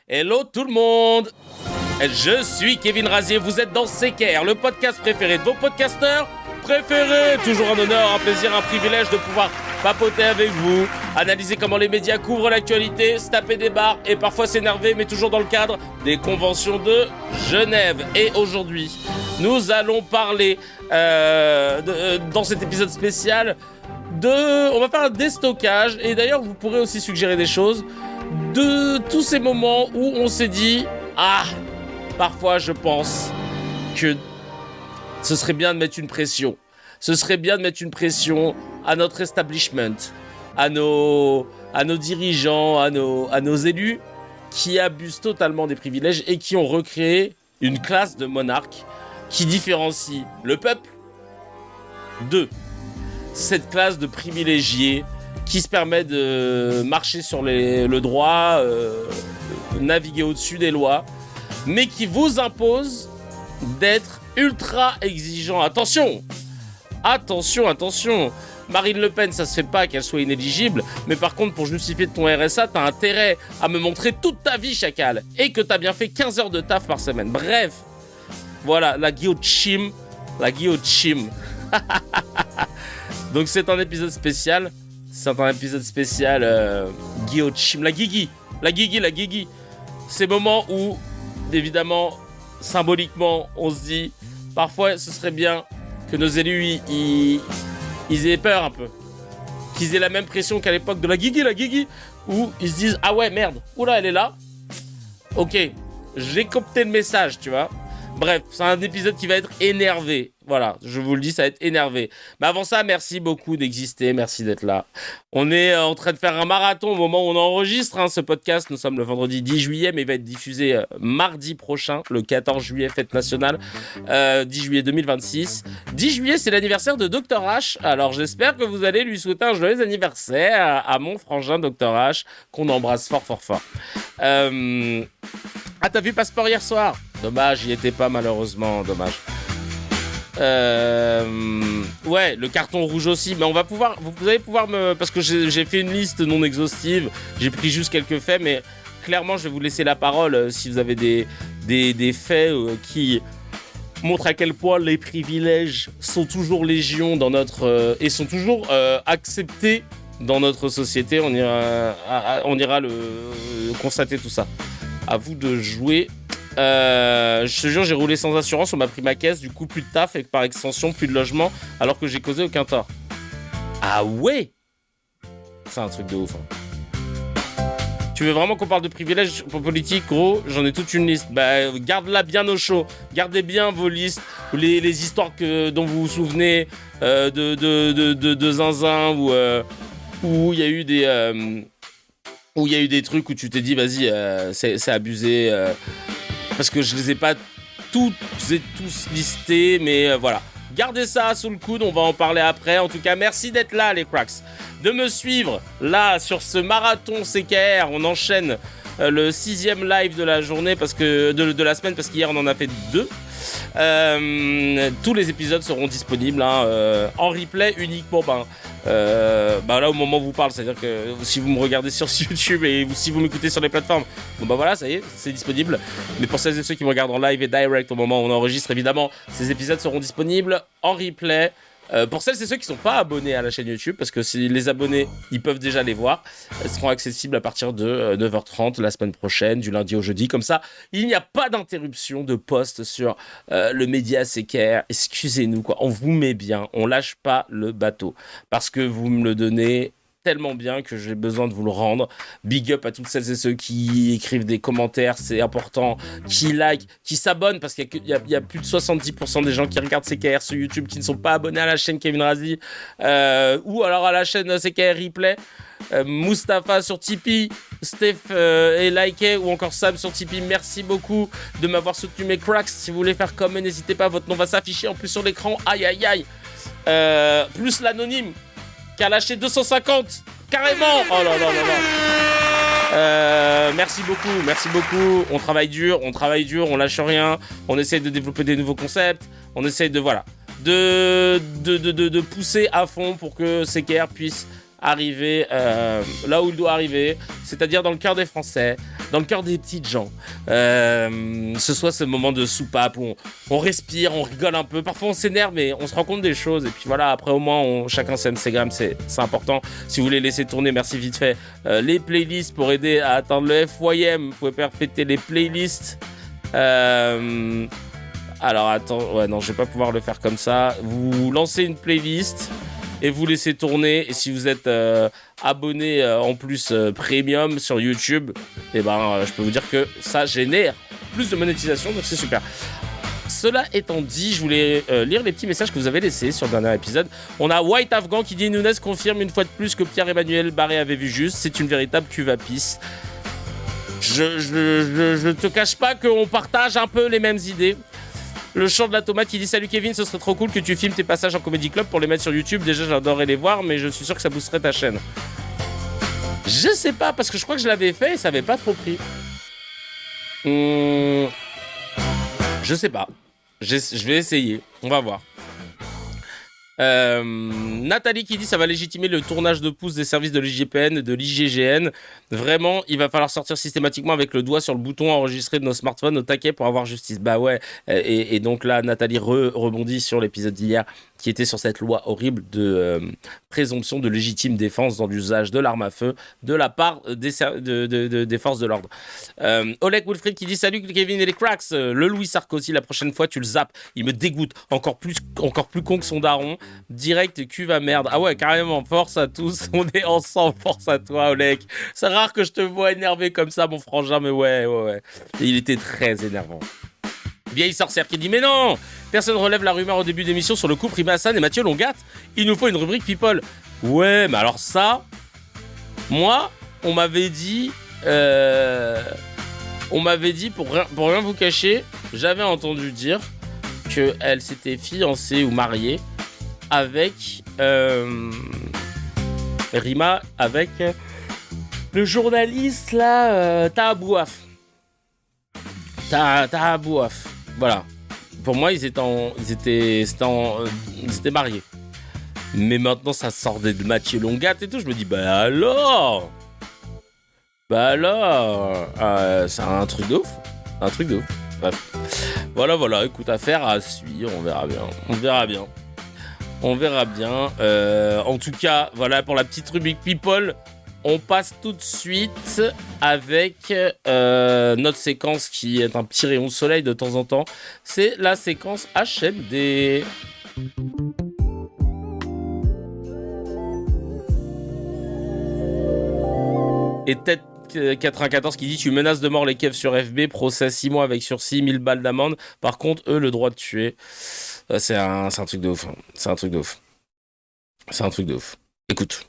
Hello tout le monde. Je suis Kevin Razier, vous êtes dans CKR, le podcast préféré de vos podcasteurs préférés. Toujours un honneur, un plaisir, un privilège de pouvoir papoter avec vous, analyser comment les médias couvrent l'actualité, se taper des barres et parfois s'énerver, mais toujours dans le cadre des conventions de Genève. Et aujourd'hui, nous allons parler, dans cet épisode spécial, on va faire un déstockage, et d'ailleurs vous pourrez aussi suggérer des choses, de tous ces moments où on s'est dit « Ah, parfois je pense que ce serait bien de mettre une pression. Ce serait bien de mettre une pression à notre establishment, à nos dirigeants, à nos élus qui abusent totalement des privilèges et qui ont recréé une classe de monarques qui différencie le peuple de cette classe de privilégiés qui se permet de marcher sur le droit, naviguer au-dessus des lois, mais qui vous impose d'être ultra exigeant. Attention, Marine Le Pen, ça se fait pas qu'elle soit inéligible, mais par contre, pour justifier de ton RSA, t'as intérêt à me montrer toute ta vie, chacal, et que t'as bien fait 15 heures de taf par semaine. Bref, voilà, la guillotine. Donc c'est un épisode spécial. Guillotine, la Guigui. Ces moments où, évidemment, symboliquement, on se dit, parfois, ce serait bien que nos élus, ils aient peur un peu. Qu'ils aient la même pression qu'à l'époque de la Guigui, où ils se disent, ah ouais, merde, oula, elle est là. Ok, j'ai copté le message, tu vois. Bref, c'est un épisode qui va être énervé. Voilà, je vous le dis, ça va être énervé. Mais avant ça, merci beaucoup d'exister, merci d'être là. On est en train de faire un marathon au moment où on enregistre ce podcast. Nous sommes le vendredi 10 juillet, mais il va être diffusé mardi prochain, le 14 juillet, fête nationale, 10 juillet 2026. 10 juillet, c'est l'anniversaire de Dr H. Alors j'espère que vous allez lui souhaiter un joyeux anniversaire à mon frangin Dr H, qu'on embrasse fort. Ah, t'as vu Passeport hier soir? Dommage, j'y étais pas malheureusement, dommage. Ouais, le carton rouge aussi, mais vous allez pouvoir parce que j'ai fait une liste non exhaustive, j'ai pris juste quelques faits, mais clairement je vais vous laisser la parole si vous avez des faits qui montrent à quel point les privilèges sont toujours légion dans notre et sont toujours acceptés dans notre société. On ira le constater tout ça. À vous de jouer. Je te jure, j'ai roulé sans assurance, on m'a pris ma caisse, du coup plus de taf et par extension plus de logement, alors que j'ai causé aucun tort. Ah ouais, c'est un truc de ouf. Tu veux vraiment qu'on parle de privilèges politiques, gros? J'en ai toute une liste. Bah, garde-la bien au chaud. Gardez bien vos listes, les histoires dont vous vous souvenez de zinzin où il y a eu des trucs où tu t'es dit vas-y, c'est abusé. Parce que je les ai pas toutes et tous listés, mais voilà. Gardez ça sous le coude, on va en parler après. En tout cas, merci d'être là, les cracks. De me suivre, là, sur ce marathon CKR. On enchaîne le 6e live de la journée, de la semaine, parce qu'hier, on en a fait 2. Tous les épisodes seront disponibles en replay uniquement. Là au moment où vous parle, c'est-à-dire que si vous me regardez sur YouTube et si vous m'écoutez sur les plateformes, voilà, ça y est, c'est disponible. Mais pour celles et ceux qui me regardent en live et direct au moment où on enregistre, évidemment, ces épisodes seront disponibles en replay. Pour celles et ceux qui ne sont pas abonnés à la chaîne YouTube, parce que si les abonnés, ils peuvent déjà les voir, elles seront accessibles à partir de 9h30 la semaine prochaine, du lundi au jeudi. Comme ça, il n'y a pas d'interruption de post sur le média CKR. Excusez-nous, quoi. On vous met bien, on lâche pas le bateau. Parce que vous me le donnez tellement bien que j'ai besoin de vous le rendre. Big up à toutes celles et ceux qui écrivent des commentaires, c'est important, qui like, qui s'abonnent, parce qu'il y a plus de 70% des gens qui regardent CKR sur YouTube qui ne sont pas abonnés à la chaîne Kevin Razi, ou alors à la chaîne CKR Replay. Mustapha sur Tipeee, Steph et liké, ou encore Sam sur Tipeee, merci beaucoup de m'avoir soutenu, mes cracks. Si vous voulez faire comme eux, n'hésitez pas, votre nom va s'afficher en plus sur l'écran, aïe, plus l'anonyme qui a lâché 250 carrément. Oh là. Merci beaucoup. On travaille dur, on lâche rien. On essaye de développer des nouveaux concepts. On essaye de pousser à fond pour que CKR puisse arriver là où il doit arriver, c'est-à-dire dans le cœur des Français, dans le cœur des petites gens. Ce soit ce moment de soupape où on respire, on rigole un peu. Parfois on s'énerve, mais on se rend compte des choses. Et puis voilà, après au moins, chacun ses Instagram, c'est important. Si vous voulez laisser tourner, merci vite fait, les playlists pour aider à atteindre le FYM. Vous pouvez perfecter les playlists. Alors attends, ouais non, je vais pas pouvoir le faire comme ça. Vous lancez une playlist et vous laissez tourner. Et si vous êtes abonné en plus premium sur YouTube, et je peux vous dire que ça génère plus de monétisation, donc c'est super. Cela étant dit, je voulais lire les petits messages que vous avez laissés sur le dernier épisode. On a White Afghan qui dit: Nunez confirme une fois de plus que Pierre-Emmanuel Barré avait vu juste. C'est une véritable cuve à pisse. Je te cache pas qu'on partage un peu les mêmes idées. Le chant de la tomate qui dit: salut Kevin, ce serait trop cool que tu filmes tes passages en Comedy Club pour les mettre sur YouTube. Déjà, j'adorerais les voir, mais je suis sûr que ça boosterait ta chaîne. Je sais pas, parce que je crois que je l'avais fait et ça avait pas trop pris. Je sais pas. Je vais essayer. On va voir. Nathalie qui dit: ça va légitimer le tournage de pouce des services de l'IGPN et de l'IGGN. Vraiment, il va falloir sortir systématiquement avec le doigt sur le bouton enregistré de nos smartphones au taquet pour avoir justice. Bah ouais. Et donc là, Nathalie rebondit sur l'épisode d'hier qui était sur cette loi horrible de présomption de légitime défense dans l'usage de l'arme à feu de la part des forces de l'ordre. Oleg Wilfried qui dit: salut Kevin et les cracks, le Louis Sarkozy, la prochaine fois tu le zappes, il me dégoûte, encore plus con que son daron, direct cuve à merde. Ah ouais, carrément, force à tous, on est ensemble, force à toi Oleg. C'est rare que je te vois énervé comme ça mon frangin, mais ouais. Et il était très énervant. Vieille sorcière qui dit: mais non, personne relève la rumeur au début d'émission sur le couple Rima Hassan et Mathieu Longat. Il nous faut une rubrique People. Ouais, mais alors ça, moi, on m'avait dit, pour rien vous cacher, j'avais entendu dire qu'elle s'était fiancée ou mariée avec Rima, avec le journaliste là, Taha Bouaf. Taha Bouaf. Voilà. Pour moi, ils étaient mariés. Mais maintenant, ça sort de Mathieu Longat et tout. Je me dis: bah alors, c'est un truc de ouf. Bref. Voilà. Écoute, affaire à suivre. On verra bien. En tout cas, voilà pour la petite rubrique People. On passe tout de suite avec notre séquence qui est un petit rayon de soleil de temps en temps. C'est la séquence HMD. Et Tête 94 qui dit: tu menaces de mort les keufs sur FB, procès 6 mois avec sursis, 1000 balles d'amende. Par contre, eux, le droit de tuer. C'est un truc de ouf. C'est un truc de ouf. Écoute.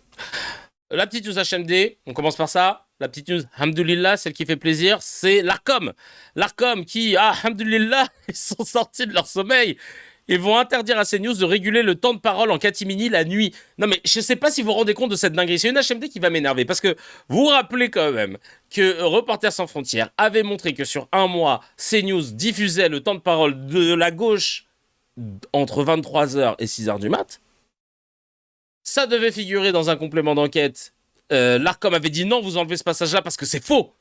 La petite news HMD, on commence par ça. La petite news, hamdoulillah, celle qui fait plaisir, c'est l'Arcom. L'Arcom qui, hamdoulillah, ils sont sortis de leur sommeil. Ils vont interdire à CNews de réguler le temps de parole en catimini la nuit. Non mais je sais pas si vous vous rendez compte de cette dinguerie. C'est une HMD qui va m'énerver. Parce que vous vous rappelez quand même que Reporters sans frontières avait montré que sur un mois, CNews diffusait le temps de parole de la gauche entre 23h et 6h du mat'. Ça devait figurer dans un complément d'enquête. L'Arcom avait dit: non, vous enlevez ce passage-là parce que c'est faux.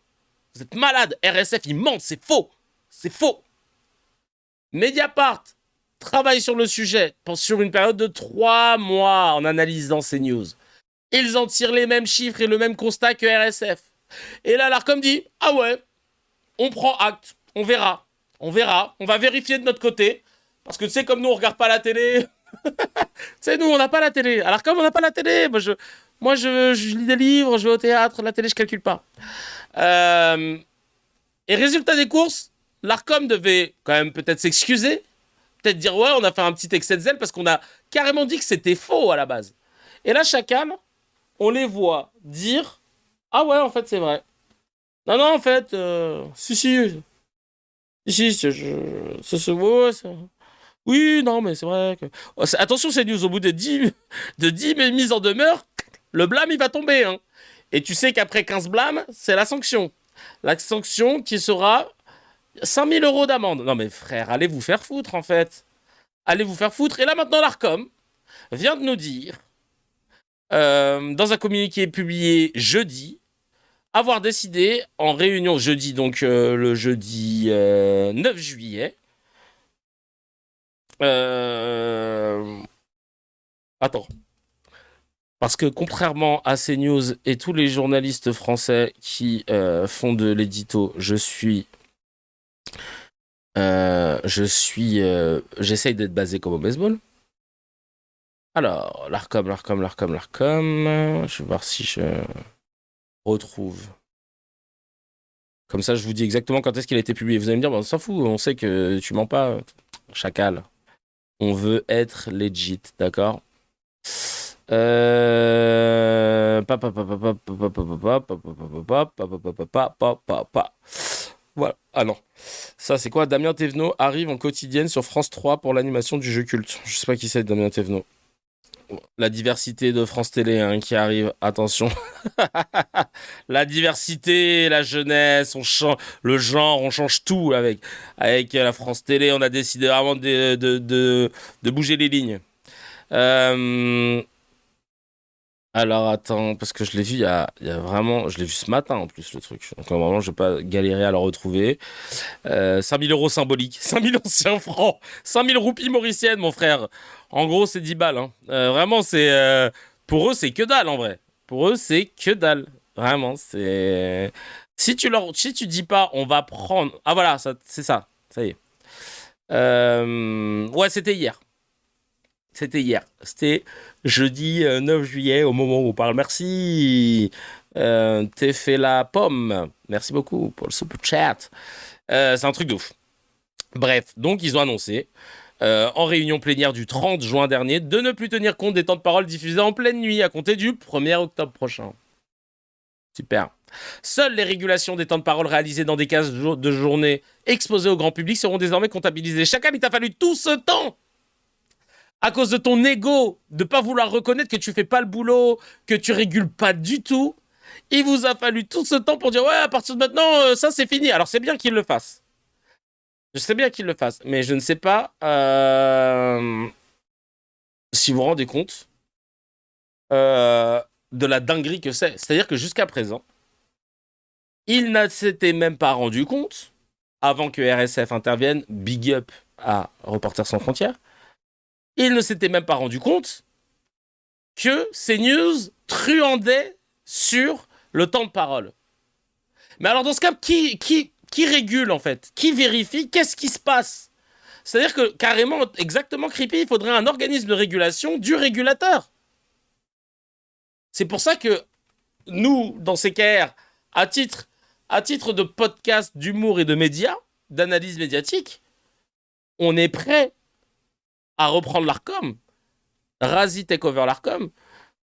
Vous êtes malade. RSF, ils mentent, c'est faux. Mediapart travaille sur le sujet sur une période de 3 mois en analysant ces news. Ils en tirent les mêmes chiffres et le même constat que RSF. Et là, l'Arcom dit: ah ouais, on prend acte, on verra. On va vérifier de notre côté. Parce que tu sais, comme nous, on regarde pas la télé. Tu sais, nous, on n'a pas la télé. Alors, comme on n'a pas la télé, moi, je lis des livres, je vais au théâtre, la télé, je calcule pas. Et résultat des courses, l'Arcom devait quand même peut-être s'excuser, peut-être dire: ouais, on a fait un petit excès de zèle parce qu'on a carrément dit que c'était faux à la base. Et là, chacun, on les voit dire: ah ouais, en fait, c'est vrai. Non, en fait, si, oui, non, mais c'est vrai que... Attention, c'est news, au bout de 10 mises en demeure, le blâme, il va tomber. Hein. Et tu sais qu'après 15 blâmes, c'est la sanction. La sanction qui sera 5000 € d'amende. Non, mais frère, allez vous faire foutre, en fait. Et là, maintenant, l'Arcom vient de nous dire dans un communiqué publié jeudi, avoir décidé en réunion jeudi, donc le jeudi 9 juillet. Attends. Parce que contrairement à CNews et tous les journalistes français qui font de l'édito, j'essaye d'être basé comme au baseball. Alors, l'Arcom. Je vais voir si je retrouve. Comme ça, je vous dis exactement quand est-ce qu'il a été publié. Vous allez me dire, on s'en fout, on sait que tu mens pas. Chacal. On veut être legit, d'accord? Voilà. Ah non. Ça, c'est quoi? Damien Thévenot arrive en quotidienne sur France 3 pour l'animation du jeu culte. Je sais pas qui c'est, Damien Thévenot. La diversité de France Télé hein, qui arrive. Attention. La diversité, la jeunesse, le genre, on change tout avec la France Télé. On a décidé vraiment de bouger les lignes. Alors attends, parce que je l'ai vu il y a vraiment... Je l'ai vu ce matin en plus le truc. Donc vraiment je vais pas galérer à le retrouver. 5 000 euros symboliques, 5 000 anciens francs, 5 000 roupies mauriciennes mon frère. En gros c'est 10 balles. Hein. Vraiment c'est... pour eux c'est que dalle en vrai. Pour eux c'est que dalle. Vraiment c'est... Si tu dis pas on va prendre... Ah voilà, c'est ça. Ça y est. Ouais c'était hier. C'était jeudi 9 juillet, au moment où on parle. Merci. T'es fait la pomme. Merci beaucoup pour le super chat. C'est un truc de ouf. Bref, donc ils ont annoncé, en réunion plénière du 30 juin dernier, de ne plus tenir compte des temps de parole diffusés en pleine nuit à compter du 1er octobre prochain. Super. Seules les régulations des temps de parole réalisées dans des cases de journée exposées au grand public seront désormais comptabilisées. Chacun, il t'a fallu tout ce temps à cause de ton ego, de pas vouloir reconnaître que tu fais pas le boulot, que tu régules pas du tout. Il vous a fallu tout ce temps pour dire ouais, à partir de maintenant, ça c'est fini. Alors c'est bien qu'il le fasse. Je sais bien qu'il le fasse, mais je ne sais pas si vous vous rendez compte de la dinguerie que c'est. C'est-à-dire que jusqu'à présent, il ne s'était même pas rendu compte, avant que RSF intervienne, big up à Reporters sans frontières, il ne s'était même pas rendu compte que CNews truandait sur le temps de parole. Mais alors dans ce cas, qui régule en fait? Qui vérifie? Qu'est-ce qui se passe? C'est-à-dire que carrément, exactement Creepy, il faudrait un organisme de régulation du régulateur. C'est pour ça que nous, dans CKR, à titre de podcast d'humour et de médias, d'analyse médiatique, on est prêt à reprendre l'Arcom, Razi take over l'Arcom,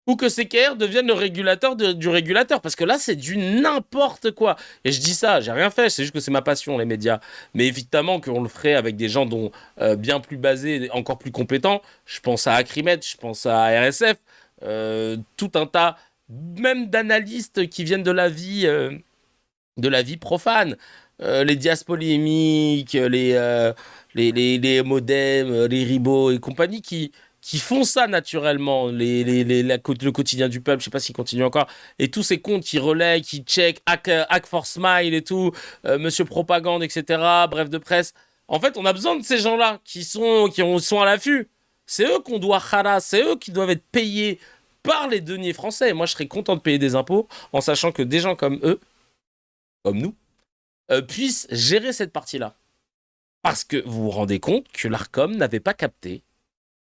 ou que CKR devienne le régulateur du régulateur, parce que là, c'est du n'importe quoi. Et je dis ça, j'ai rien fait, c'est juste que c'est ma passion, les médias. Mais évidemment qu'on le ferait avec des gens dont bien plus basés, encore plus compétents. Je pense à Acrimed, je pense à RSF, tout un tas, même d'analystes qui viennent de la vie profane. Les diaspolémiques, les modems, les ribos et compagnie qui font ça naturellement, le quotidien du peuple, je sais pas s'ils continuent encore, et tous ces comptes qui relaient, qui check, Hack for Smile et tout, Monsieur Propagande, etc., bref de presse. En fait, on a besoin de ces gens-là qui sont à l'affût. C'est eux qu'on doit khalas, c'est eux qui doivent être payés par les deniers français. Moi, je serais content de payer des impôts en sachant que des gens comme eux, comme nous, puissent gérer cette partie-là. Parce que vous vous rendez compte que l'Arcom n'avait pas capté,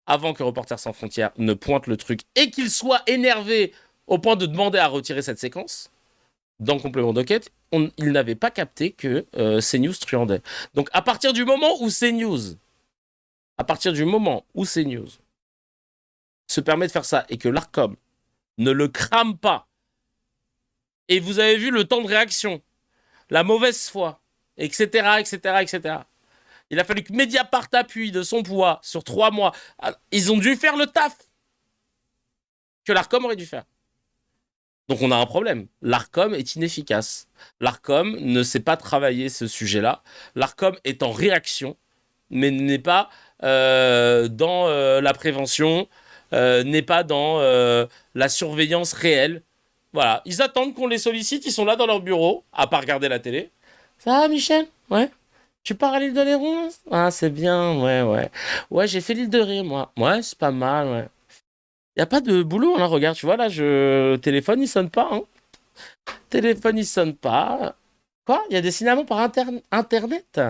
avant que Reporters sans frontières ne pointe le truc et qu'il soit énervé au point de demander à retirer cette séquence, dans complément d'enquête, il n'avait pas capté que CNews truandait. Donc à partir du moment où CNews se permet de faire ça et que l'Arcom ne le crame pas, et vous avez vu le temps de réaction, la mauvaise foi, etc., etc., etc., il a fallu que Mediapart appuie de son poids sur 3 mois. Ils ont dû faire le taf que l'Arcom aurait dû faire. Donc on a un problème. L'Arcom est inefficace. L'Arcom ne sait pas travailler ce sujet-là. L'Arcom est en réaction, mais n'est pas dans la prévention, n'est pas dans la surveillance réelle. Voilà, ils attendent qu'on les sollicite, ils sont là dans leur bureau, à pas regarder la télé. Ça va, Michel? Ouais. Tu pars à l'île de Léron? Ah, c'est bien, ouais, ouais. Ouais, j'ai fait l'île de Ré, moi. Ouais, c'est pas mal, ouais. Y a pas de boulot, là, regarde, tu vois, là, téléphone, il sonne pas, hein. Téléphone, il sonne pas. Quoi? Il y a des signalements par Internet?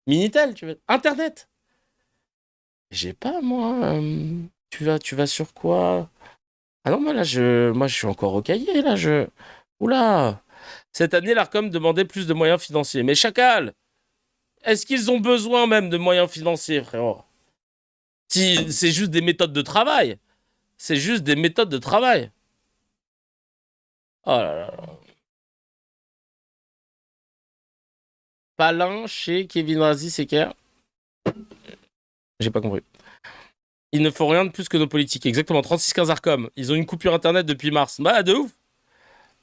Minitel, tu veux? Internet? J'ai pas, moi. Tu vas sur quoi? Ah non, moi, je suis encore au cahier, là, Oula! Cette année, l'ARCOM demandait plus de moyens financiers. Mais chacal! Est-ce qu'ils ont besoin même de moyens financiers, frérot? Si, c'est juste des méthodes de travail. C'est juste des méthodes de travail. Oh là là. Palin chez Kevin Razi, c'est clair. J'ai pas compris. Il ne faut rien de plus que nos politiques. Exactement, 36-15 Arcom. Ils ont une coupure internet depuis mars. Bah, de ouf.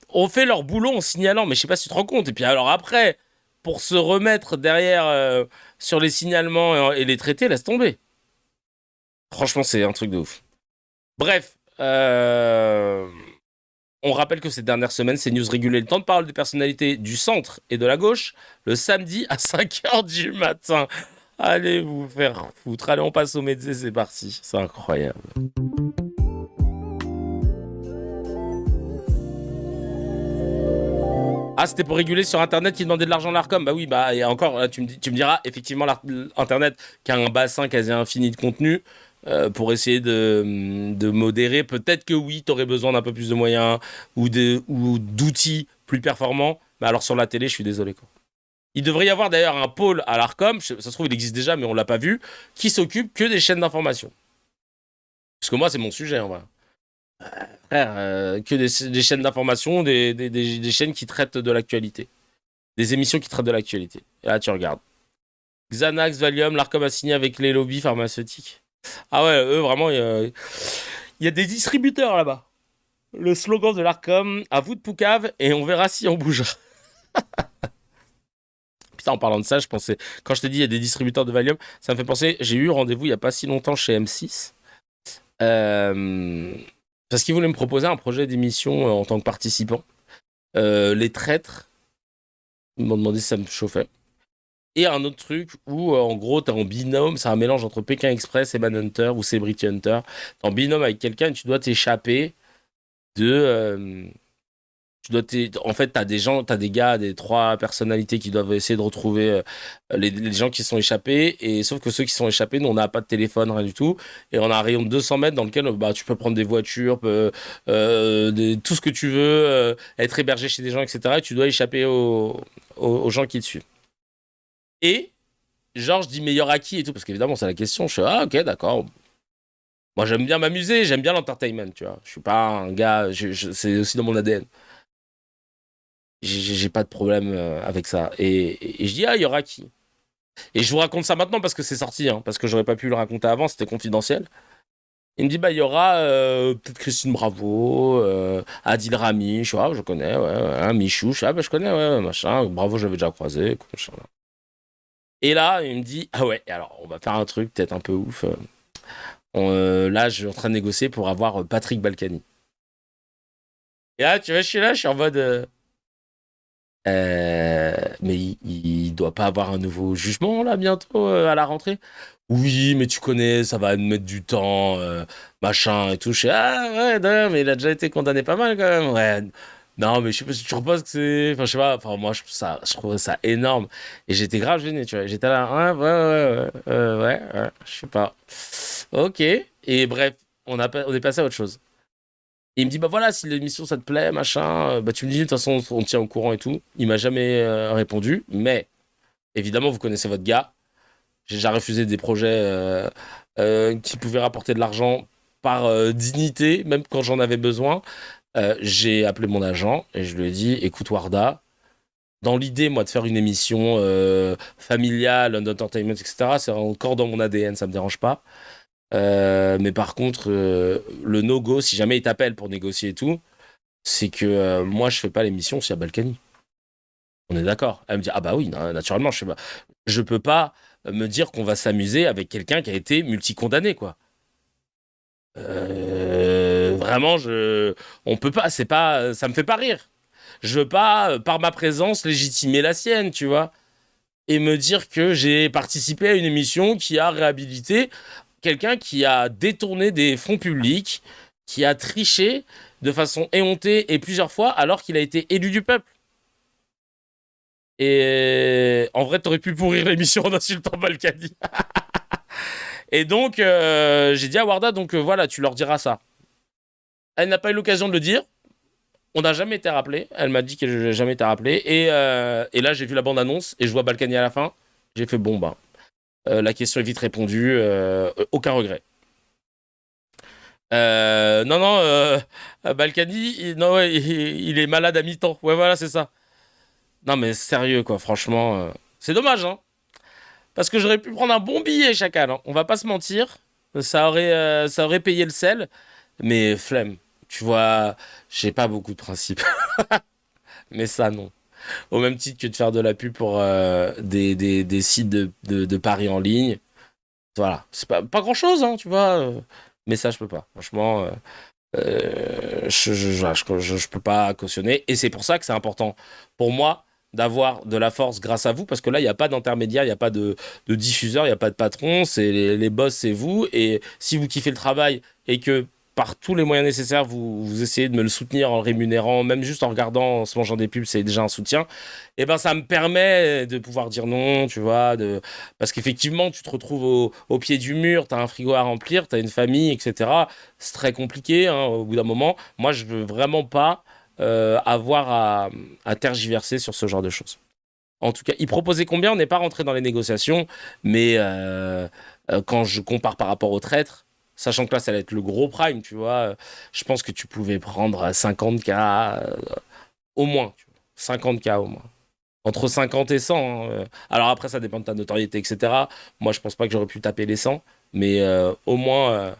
On fait leur boulot en signalant, mais je sais pas si tu te rends compte. Et puis alors après, pour se remettre derrière sur les signalements et les traités, laisse tomber. Franchement, c'est un truc de ouf. Bref, on rappelle que ces dernières semaines, ces news régulaient le temps de parole des personnalités du centre et de la gauche le samedi à 5h du matin. Allez vous faire foutre. Allez, on passe au médecin, c'est parti. C'est incroyable. Ah, c'était pour réguler sur Internet qui demandait de l'argent à l'ARCOM. Bah oui, bah et encore, là, tu me diras, effectivement, Internet qui a un bassin quasi infini de contenu, pour essayer de modérer. Peut-être que oui, tu aurais besoin d'un peu plus de moyens ou d'outils plus performants. Mais alors sur la télé, je suis désolé, quoi. Il devrait y avoir d'ailleurs un pôle à l'ARCOM, ça se trouve il existe déjà mais on l'a pas vu, qui s'occupe que des chaînes d'information. Parce que moi c'est mon sujet en vrai. Frère, que des chaînes d'information, des chaînes qui traitent de l'actualité. Des émissions qui traitent de l'actualité. Et là tu regardes. Xanax, Valium, l'ARCOM a signé avec les lobbies pharmaceutiques. Ah ouais, eux vraiment, il y a des distributeurs là-bas. Le slogan de l'ARCOM, à vous de Poucave et on verra si on bougera. Putain, en parlant de ça, je pensais, quand je t'ai dit il y a des distributeurs de Valium, ça me fait penser, j'ai eu rendez-vous il y a pas si longtemps chez M6. Parce qu'ils voulaient me proposer un projet d'émission en tant que participant. Les traîtres, ils m'ont demandé si ça me chauffait. Et un autre truc où, en gros, t'es en binôme, c'est un mélange entre Pékin Express et Manhunter ou Celebrity Hunter. T'es en binôme avec quelqu'un et tu dois t'échapper de. En fait, t'as des gars, des trois personnalités qui doivent essayer de retrouver les gens qui sont échappés. Et sauf que ceux qui sont échappés, nous, on n'a pas de téléphone, rien du tout. Et on a un rayon de 200 mètres dans lequel bah, tu peux prendre des voitures, tout ce que tu veux, être hébergé chez des gens, etc. Et tu dois échapper aux gens qui te suivent. Et Georges dit meilleur à qui et tout, parce qu'évidemment, c'est la question. Je suis ah, ok, d'accord. Moi, j'aime bien m'amuser, j'aime bien l'entertainment, tu vois. Je suis pas un gars, c'est aussi dans mon ADN. J'ai pas de problème avec ça. Et je dis, ah, il y aura qui? Et je vous raconte ça maintenant parce que c'est sorti, hein, parce que j'aurais pas pu le raconter avant, c'était confidentiel. Il me dit, bah, il y aura peut-être Christine Bravo, Adil Rami, je connais, ouais, ouais, Michou, bah, je connais, ouais, machin, Bravo, j'avais déjà croisé, machin. Et là, il me dit, ah ouais, alors, on va faire un truc peut-être un peu ouf. Là, je suis en train de négocier pour avoir Patrick Balkany. Et là, tu vois, je suis en mode. Mais il doit pas avoir un nouveau jugement là bientôt à la rentrée. Oui, mais tu connais, ça va mettre du temps, machin et tout. Ah ouais, non, mais il a déjà été condamné pas mal quand même. Ouais. Non, mais je sais pas si tu reposes que c'est. Enfin, je sais pas. Enfin, moi, je trouvais ça énorme. Et j'étais grave gêné, tu vois. J'étais là, ouais, je sais pas. Ok. Et bref, on est passé à autre chose. Et il me dit, bah voilà, si l'émission ça te plaît, machin, bah tu me dis, de toute façon, on tient au courant et tout. Il m'a jamais répondu, mais évidemment, vous connaissez votre gars. J'ai déjà refusé des projets qui pouvaient rapporter de l'argent par dignité, même quand j'en avais besoin. J'ai appelé mon agent et je lui ai dit, écoute Warda, dans l'idée, moi, de faire une émission familiale, d'entertainment, etc., c'est encore dans mon ADN, ça me dérange pas. Mais par contre, le no-go, si jamais il t'appelle pour négocier et tout, c'est que moi, je fais pas l'émission s'il y a Balkany. On est d'accord. Elle me dit, ah bah oui, naturellement, je peux pas me dire qu'on va s'amuser avec quelqu'un qui a été multicondamné, quoi. Vraiment, on peut pas, c'est pas, ça me fait pas rire. Je veux pas, par ma présence, légitimer la sienne, tu vois, et me dire que j'ai participé à une émission qui a réhabilité quelqu'un qui a détourné des fonds publics, qui a triché de façon éhontée et plusieurs fois alors qu'il a été élu du peuple. Et en vrai, t'aurais pu pourrir l'émission en insultant Balkany. Et donc, j'ai dit à Warda, donc voilà, tu leur diras ça. Elle n'a pas eu l'occasion de le dire. On n'a jamais été rappelé. Elle m'a dit qu'elle n'a jamais été rappelée. Et là, j'ai vu la bande-annonce et je vois Balkany à la fin. J'ai fait bon, bah, la question est vite répondue. Aucun regret. Non, non, Balkany, non, ouais, il est malade à mi-temps. Ouais, voilà, c'est ça. Non, mais sérieux, quoi, franchement. C'est dommage, hein. Parce que j'aurais pu prendre un bon billet, Chacal, hein. On va pas se mentir. Ça aurait payé le sel. Mais flemme. Tu vois, j'ai pas beaucoup de principes. Mais ça, non. Au même titre que de faire de la pub pour des sites de paris en ligne. Voilà. C'est pas grand-chose, hein, tu vois. Mais ça, je peux pas. Franchement, je peux pas cautionner. Et c'est pour ça que c'est important pour moi d'avoir de la force grâce à vous, parce que là, il n'y a pas d'intermédiaire, il n'y a pas de diffuseur, il n'y a pas de patron, c'est les boss, c'est vous. Et si vous kiffez le travail et que par tous les moyens nécessaires, vous essayez de me le soutenir en le rémunérant, même juste en regardant, en se mangeant des pubs, c'est déjà un soutien, et ben ça me permet de pouvoir dire non, tu vois, parce qu'effectivement, tu te retrouves au pied du mur, tu as un frigo à remplir, tu as une famille, etc. C'est très compliqué, hein, au bout d'un moment. Moi, je veux vraiment pas avoir à tergiverser sur ce genre de choses. En tout cas, il proposait combien? On n'est pas rentré dans les négociations, mais quand je compare par rapport au traître, sachant que là, ça allait être le gros prime, tu vois, je pense que tu pouvais prendre 50K au moins, tu vois, 50K au moins. Entre 50 et 100, hein. Alors après, ça dépend de ta notoriété, etc. Moi, je pense pas que j'aurais pu taper les 100, mais au moins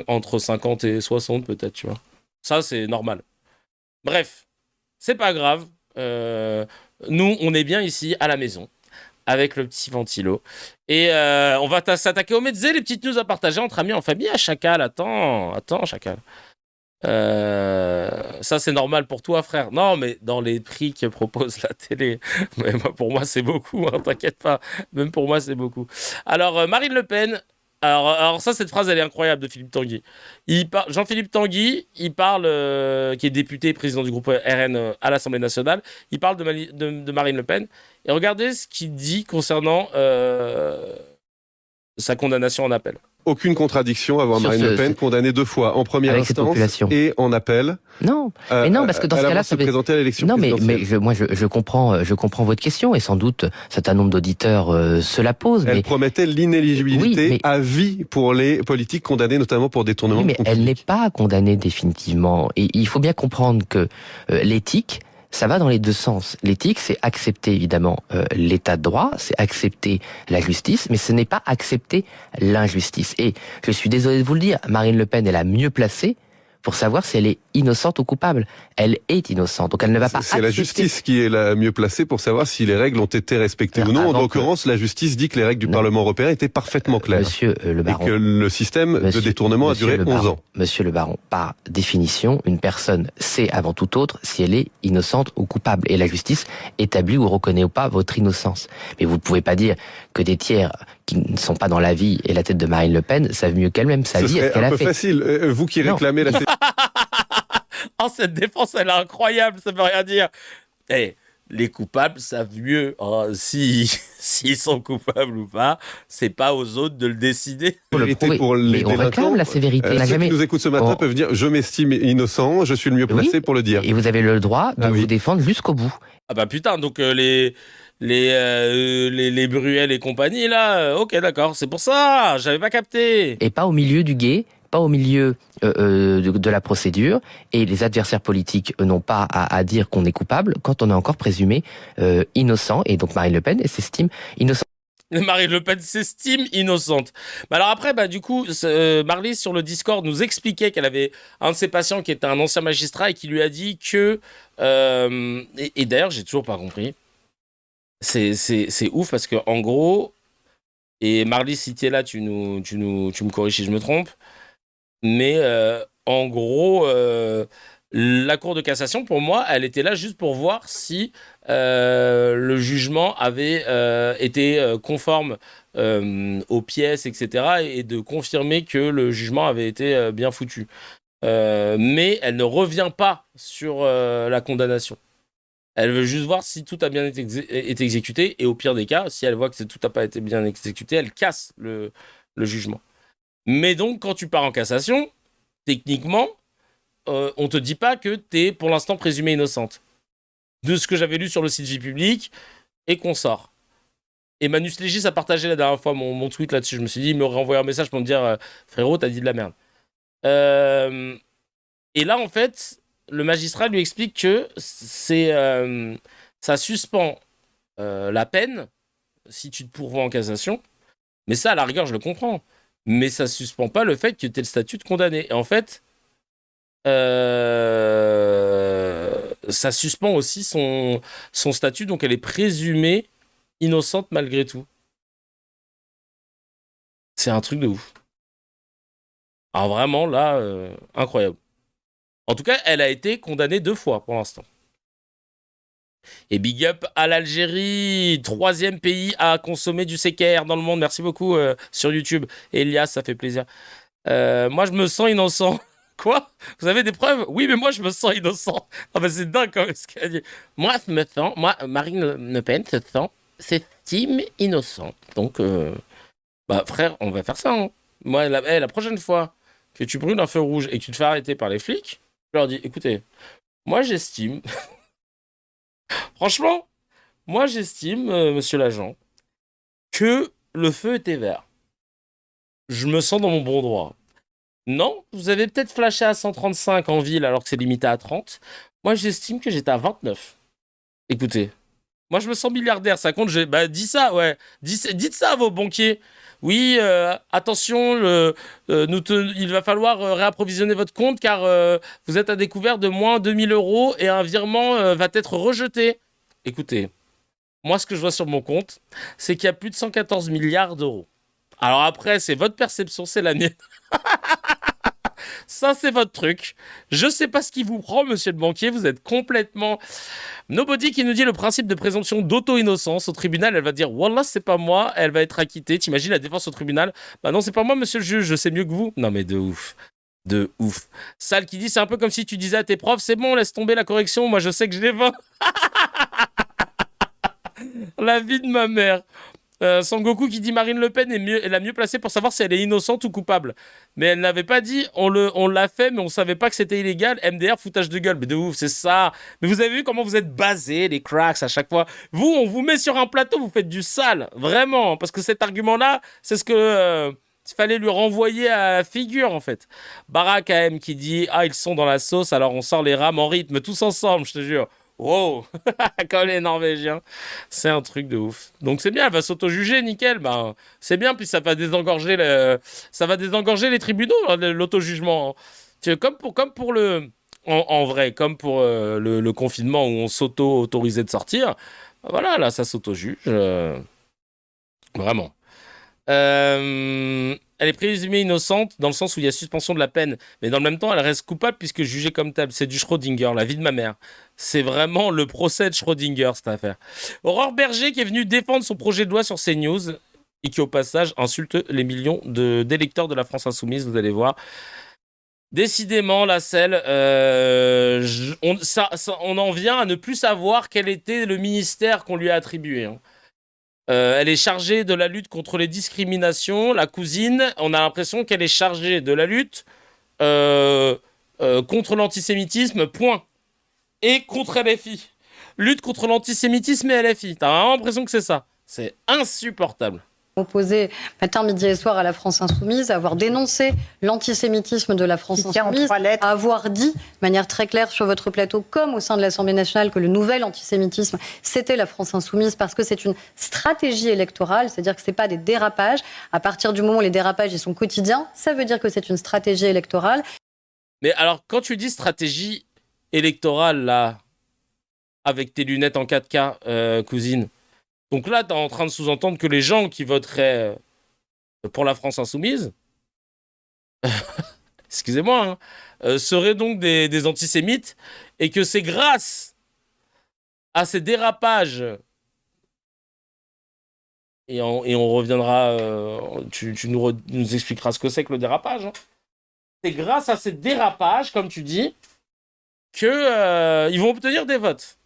entre 50 et 60 peut-être, tu vois. Ça, c'est normal. Bref, c'est pas grave. Euh, Nous, on est bien ici à la maison avec le petit ventilo. Et on va s'attaquer au mezzé, les petites news à partager entre amis, en famille. À Chacal, attends, Chacal. Ça, c'est normal pour toi, frère. Non, mais dans les prix que propose la télé, mais pour moi, c'est beaucoup, hein, t'inquiète pas. Même pour moi, c'est beaucoup. Alors, Marine Le Pen. Alors ça, cette phrase, elle est incroyable de Philippe Tanguy. Jean-Philippe Tanguy, il parle, qui est député et président du groupe RN à l'Assemblée nationale, il parle de Marine Le Pen. Et regardez ce qu'il dit concernant sa condamnation en appel. Aucune contradiction à voir Marine Le Pen condamnée 2 fois, en première instance et en appel. Non, mais non, parce que dans ce cas-là, ça se présenter à l'élection présidentielle. Non, mais je comprends votre question, et sans doute un certain nombre d'auditeurs se la posent. Elle promettait l'inéligibilité à vie pour les politiques condamnés, notamment pour détournement. Oui, mais elle n'est pas condamnée définitivement. Et il faut bien comprendre que l'éthique, ça va dans les deux sens. L'éthique, c'est accepter évidemment l'état de droit, c'est accepter la justice, mais ce n'est pas accepter l'injustice. Et je suis désolé de vous le dire, Marine Le Pen est la mieux placée pour savoir si elle est innocente ou coupable. Elle est innocente, donc elle ne va pas accepter... C'est la justice qui est la mieux placée pour savoir si les règles ont été respectées ou non. En l'occurrence, la justice dit que les règles du Parlement européen étaient parfaitement claires. Monsieur le Baron... Et que le système de détournement a duré 11 ans. Monsieur le Baron, par définition, une personne sait avant tout autre si elle est innocente ou coupable. Et la justice établit ou reconnaît ou pas votre innocence. Mais vous ne pouvez pas dire que des tiers qui ne sont pas dans la vie et la tête de Marine Le Pen savent mieux qu'elle-même sa vie et ce qu'elle a fait. C'est un peu facile. Vous qui réclamez la... Oh, cette défense, elle est incroyable, ça veut rien dire. Eh, les coupables savent mieux s'ils sont coupables ou pas. C'est pas aux autres de le décider. Pour les on réclame la sévérité. Ceux qui nous écoutent ce matin peuvent dire « Je m'estime innocent, je suis le mieux placé pour le dire ». Et vous avez le droit de vous défendre jusqu'au bout. Ah bah putain, donc les Bruel et compagnie, là, ok, d'accord, c'est pour ça, j'avais pas capté. Et pas au milieu du guet, pas au milieu de la procédure, et les adversaires politiques n'ont pas à dire qu'on est coupable quand on est encore présumé innocent, et donc Marine Le Pen s'estime innocente. Marine Le Pen s'estime innocente. Mais alors après, bah du coup, Marley sur le Discord nous expliquait qu'elle avait un de ses patients qui était un ancien magistrat et qui lui a dit que... et d'ailleurs, j'ai toujours pas compris. C'est ouf parce que en gros... Et Marley, si t'es là, tu me corriges si je me trompe. Mais en gros, la Cour de cassation, pour moi, elle était là juste pour voir si le jugement avait été conforme aux pièces, etc., et de confirmer que le jugement avait été bien foutu. Mais elle ne revient pas sur la condamnation. Elle veut juste voir si tout a bien été exécuté, et au pire des cas, si elle voit que tout n'a pas été bien exécuté, elle casse le jugement. Mais donc, quand tu pars en cassation, techniquement, on te dit pas que t'es pour l'instant présumée innocente. De ce que j'avais lu sur le site Vie Publique, et qu'on sort. Et Manus Légis a partagé la dernière fois mon tweet là-dessus. Je me suis dit, il m'aurait envoyé un message pour me dire frérot, t'as dit de la merde. Et là, en fait, le magistrat lui explique que ça suspend la peine si tu te pourvois en cassation. Mais ça, à la rigueur, je le comprends. Mais ça suspend pas le fait que tu aies le statut de condamné. Et en fait, ça suspend aussi son statut, donc elle est présumée innocente malgré tout. C'est un truc de ouf. Alors vraiment, là, incroyable. En tout cas, elle a été condamnée 2 fois pour l'instant. Et big up à l'Algérie, 3e pays à consommer du CKR dans le monde. Merci beaucoup sur YouTube. Elias, ça fait plaisir. Moi, je me sens innocent. Quoi? Vous avez des preuves? Oui, mais moi, je me sens innocent. Ah, bah, c'est dingue quand même ce qu'elle a dit. Moi, Marine Le Pen s'estime innocente. Donc, bah, frère, on va faire ça. Hein. Moi, la prochaine fois que tu brûles un feu rouge et que tu te fais arrêter par les flics, je leur dis, écoutez, moi, j'estime, franchement, moi, j'estime, monsieur l'agent, que le feu était vert. Je me sens dans mon bon droit. Non, vous avez peut-être flashé à 135 en ville alors que c'est limité à 30. Moi, j'estime que j'étais à 29. Écoutez, moi, je me sens milliardaire, ça compte. Bah, dis ça, ouais. Dites ça à vos banquiers. Oui, attention, il va falloir réapprovisionner votre compte car vous êtes à découvert de moins 2000 € et un virement va être rejeté. Écoutez, moi, ce que je vois sur mon compte, c'est qu'il y a plus de 114 milliards d'euros. Alors après, c'est votre perception, c'est la mienne. Ça, c'est votre truc. Je sais pas ce qui vous prend, monsieur le banquier. Vous êtes complètement... Nobody qui nous dit le principe de présomption d'auto-innocence. Au tribunal, elle va dire « Wallah, c'est pas moi. » Elle va être acquittée. T'imagines la défense au tribunal? Bah non, c'est pas moi, monsieur le juge. Je sais mieux que vous. Non, mais de ouf. De ouf. Sal qui dit c'est un peu comme si tu disais à tes profs « C'est bon, laisse tomber la correction. Moi, je sais que je l'ai 20. » La vie de ma mère. Sangoku qui dit Marine Le Pen est la mieux placée pour savoir si elle est innocente ou coupable. Mais elle n'avait pas dit, on l'a fait, mais on savait pas que c'était illégal. MDR, foutage de gueule. Mais de ouf, c'est ça. Mais vous avez vu comment vous êtes basés, les cracks, à chaque fois. Vous, on vous met sur un plateau, vous faites du sale. Vraiment. Parce que cet argument-là, c'est ce que... il fallait lui renvoyer à la figure, en fait. Barak AM qui dit « Ah, ils sont dans la sauce, alors on sort les rames en rythme, tous ensemble, je te jure. » Wow, comme les Norvégiens, c'est un truc de ouf. Donc c'est bien, elle va s'auto-juger, nickel. Ben c'est bien, puis ça va désengorger les tribunaux, l'auto-jugement. Comme pour le, en vrai, comme pour le confinement où on s'auto-autorisait de sortir. Ben voilà, là ça s'auto-juge, vraiment. Elle est présumée innocente dans le sens où il y a suspension de la peine, mais dans le même temps, elle reste coupable puisque jugée comme telle. C'est du Schrödinger, la vie de ma mère. C'est vraiment le procès de Schrödinger, cette affaire. Aurore Berger qui est venue défendre son projet de loi sur CNews et qui, au passage, insulte les millions d'électeurs de la France Insoumise, vous allez voir. Décidément, la selle, on en vient à ne plus savoir quel était le ministère qu'on lui a attribué. Hein. Elle est chargée de la lutte contre les discriminations. La cousine, on a l'impression qu'elle est chargée de la lutte contre l'antisémitisme, point. Et contre LFI. Lutte contre l'antisémitisme et LFI. T'as vraiment l'impression que c'est ça. C'est insupportable. Opposé matin, midi et soir à la France Insoumise, à avoir dénoncé l'antisémitisme de la France Insoumise, à avoir dit de manière très claire sur votre plateau, comme au sein de l'Assemblée nationale, que le nouvel antisémitisme, c'était la France Insoumise, parce que c'est une stratégie électorale, c'est-à-dire que ce n'est pas des dérapages. À partir du moment où les dérapages ils sont quotidiens, ça veut dire que c'est une stratégie électorale. Mais alors, quand tu dis stratégie électorale, là, avec tes lunettes en 4K, cousine, donc là, t'es en train de sous-entendre que les gens qui voteraient pour la France Insoumise, excusez-moi, seraient donc des antisémites, et que c'est grâce à ces dérapages, et on reviendra, tu nous expliqueras ce que c'est que le dérapage, hein. C'est grâce à ces dérapages, comme tu dis, qu'ils vont obtenir des votes.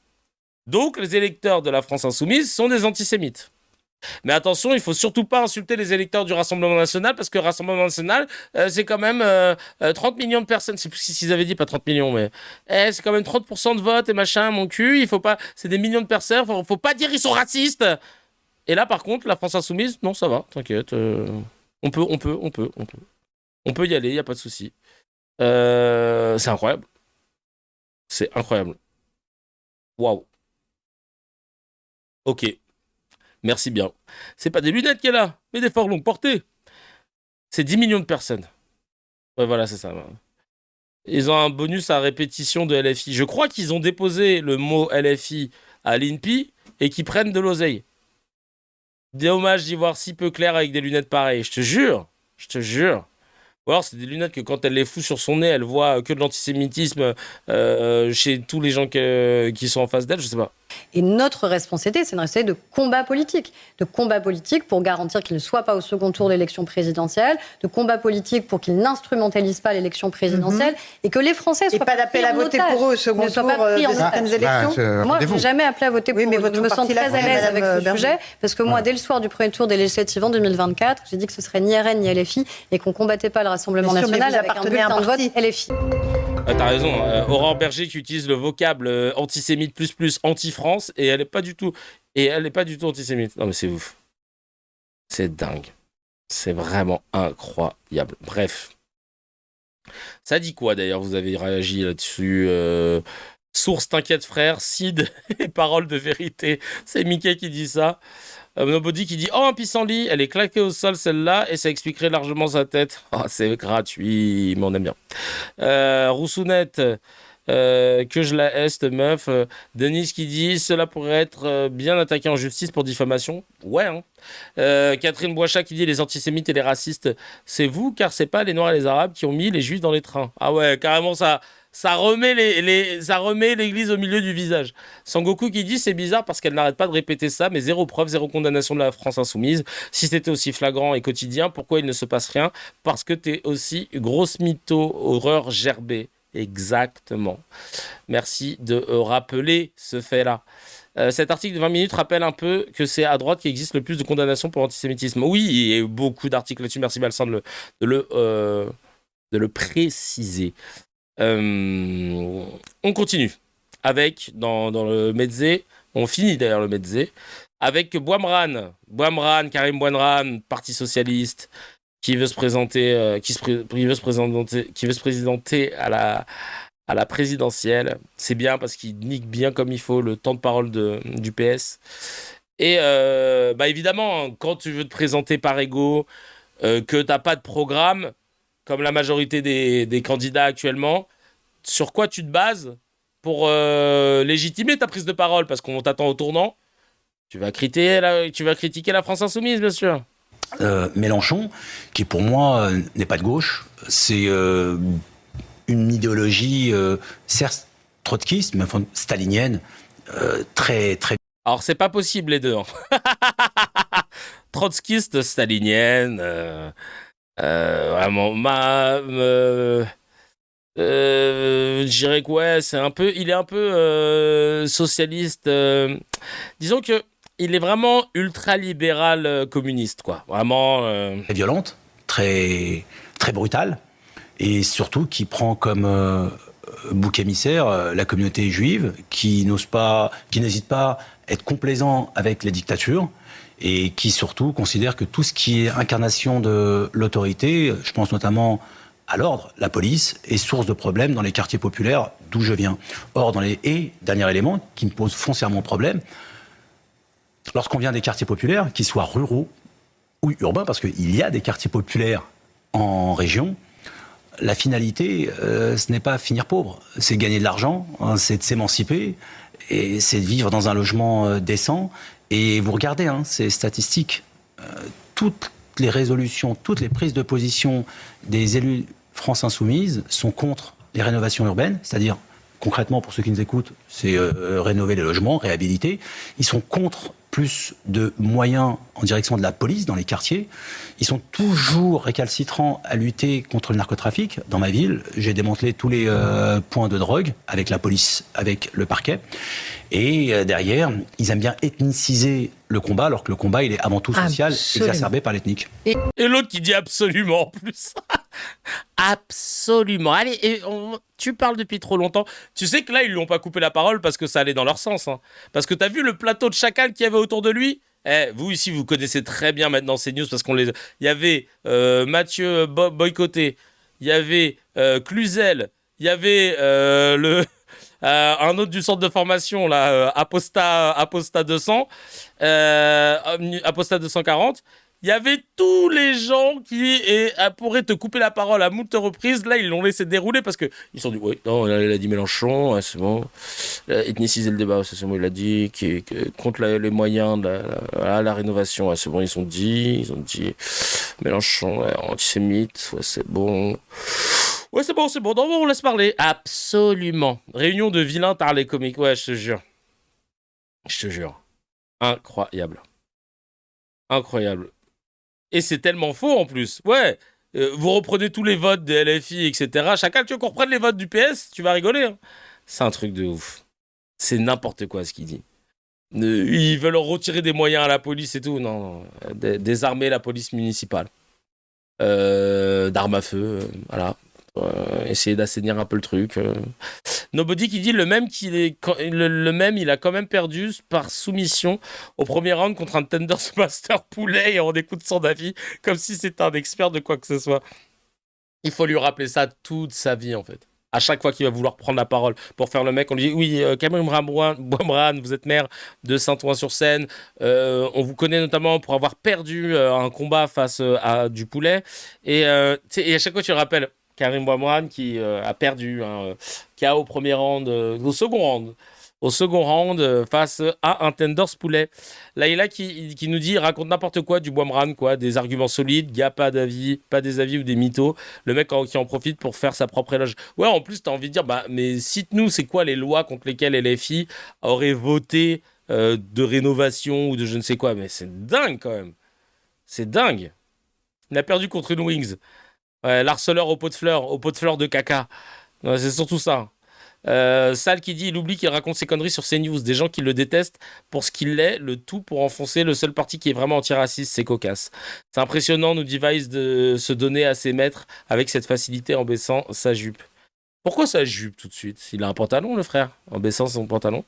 Donc, les électeurs de la France Insoumise sont des antisémites. Mais attention, il ne faut surtout pas insulter les électeurs du Rassemblement National, parce que le Rassemblement National, c'est quand même 30 millions de personnes. C'est plus s'ils avaient dit pas 30 millions, mais c'est quand même 30% de vote et machin, mon cul. Il faut pas, c'est des millions de personnes, faut pas dire ils sont racistes. Et là, par contre, la France Insoumise, non, ça va, t'inquiète. On peut y aller, il n'y a pas de souci. C'est incroyable. C'est incroyable. Waouh. Ok. Merci bien. C'est pas des lunettes qu'elle a, mais des fort longues portées. C'est 10 millions de personnes. Ouais, voilà, c'est ça. Ils ont un bonus à répétition de LFI. Je crois qu'ils ont déposé le mot LFI à l'INPI et qu'ils prennent de l'oseille. Dommage d'y voir si peu clair avec des lunettes pareilles. Je te jure. Ou alors c'est des lunettes que quand elle les fout sur son nez, elle voit que de l'antisémitisme chez tous les gens qui sont en face d'elle, je sais pas. Et notre responsabilité, c'est une responsabilité de combat politique pour garantir qu'il ne soit pas au second tour de l'élection présidentielle, de combat politique pour qu'il n'instrumentalise pas l'élection présidentielle et que les Français soient pas d'appel à voter pour eux au second tour de certaines élections. Moi, je n'ai jamais appelé à voter pour eux. Je me sens très à l'aise avec ce sujet parce que moi, dès le soir du premier tour des législatives en 2024, j'ai dit que ce serait ni RN ni LFI et qu'on ne combattait pas le Rassemblement national avec un bulletin de vote LFI. T'as raison, Aurore Berger qui utilise le vocable antisémite plus anti-France et elle est pas du tout antisémite. Non mais c'est ouf. C'est dingue. C'est vraiment incroyable. Bref. Ça dit quoi d'ailleurs? Vous avez réagi là-dessus. Source t'inquiète frère, Sid et parole de vérité. C'est Mickey qui dit ça. Nobody qui dit « Oh, un pissenlit, elle est claquée au sol celle-là et ça expliquerait largement sa tête. » Oh, c'est gratuit, mais on aime bien. Roussounette, que je la hais, cette meuf. Denise qui dit « Cela pourrait être bien attaqué en justice pour diffamation. » Ouais, hein. Catherine Boichat qui dit « Les antisémites et les racistes, c'est vous, car c'est pas les Noirs et les Arabes qui ont mis les Juifs dans les trains. » Ah ouais, carrément ça... Ça remet l'église au milieu du visage. Sangoku qui dit c'est bizarre parce qu'elle n'arrête pas de répéter ça, mais zéro preuve, zéro condamnation de la France insoumise. Si c'était aussi flagrant et quotidien, pourquoi il ne se passe rien? Parce que t'es aussi grosse mytho, horreur gerbée. Exactement. Merci de rappeler ce fait-là. Cet article de 20 minutes rappelle un peu que c'est à droite qu'il existe le plus de condamnations pour l'antisémitisme. Oui, il y a eu beaucoup d'articles là-dessus. Merci Balsan de le préciser. On continue avec dans le Metzé, on finit d'ailleurs le Metzé avec Bouamran, Karim Bouamran, Parti socialiste, qui veut se présenter, qui veut se présenter à la présidentielle. C'est bien parce qu'il nique bien comme il faut le temps de parole du PS. Et évidemment, quand tu veux te présenter par ego, que t'as pas de programme, comme la majorité des candidats actuellement, sur quoi tu te bases pour légitimer ta prise de parole? Parce qu'on t'attend au tournant. Tu vas critiquer la France Insoumise, bien sûr. Mélenchon, qui pour moi n'est pas de gauche, c'est une idéologie, certes trotskiste, mais enfin stalinienne, très, très... Alors, c'est pas possible, les deux. Hein. Trotskiste, stalinienne... vraiment, je dirais que ouais, il est un peu socialiste. Disons que il est vraiment ultra libéral communiste, quoi. Vraiment. Très violente, très très brutale, et surtout qui prend comme bouc émissaire la communauté juive, qui n'hésite pas à être complaisant avec les dictatures. Et qui surtout considère que tout ce qui est incarnation de l'autorité, je pense notamment à l'ordre, la police, est source de problèmes dans les quartiers populaires d'où je viens. Or, dernier élément qui me pose foncièrement problème, lorsqu'on vient des quartiers populaires, qu'ils soient ruraux ou urbains, parce qu'il y a des quartiers populaires en région, la finalité, ce n'est pas finir pauvre, c'est gagner de l'argent, hein, c'est de s'émanciper, et c'est de vivre dans un logement décent. Et vous regardez ces statistiques, toutes les résolutions, toutes les prises de position des élus France Insoumise sont contre les rénovations urbaines, c'est-à-dire, concrètement, pour ceux qui nous écoutent, c'est rénover les logements, réhabiliter. Ils sont contre plus de moyens en direction de la police dans les quartiers. Ils sont toujours récalcitrants à lutter contre le narcotrafic. Dans ma ville, j'ai démantelé tous les points de drogue avec la police, avec le parquet. Et derrière, ils aiment bien ethniciser le combat, alors que le combat, il est avant tout social, exacerbé par l'ethnique. Et l'autre qui dit absolument en plus. Absolument. Allez, tu parles depuis trop longtemps. Tu sais que là, ils lui ont pas coupé la parole parce que ça allait dans leur sens. Hein. Parce que t'as vu le plateau de chacal qu'il y avait autour de lui. Vous ici, vous connaissez très bien maintenant ces news parce qu'on les. Il y avait Mathieu Boycotté, il y avait Cluzel, il y avait un autre du centre de formation là, Aposta 200, Aposta 240. Il y avait tous les gens qui pourraient te couper la parole à moult reprises. Là, ils l'ont laissé dérouler parce qu'ils se sont dit, oui, non, il a dit Mélenchon, ouais, c'est bon. Ethniciser le débat, c'est bon, il a dit. Contre les moyens de la rénovation, ouais, c'est bon, ils ont dit Mélenchon, ouais, antisémite, ouais, c'est bon. Ouais, c'est bon, non, on laisse parler. Absolument. Réunion de vilains tarlés comiques, ouais, je te jure. Incroyable. Et c'est tellement faux en plus. Ouais, vous reprenez tous les votes des LFI, etc. Chacun, tu veux qu'on reprenne les votes du PS, tu vas rigoler. Hein. C'est un truc de ouf. C'est n'importe quoi ce qu'il dit. Ils veulent retirer des moyens à la police et tout. Non. Désarmer la police municipale. D'armes à feu, voilà. Essayer d'assainir un peu le truc. Nobody qui dit le même, il a quand même perdu par soumission au premier round contre un Tenders Master Poulet et on écoute son avis comme si c'était un expert de quoi que ce soit. Il faut lui rappeler ça toute sa vie en fait. À chaque fois qu'il va vouloir prendre la parole pour faire le mec, on lui dit oui, Cameron Boimran, vous êtes maire de Saint-Ouen-sur-Seine. On vous connaît notamment pour avoir perdu un combat face à du Poulet. Et à chaque fois tu le rappelles. Karim Boimran qui a perdu, qui a au second round face à un Tenders Poulet. Laïla qui nous dit raconte n'importe quoi du Boimran, quoi, des arguments solides, il n'y a pas des avis ou des mythos. Le mec qui en profite pour faire sa propre éloge. Ouais, en plus, t'as envie de dire, mais cite-nous, c'est quoi les lois contre lesquelles LFI aurait voté de rénovation ou de je ne sais quoi. Mais c'est dingue quand même. C'est dingue. Il a perdu contre une Wings. L'harceleur au pot de fleurs de caca. Ouais, c'est surtout ça. Sal qui dit il oublie qu'il raconte ses conneries sur CNews. Des gens qui le détestent pour ce qu'il est, le tout pour enfoncer le seul parti qui est vraiment antiraciste, c'est cocasse. C'est impressionnant, nous dit Vice, de se donner à ses maîtres avec cette facilité en baissant sa jupe. Pourquoi sa jupe tout de suite ? Il a un pantalon, le frère, en baissant son pantalon.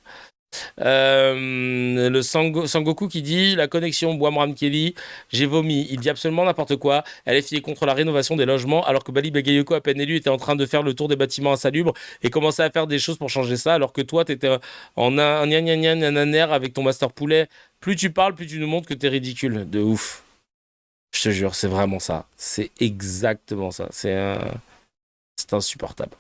Le Sangoku qui dit la connexion Boimran-Kelly, j'ai vomi, il dit absolument n'importe quoi. LFI est contre la rénovation des logements alors que Bali Bagayoko, à peine élu, était en train de faire le tour des bâtiments insalubres et commençait à faire des choses pour changer ça alors que toi t'étais en un gna avec ton master poulet. Plus tu parles, plus tu nous montres que t'es ridicule. De ouf. Je te jure, c'est vraiment ça. C'est exactement ça. C'est insupportable.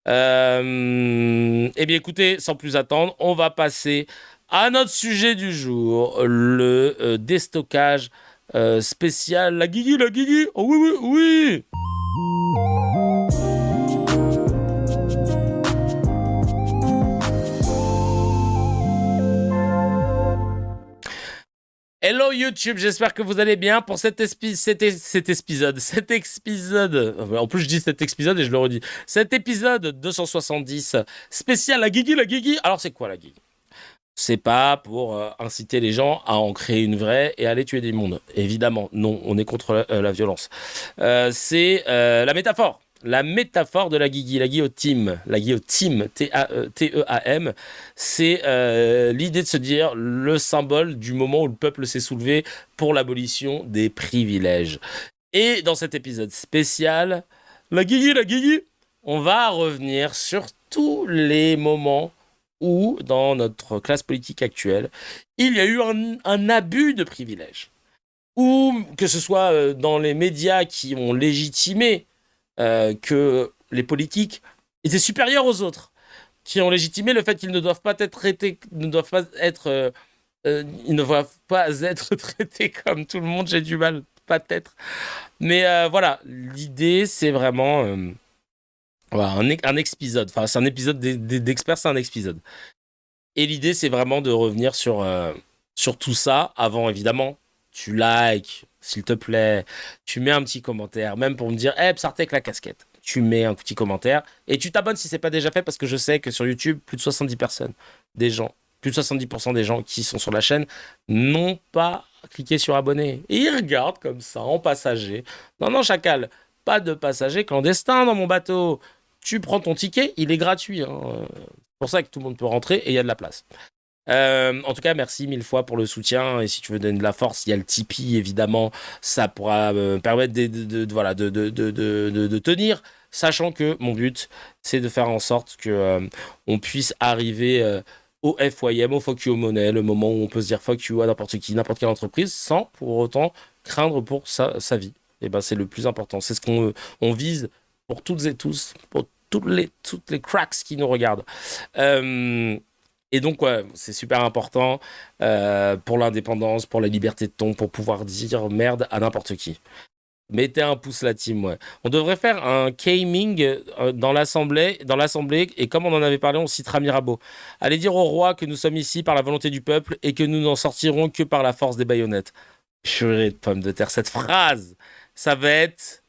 Eh bien écoutez, sans plus attendre, on va passer à notre sujet du jour, le déstockage spécial. La Guigui, oh oui. Hello YouTube, j'espère que vous allez bien pour cet épisode. En plus je dis cet épisode et je le redis. Cet épisode 270 spécial la Guigui. Alors c'est quoi la Guigui ? C'est pas pour inciter les gens à en créer une vraie et à aller tuer des mondes. Évidemment, non, on est contre la violence. C'est la métaphore. La métaphore de la guillotine, T-E-A-M, c'est l'idée de se dire le symbole du moment où le peuple s'est soulevé pour l'abolition des privilèges. Et dans cet épisode spécial, la guigui, on va revenir sur tous les moments où, dans notre classe politique actuelle, il y a eu un abus de privilèges. Ou que ce soit dans les médias qui ont légitimé que les politiques étaient supérieurs aux autres, qui ont légitimé le fait qu'ils ne doivent pas être traités, ils ne doivent pas être traités comme tout le monde. J'ai du mal. peut-être. Mais voilà, l'idée, c'est vraiment voilà, un épisode. Enfin, c'est un épisode d'experts, c'est un épisode. Et l'idée, c'est vraiment de revenir sur tout ça. Avant, évidemment, tu likes, s'il te plaît. Tu mets un petit commentaire, même pour me dire, Psartek, la casquette. Tu mets un petit commentaire et tu t'abonnes si c'est pas déjà fait, parce que je sais que sur YouTube, plus de 70% des gens, plus de 70% des gens qui sont sur la chaîne n'ont pas cliqué sur abonner. Et ils regardent comme ça, en passager. Non, chacal, pas de passager clandestin dans mon bateau. Tu prends ton ticket, il est gratuit. Hein. C'est pour ça que tout le monde peut rentrer et il y a de la place. En tout cas, merci 1000 fois pour le soutien. Et si tu veux donner de la force, il y a le Tipeee, évidemment. Ça pourra permettre de tenir, sachant que mon but, c'est de faire en sorte que on puisse arriver au FYM, au Fuck You Money, le moment où on peut se dire fuck you à n'importe qui, n'importe quelle entreprise, sans pour autant craindre pour sa vie. Et ben, c'est le plus important. C'est ce qu'on vise pour toutes et tous, pour toutes les cracks qui nous regardent. Et donc, ouais, c'est super important pour l'indépendance, pour la liberté de ton, pour pouvoir dire merde à n'importe qui. Mettez un pouce la team, ouais. On devrait faire un gaming dans l'Assemblée, et comme on en avait parlé, on citera Mirabeau. Allez dire au roi que nous sommes ici par la volonté du peuple et que nous n'en sortirons que par la force des baïonnettes. Purée de pommes de terre, cette phrase, ça va être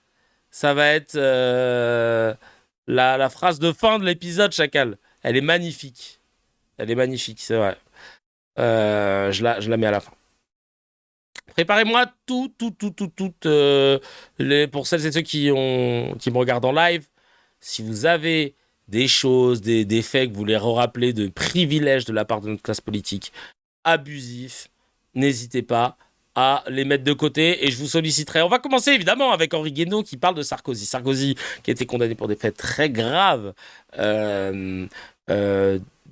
la phrase de fin de l'épisode, chacal. Elle est magnifique. Elle est magnifique, c'est vrai. Je la mets à la fin. Préparez-moi pour celles et ceux qui me regardent en live. Si vous avez des choses, des faits que vous voulez rappeler de privilèges de la part de notre classe politique, abusifs, n'hésitez pas à les mettre de côté et je vous solliciterai. On va commencer évidemment avec Henri Guénaud qui parle de Sarkozy. Sarkozy qui a été condamné pour des faits très graves.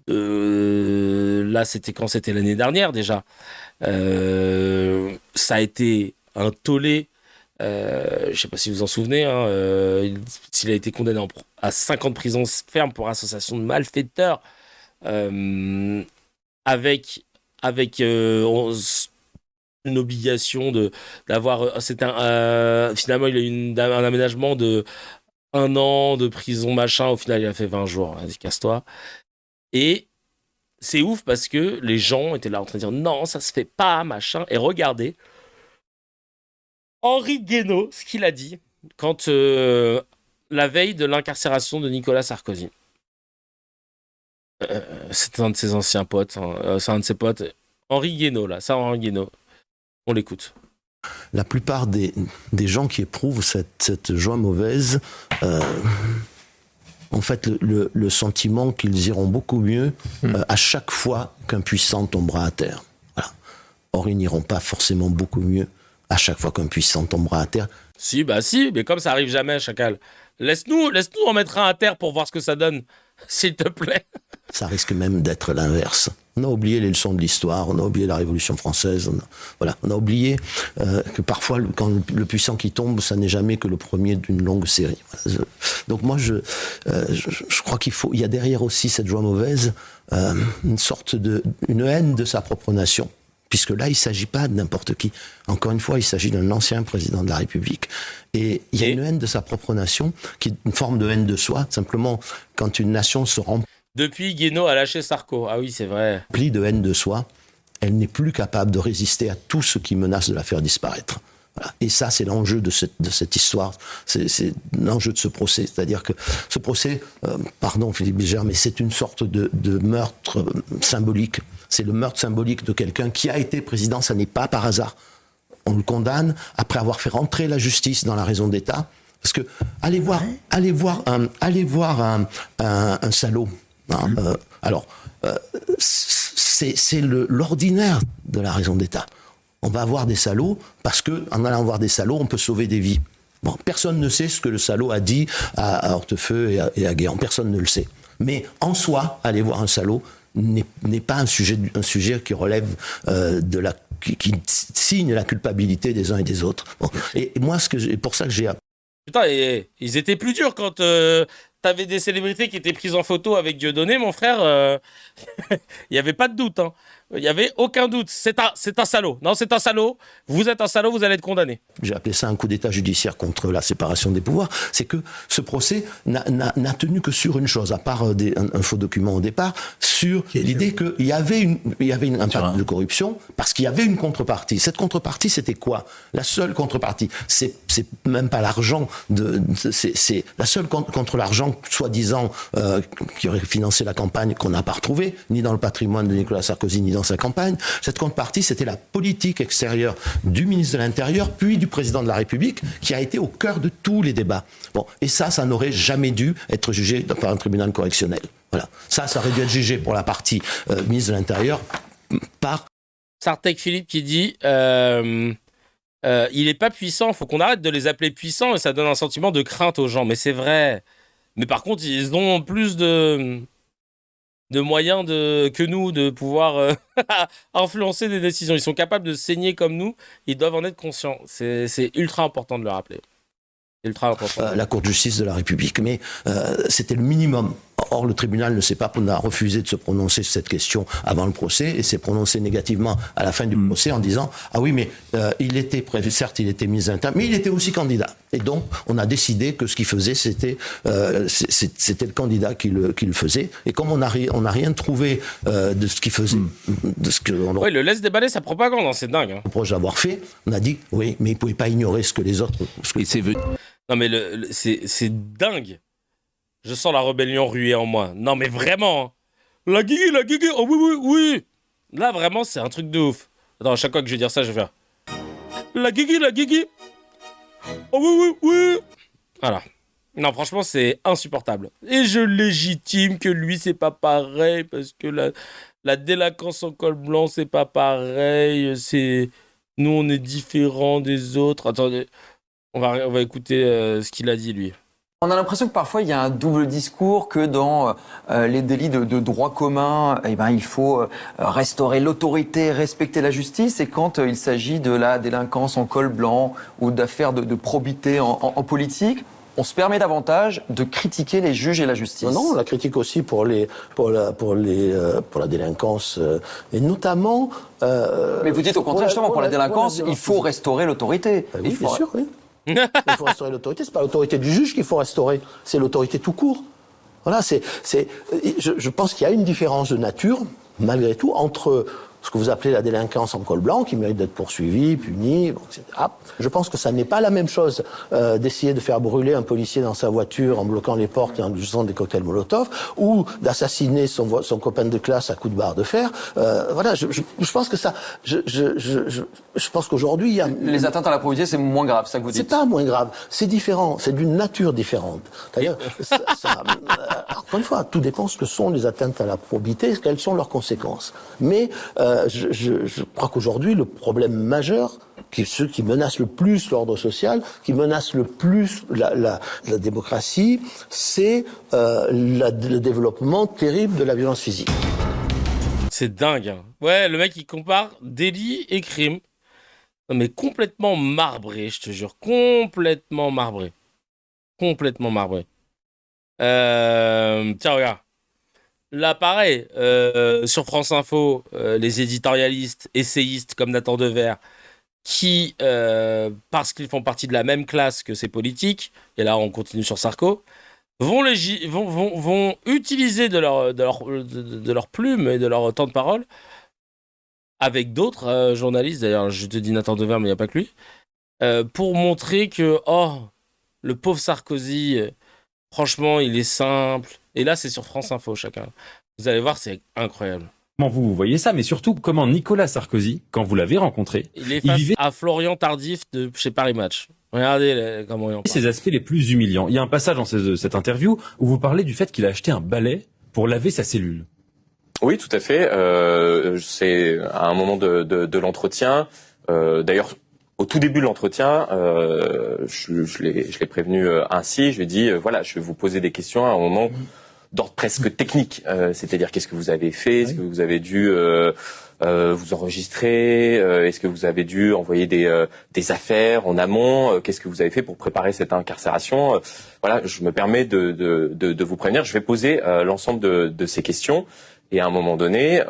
Là, c'était quand? C'était l'année dernière déjà. Ça a été un tollé. Je ne sais pas si vous vous en souvenez. S'il a été condamné à 5 ans de prison ferme pour association de malfaiteurs, avec une obligation d'avoir. Finalement, il a eu un aménagement de 1 an de prison, machin. Au final, il a fait 20 jours. Vas-y, casse-toi. Et c'est ouf parce que les gens étaient là en train de dire non, ça se fait pas, machin. Et regardez Henri Guénaud, ce qu'il a dit quand la veille de l'incarcération de Nicolas Sarkozy. C'était un de ses anciens potes. C'est un de ses potes. Henri Guénaud, là. Ça, Henri Guénaud. On l'écoute. La plupart des gens qui éprouvent cette joie mauvaise en fait le sentiment qu'ils iront beaucoup mieux à chaque fois qu'un puissant tombera à terre. Voilà. Or, ils n'iront pas forcément beaucoup mieux à chaque fois qu'un puissant tombera à terre. Si, mais comme ça arrive jamais, chacal. Laisse-nous en mettre un à terre pour voir ce que ça donne, s'il te plaît. Ça risque même d'être l'inverse. On a oublié les leçons de l'histoire, on a oublié la Révolution française, on a oublié que parfois, quand le puissant qui tombe, ça n'est jamais que le premier d'une longue série. Donc moi, je crois il y a derrière aussi cette joie mauvaise, une haine de sa propre nation. Puisque là, il ne s'agit pas de n'importe qui. Encore une fois, il s'agit d'un ancien président de la République. Et il y a une haine de sa propre nation, qui est une forme de haine de soi. Simplement, quand une nation se remplit... Depuis, Guénaud a lâché Sarko. Ah oui, c'est vrai. ...de haine de soi, elle n'est plus capable de résister à tout ce qui menace de la faire disparaître. Voilà. Et ça, c'est l'enjeu de cette histoire. C'est l'enjeu de ce procès. C'est-à-dire que ce procès, pardon Philippe Bilger, mais c'est une sorte de meurtre symbolique. C'est le meurtre symbolique de quelqu'un qui a été président, ça n'est pas par hasard. On le condamne après avoir fait rentrer la justice dans la raison d'État. Parce que allez voir un salaud. Hein, c'est l'ordinaire de la raison d'État. On va avoir des salauds parce que en allant voir des salauds, on peut sauver des vies. Bon, personne ne sait ce que le salaud a dit à Hortefeux et à Guéant. Personne ne le sait. Mais en soi, aller voir un salaud n'est pas un sujet qui relève qui signe la culpabilité des uns et des autres. Bon. Et moi, pour ça que j'ai... Putain, ils étaient plus durs quand t'avais des célébrités qui étaient prises en photo avec Dieudonné, mon frère. Il n'y avait pas de doute. Hein. Il y avait aucun doute. C'est un salaud. Non, c'est un salaud. Vous êtes un salaud, vous allez être condamné. J'ai appelé ça un coup d'état judiciaire contre la séparation des pouvoirs. C'est que ce procès n'a tenu que sur une chose, à part un faux document au départ, sur l'idée qu'il y avait un pacte de corruption, parce qu'il y avait une contrepartie. Cette contrepartie, c'était quoi? La seule contrepartie, c'est même pas l'argent. C'est la seule contre l'argent, soi-disant, qui aurait financé la campagne, qu'on n'a pas retrouvé, ni dans le patrimoine de Nicolas Sarkozy, ni dans sa campagne. Cette contrepartie, c'était la politique extérieure du ministre de l'Intérieur, puis du président de la République, qui a été au cœur de tous les débats. Bon, et ça n'aurait jamais dû être jugé par un tribunal correctionnel. Voilà. Ça aurait dû être jugé pour la partie ministre de l'Intérieur par... Sartek Philippe qui dit il est pas puissant, il faut qu'on arrête de les appeler puissants et ça donne un sentiment de crainte aux gens. Mais c'est vrai. Mais par contre, ils ont plus de moyens que nous de pouvoir influencer des décisions. Ils sont capables de saigner comme nous. Ils doivent en être conscients. C'est ultra important de le rappeler. Ultra important. La Cour de justice de la République. Mais c'était le minimum. Or, le tribunal n'a refusé de se prononcer sur cette question avant le procès et s'est prononcé négativement à la fin du procès en disant « Ah oui, mais il était prévu, certes, il était mis à l'intérieur, mais il était aussi candidat. » Et donc, on a décidé que ce qu'il faisait, c'était le candidat qui le faisait. Et comme on n'a rien trouvé de ce qu'il faisait, de ce que on le laisse déballer sa propagande, hein, c'est dingue. Hein. Reproche d'avoir fait, on a dit « Oui, mais il ne pouvait pas ignorer ce que les autres... » Non, mais c'est dingue. Je sens la rébellion ruée en moi. Non, mais vraiment. La guigui, oh oui. Là, vraiment, c'est un truc de ouf. Attends, à chaque fois que je vais dire ça, je vais faire... La guigui. Oh oui. Voilà. Non, franchement, c'est insupportable. Et je légitime que lui, c'est pas pareil, parce que la délinquance en col blanc, c'est pas pareil. Nous, on est différents des autres. Attendez, on va écouter ce qu'il a dit, lui. On a l'impression que parfois il y a un double discours, que dans les délits de droit commun, il faut restaurer l'autorité, respecter la justice, et quand il s'agit de la délinquance en col blanc ou d'affaires de probité en politique, on se permet davantage de critiquer les juges et la justice. Non, on la critique aussi pour la délinquance, et notamment... Mais vous dites au contraire, justement, pour la délinquance, il faut restaurer l'autorité. Oui, bien sûr, oui. Il faut restaurer l'autorité. C'est pas l'autorité du juge qu'il faut restaurer, c'est l'autorité tout court. Voilà, je pense qu'il y a une différence de nature, malgré tout, entre ce que vous appelez la délinquance en col blanc, qui mérite d'être poursuivie, punie, etc. Je pense que ça n'est pas la même chose d'essayer de faire brûler un policier dans sa voiture en bloquant les portes et en lui faisant des cocktails Molotov, ou d'assassiner son copain de classe à coups de barre de fer. Voilà, je pense que ça... Je pense qu'aujourd'hui, il y a... Les atteintes à la probité, c'est moins grave, ça que vous dites. C'est pas moins grave, c'est différent, c'est d'une nature différente. D'ailleurs, encore une fois, tout dépend ce que sont les atteintes à la probité, quelles sont leurs conséquences. Mais je crois qu'aujourd'hui, le problème majeur, ceux qui menacent le plus l'ordre social, qui menacent le plus la démocratie, c'est le développement terrible de la violence physique. C'est dingue. Hein. Ouais, le mec, il compare délit et crime. Non, mais complètement marbré, je te jure. Complètement marbré. Tiens, regarde. Là, pareil, sur France Info, les éditorialistes, essayistes comme Nathan Dever, qui, parce qu'ils font partie de la même classe que ces politiques, et là on continue sur Sarko, vont utiliser de leur plume et de leur temps de parole avec d'autres journalistes, d'ailleurs je te dis Nathan Dever mais il n'y a pas que lui, pour montrer que le pauvre Sarkozy, franchement il est simple, et là c'est sur France Info chacun. Vous allez voir, c'est incroyable. Comment vous voyez ça, mais surtout comment Nicolas Sarkozy, quand vous l'avez rencontré, il est face à Florian Tardif de chez Paris Match. Regardez comment il en parle. Ses aspects les plus humiliants. Il y a un passage dans cette interview où vous parlez du fait qu'il a acheté un balai pour laver sa cellule. Oui, tout à fait. C'est à un moment de l'entretien. D'ailleurs, au tout début de l'entretien, je l'ai prévenu ainsi. Je lui ai dit, voilà, je vais vous poser des questions à un moment d'ordre presque technique. C'est-à-dire, qu'est-ce que vous avez fait? Est-ce que vous avez dû vous enregistrer? Est-ce que vous avez dû envoyer des affaires en amont? Qu'est-ce que vous avez fait pour préparer cette incarcération? Voilà, je me permets de vous prévenir. Je vais poser l'ensemble de ces questions. Et à un moment donné,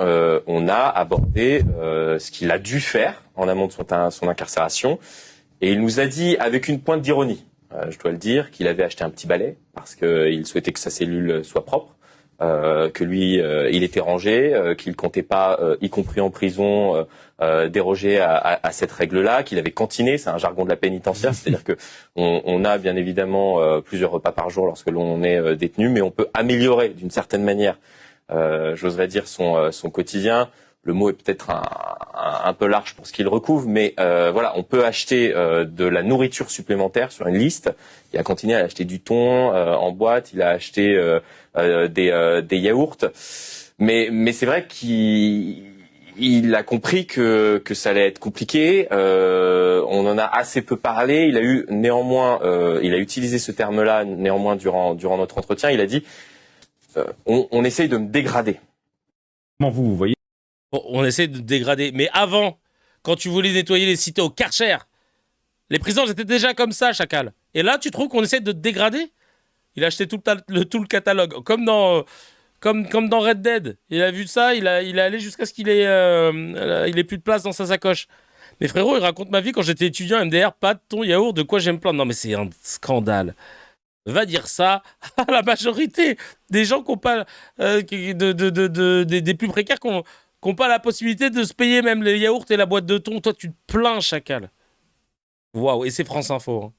on a abordé ce qu'il a dû faire en amont de son incarcération. Et il nous a dit, avec une pointe d'ironie, je dois le dire, qu'il avait acheté un petit balai parce qu'il souhaitait que sa cellule soit propre, que lui, il était rangé, qu'il comptait pas, y compris en prison, déroger à cette règle-là, qu'il avait cantiné, c'est un jargon de la pénitentiaire, c'est-à-dire que on a bien évidemment plusieurs repas par jour lorsque l'on est détenu, mais on peut améliorer d'une certaine manière, j'oserais dire, son quotidien. Le mot est peut-être un peu large pour ce qu'il recouvre, mais voilà, on peut acheter de la nourriture supplémentaire sur une liste. Il a continué à acheter du thon en boîte, il a acheté des yaourts, mais c'est vrai qu'il a compris que ça allait être compliqué. On en a assez peu parlé. Il a eu néanmoins, il a utilisé ce terme-là néanmoins durant notre entretien. Il a dit on essaye de me dégrader. Comment vous voyez? Bon, on essaie de dégrader. Mais avant, quand tu voulais nettoyer les cités au Karcher, les prisons étaient déjà comme ça, Chacal. Et là, tu trouves qu'on essaie de te dégrader? Il a acheté tout le catalogue. Comme dans Red Dead. Il a vu ça, il est allé jusqu'à ce qu'il ait plus de place dans sa sacoche. Mais frérot, il raconte ma vie quand j'étais étudiant MDR, pas de thon, yaourt, de quoi j'aime plein. Non mais c'est un scandale. Va dire ça à la majorité des gens qui n'ont pas... des plus précaires qui n'ont pas la possibilité de se payer même les yaourts et la boîte de thon. Toi, tu te plains, Chacal. Waouh, et c'est France Info. Hein.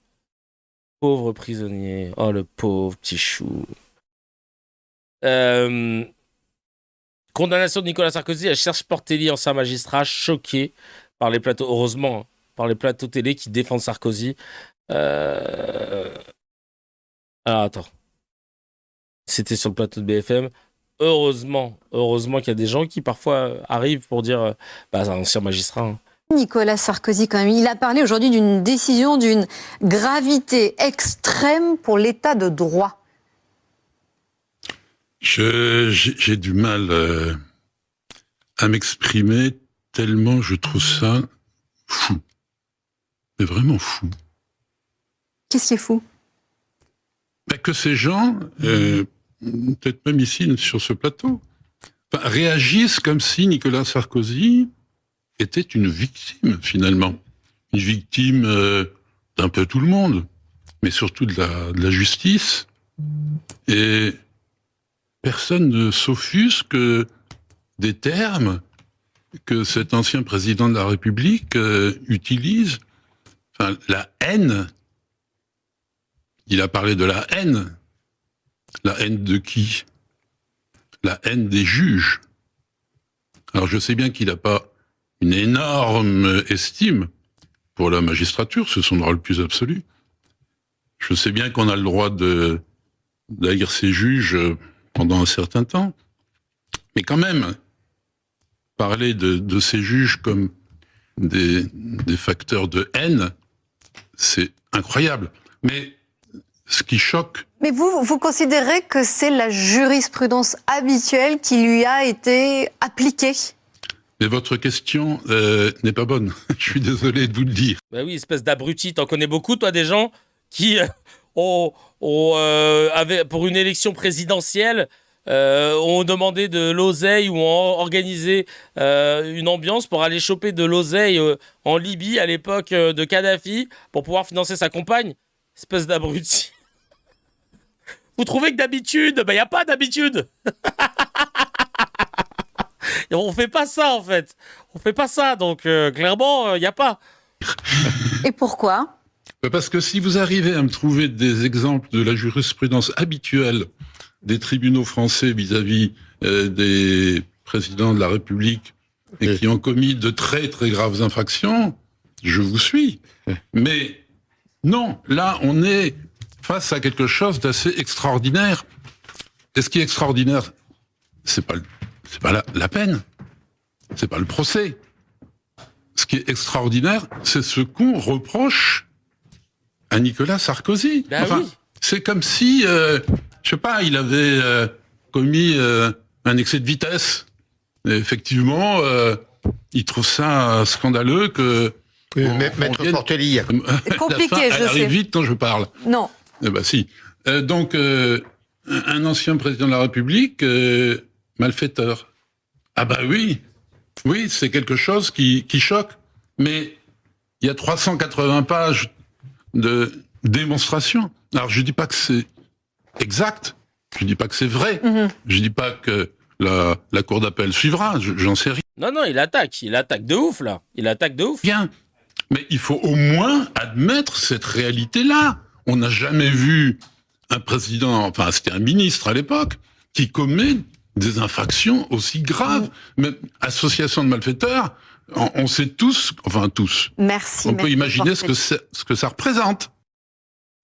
Pauvre prisonnier. Oh, le pauvre petit chou. Condamnation de Nicolas Sarkozy à Serge Portelli, ancien magistrat, choqué par les plateaux, heureusement, hein, par les plateaux télé qui défendent Sarkozy. Alors, attends. C'était sur le plateau de BFM. Heureusement qu'il y a des gens qui parfois arrivent pour dire c'est un ancien magistrat. Hein. Nicolas Sarkozy, quand même, il a parlé aujourd'hui d'une décision d'une gravité extrême pour l'état de droit. J'ai du mal à m'exprimer tellement je trouve ça fou. Mais vraiment fou. Qu'est-ce qui est fou? Que ces gens, peut-être même ici sur ce plateau, réagissent comme si Nicolas Sarkozy était une victime, finalement. Une victime d'un peu tout le monde, mais surtout de la justice. Et personne ne s'offusque des termes que cet ancien président de la République utilise. Enfin, la haine. Il a parlé de la haine. La haine de qui? La haine des juges. Alors je sais bien qu'il n'a pas une énorme estime pour la magistrature, c'est son droit le plus absolu. Je sais bien qu'on a le droit d'haïr ses juges pendant un certain temps. Mais quand même, parler de ces juges comme des facteurs de haine, c'est incroyable. Mais ce qui choque... Mais vous considérez que c'est la jurisprudence habituelle qui lui a été appliquée? Mais votre question n'est pas bonne. Je suis désolé de vous le dire. Bah oui, espèce d'abruti. T'en connais beaucoup, toi, des gens qui avaient, pour une élection présidentielle, ont demandé de l'oseille ou ont organisé une ambiance pour aller choper de l'oseille en Libye à l'époque de Kadhafi pour pouvoir financer sa compagne. Espèce d'abruti. Vous trouvez que d'habitude, il n'y a pas d'habitude. On fait pas ça, en fait. On fait pas ça, donc clairement, il n'y a pas. Et pourquoi? Parce que si vous arrivez à me trouver des exemples de la jurisprudence habituelle des tribunaux français vis-à-vis des présidents de la République et qui ont commis de très très graves infractions, je vous suis. Mais non, là, on est face à quelque chose d'assez extraordinaire. Et ce qui est extraordinaire, c'est pas la peine, c'est pas le procès. Ce qui est extraordinaire, c'est ce qu'on reproche à Nicolas Sarkozy. Oui. C'est comme si, je sais pas, il avait commis un excès de vitesse. Et effectivement, il trouve ça scandaleux que... Maître Portelli. C'est compliqué, elle arrive vite quand je parle. Non. Eh ben si. Donc, un ancien président de la République, malfaiteur. Ah bah oui, oui, c'est quelque chose qui choque. Mais il y a 380 pages de démonstration. Alors je dis pas que c'est exact, je dis pas que c'est vrai, je dis pas que la cour d'appel suivra, j'en sais rien. Non, il attaque de ouf là, il attaque de ouf. Bien, mais il faut au moins admettre cette réalité-là. On n'a jamais vu un président, enfin c'était un ministre à l'époque, qui commet des infractions aussi graves. Même association de malfaiteurs, on sait tous, enfin tous. Merci. On peut imaginer ce que ça représente.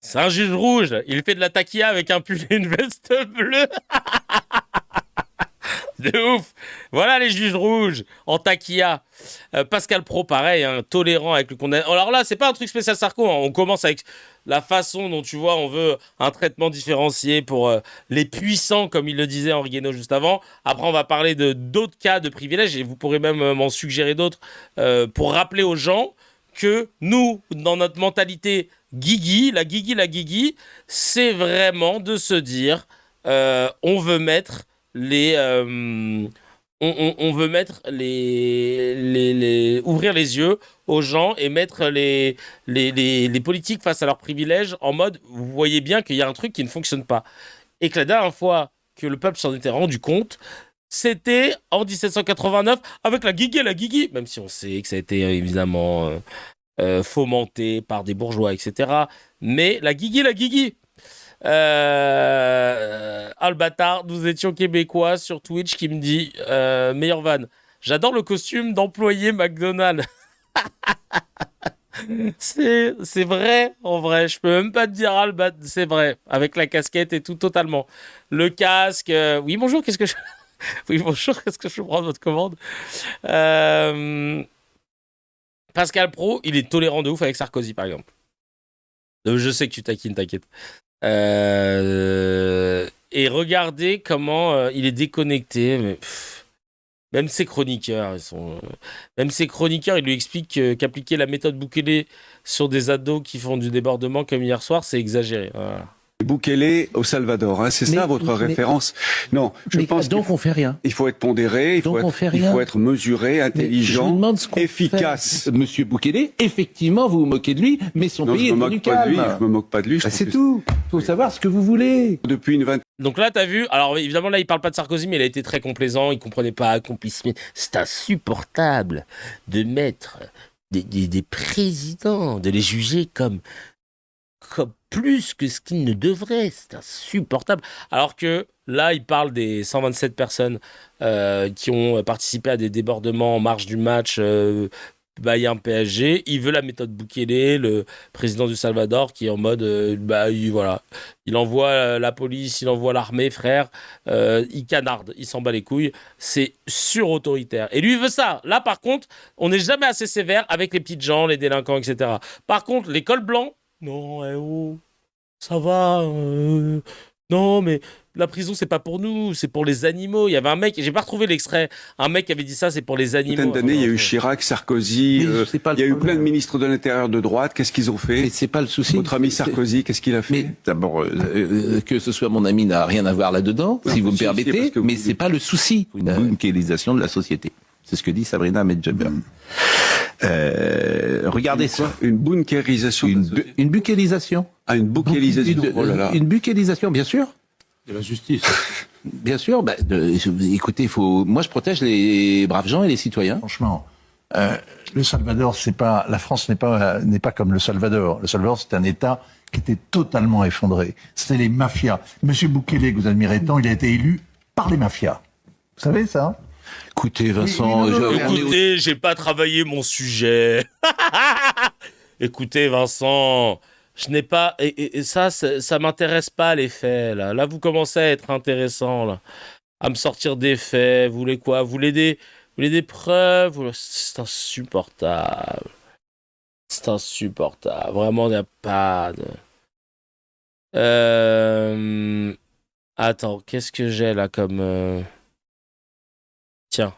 C'est un juge rouge, il fait de la taquilla avec un pull et une veste bleue. De ouf. Voilà les juges rouges en taquilla. Pascal Praud, pareil, tolérant avec le condamné. Alors là, c'est pas un truc spécial Sarko. On commence avec la façon dont, tu vois, on veut un traitement différencié pour les puissants, comme il le disait Henri Guénaud juste avant. Après, on va parler de d'autres cas de privilèges et vous pourrez même m'en suggérer d'autres pour rappeler aux gens que nous, dans notre mentalité guigui, la guigui, c'est vraiment de se dire on veut mettre on veut mettre ouvrir les yeux aux gens et mettre les politiques face à leurs privilèges en mode, vous voyez bien qu'il y a un truc qui ne fonctionne pas. Et que la dernière fois que le peuple s'en était rendu compte, c'était en 1789 avec la guigui, même si on sait que ça a été évidemment fomenté par des bourgeois, etc. Mais la guigui. Albatar, nous étions québécois sur Twitch qui me dit meilleur van. J'adore le costume d'employé McDonald's. c'est vrai, en vrai. Je peux même pas te dire Albat, c'est vrai. Avec la casquette et tout, totalement. Le casque. Oui, bonjour, qu'est-ce que je. Oui, bonjour, qu'est-ce que je peux prendre votre commande Pascal Praud, il est tolérant de ouf avec Sarkozy, par exemple. Je sais que tu taquines, t'inquiète. Et regardez comment il est déconnecté. Mais, même ses chroniqueurs, ils lui expliquent qu'appliquer la méthode Bukele sur des ados qui font du débordement comme hier soir, c'est exagéré. Voilà. Bukele au Salvador, hein, c'est ça votre référence? Non, je pense donc on fait rien. Il faut être pondéré, il faut être mesuré, intelligent, efficace. Monsieur Bukele, effectivement, vous vous moquez de lui, mais son pays est devenu calme. Je me moque pas de lui. C'est tout. Il faut savoir ce que vous voulez. Depuis une vingtaine. Donc là, t'as vu, alors évidemment, là, il parle pas de Sarkozy, mais il a été très complaisant, il comprenait pas accomplissement. C'est insupportable de mettre des présidents, de les juger comme plus que ce qu'ils ne devraient. C'est insupportable. Alors que là, il parle des 127 personnes qui ont participé à des débordements en marge du match Bayern-PSG. Il veut la méthode Bukele, le président du Salvador, qui est en mode, voilà. Il envoie la police, il envoie l'armée, frère. Il canarde, il s'en bat les couilles. C'est sur-autoritaire. Et lui, il veut ça. Là, par contre, on n'est jamais assez sévère avec les petites gens, les délinquants, etc. Par contre, les cols blancs, non, ça va. Non, mais la prison, c'est pas pour nous, c'est pour les animaux. Il y avait un mec, j'ai pas retrouvé l'extrait, un mec qui avait dit ça, c'est pour les animaux. Une vingtaine d'années, il y a eu Chirac, Sarkozy, il y a eu plein de ministres de l'Intérieur de droite. Qu'est-ce qu'ils ont fait? Mais c'est pas le souci. Votre ami Sarkozy, qu'est-ce qu'il a fait? Mais d'abord, que ce soit mon ami n'a rien à voir là-dedans, si vous me permettez, mais c'est pas le souci. Une bunkérisation de la société. C'est ce que dit Sabrina Medjaber. Regardez ça. Une bunkérisation. Une bukélisation. Ah, une bukélisation. Oh là là. Une bukélisation, bien sûr. De la justice. Bien sûr. Écoutez, moi, je protège les braves gens et les citoyens. Franchement, le Salvador, la France n'est pas comme le Salvador. Le Salvador, c'est un État qui était totalement effondré. C'était les mafias. Monsieur Bukele, que vous admirez tant, il a été élu par les mafias. Vous savez ça? Écoutez, Vincent, écoutez, j'ai pas travaillé mon sujet. Écoutez, Vincent, je n'ai pas... Et ça m'intéresse pas, les faits, là. Là, vous commencez à être intéressant, là. À me sortir des faits. Vous voulez quoi? Vous voulez des preuves? C'est insupportable. C'est insupportable. Vraiment, il n'y a pas de... Attends, qu'est-ce que j'ai, là, comme... Tiens.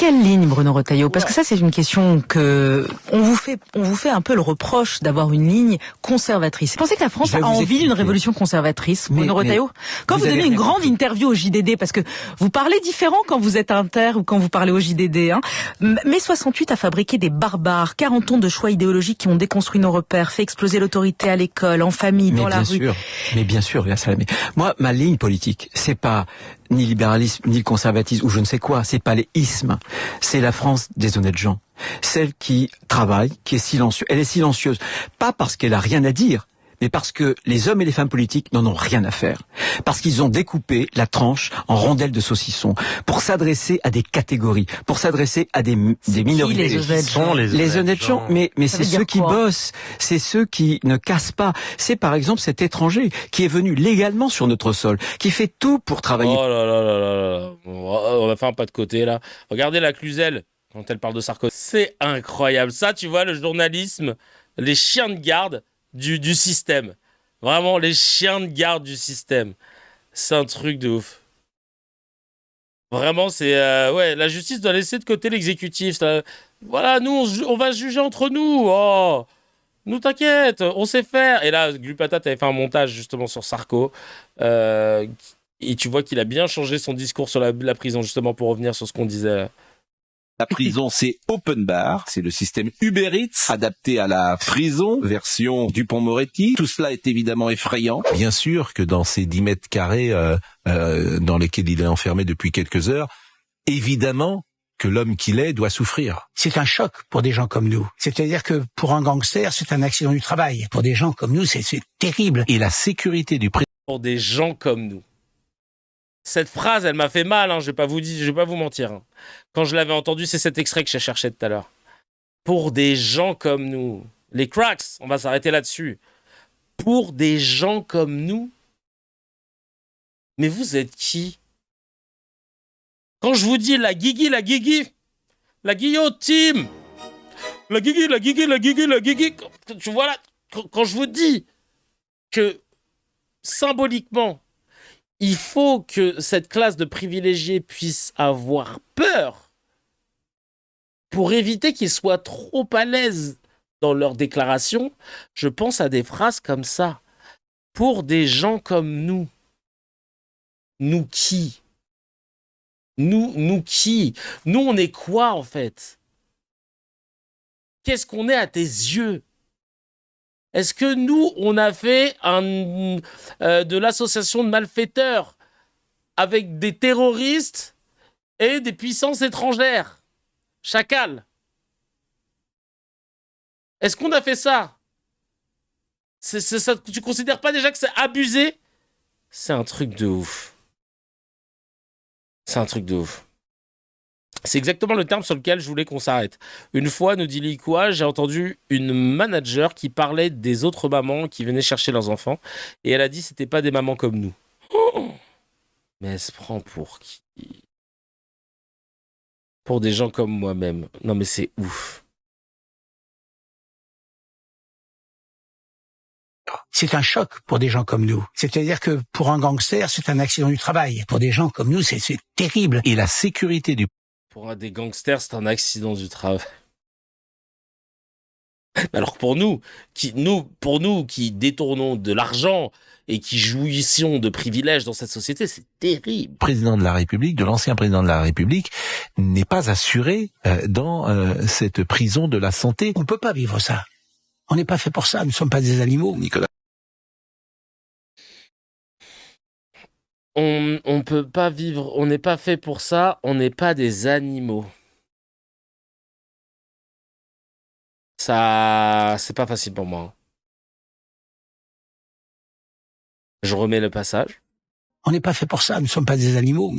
quelle ligne, Bruno Retailleau? Parce que ça, c'est une question que on vous fait un peu le reproche d'avoir une ligne conservatrice. Vous pensez que la France a envie d'une révolution conservatrice, Bruno Retailleau? Quand vous donnez une grande interview au JDD, parce que vous parlez différent quand vous êtes inter ou quand vous parlez au JDD, hein. Mai 68 a fabriqué des barbares, 40 ans de choix idéologiques qui ont déconstruit nos repères, fait exploser l'autorité à l'école, en famille, dans la rue. Mais bien sûr, moi, ma ligne politique, c'est pas ni libéralisme, ni le conservatisme, ou je ne sais quoi, c'est pas les ismes. C'est la France des honnêtes gens. Celle qui travaille, qui est silencieuse. Elle est silencieuse. Pas parce qu'elle a rien à dire, mais parce que les hommes et les femmes politiques n'en ont rien à faire. Parce qu'ils ont découpé la tranche en rondelles de saucisson pour s'adresser à des catégories, pour s'adresser à des minorités. Les honnêtes gens, mais c'est ceux qui bossent, c'est ceux qui ne cassent pas. C'est par exemple cet étranger qui est venu légalement sur notre sol, qui fait tout pour travailler. Oh là là là là là. On va faire un pas de côté là. Regardez la Cluzel quand elle parle de Sarkozy. C'est incroyable. Ça, tu vois, le journalisme, les chiens de garde du système. Vraiment, les chiens de garde du système. C'est un truc de ouf. Vraiment, c'est... ouais, la justice doit laisser de côté l'exécutif. Voilà, nous, on va juger entre nous. Oh, nous, t'inquiète, on sait faire. Et là, Glupatat avait fait un montage, justement, sur Sarko. Et tu vois qu'il a bien changé son discours sur la prison, justement, pour revenir sur ce qu'on disait. La prison, c'est open bar, c'est le système Uber Eats adapté à la prison, version Dupond-Moretti. Tout cela est évidemment effrayant. Bien sûr que dans ces 10 mètres carrés dans lesquels il est enfermé depuis quelques heures, évidemment que l'homme qu'il est doit souffrir. C'est un choc pour des gens comme nous. C'est-à-dire que pour un gangster, c'est un accident du travail. Pour des gens comme nous, c'est terrible. Et la sécurité du président... Pour des gens comme nous. Cette phrase, elle m'a fait mal, hein, je vais pas vous mentir. Hein. Quand je l'avais entendue, c'est cet extrait que je cherchais tout à l'heure. Pour des gens comme nous. Les cracks, on va s'arrêter là-dessus. Pour des gens comme nous. Mais vous êtes qui? Quand je vous dis la guigui, la guillotine, la guigui, tu vois là, quand je vous dis que symboliquement, il faut que cette classe de privilégiés puisse avoir peur pour éviter qu'ils soient trop à l'aise dans leurs déclarations. Je pense à des phrases comme ça. Pour des gens comme nous. Nous qui? Nous qui? Nous, on est quoi, en fait? Qu'est-ce qu'on est à tes yeux? Est-ce que nous, on a fait de l'association de malfaiteurs avec des terroristes et des puissances étrangères? Chacal. Est-ce qu'on a fait ça? Ça? Tu considères pas déjà que c'est abusé? C'est un truc de ouf. C'est un truc de ouf. C'est exactement le terme sur lequel je voulais qu'on s'arrête. Une fois, nous dit Likoua, j'ai entendu une manager qui parlait des autres mamans qui venaient chercher leurs enfants. Et elle a dit que c'était pas des mamans comme nous. Oh, mais elle se prend pour qui? Pour des gens comme moi-même. Non mais c'est ouf. C'est un choc pour des gens comme nous. C'est-à-dire que pour un gangster, c'est un accident du travail. Pour des gens comme nous, c'est terrible. Et la sécurité du... Pour des gangsters, c'est un accident du travail. Alors pour nous qui détournons de l'argent et qui jouissions de privilèges dans cette société, c'est terrible. Le président de la République, de l'ancien président de la République, n'est pas assuré dans cette prison de la santé. On ne peut pas vivre ça. On n'est pas fait pour ça. Nous ne sommes pas des animaux, Nicolas. On peut pas vivre, on n'est pas fait pour ça, on n'est pas des animaux. Ça, c'est pas facile pour moi. Je remets le passage. On n'est pas fait pour ça, nous ne sommes pas des animaux.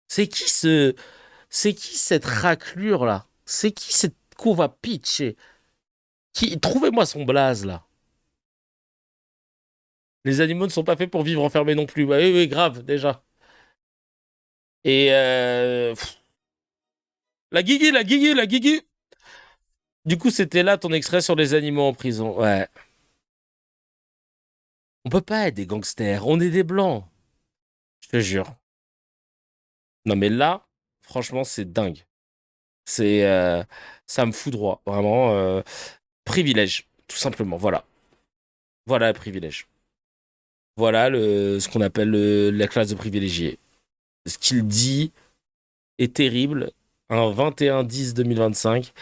C'est qui cette raclure là? C'est qui cette qu'on va pitcher? Trouvez-moi son blaze là. Les animaux ne sont pas faits pour vivre enfermés non plus. Oui, grave, déjà. Et la guigui. Du coup, c'était là ton extrait sur les animaux en prison. Ouais. On peut pas être des gangsters, on est des blancs. Je te jure. Non mais là, franchement, c'est dingue. Ça me fout droit, vraiment. Privilège, tout simplement, voilà. Voilà le privilège. Voilà ce qu'on appelle la classe de privilégiés. Ce qu'il dit est terrible, un 21-10-2025,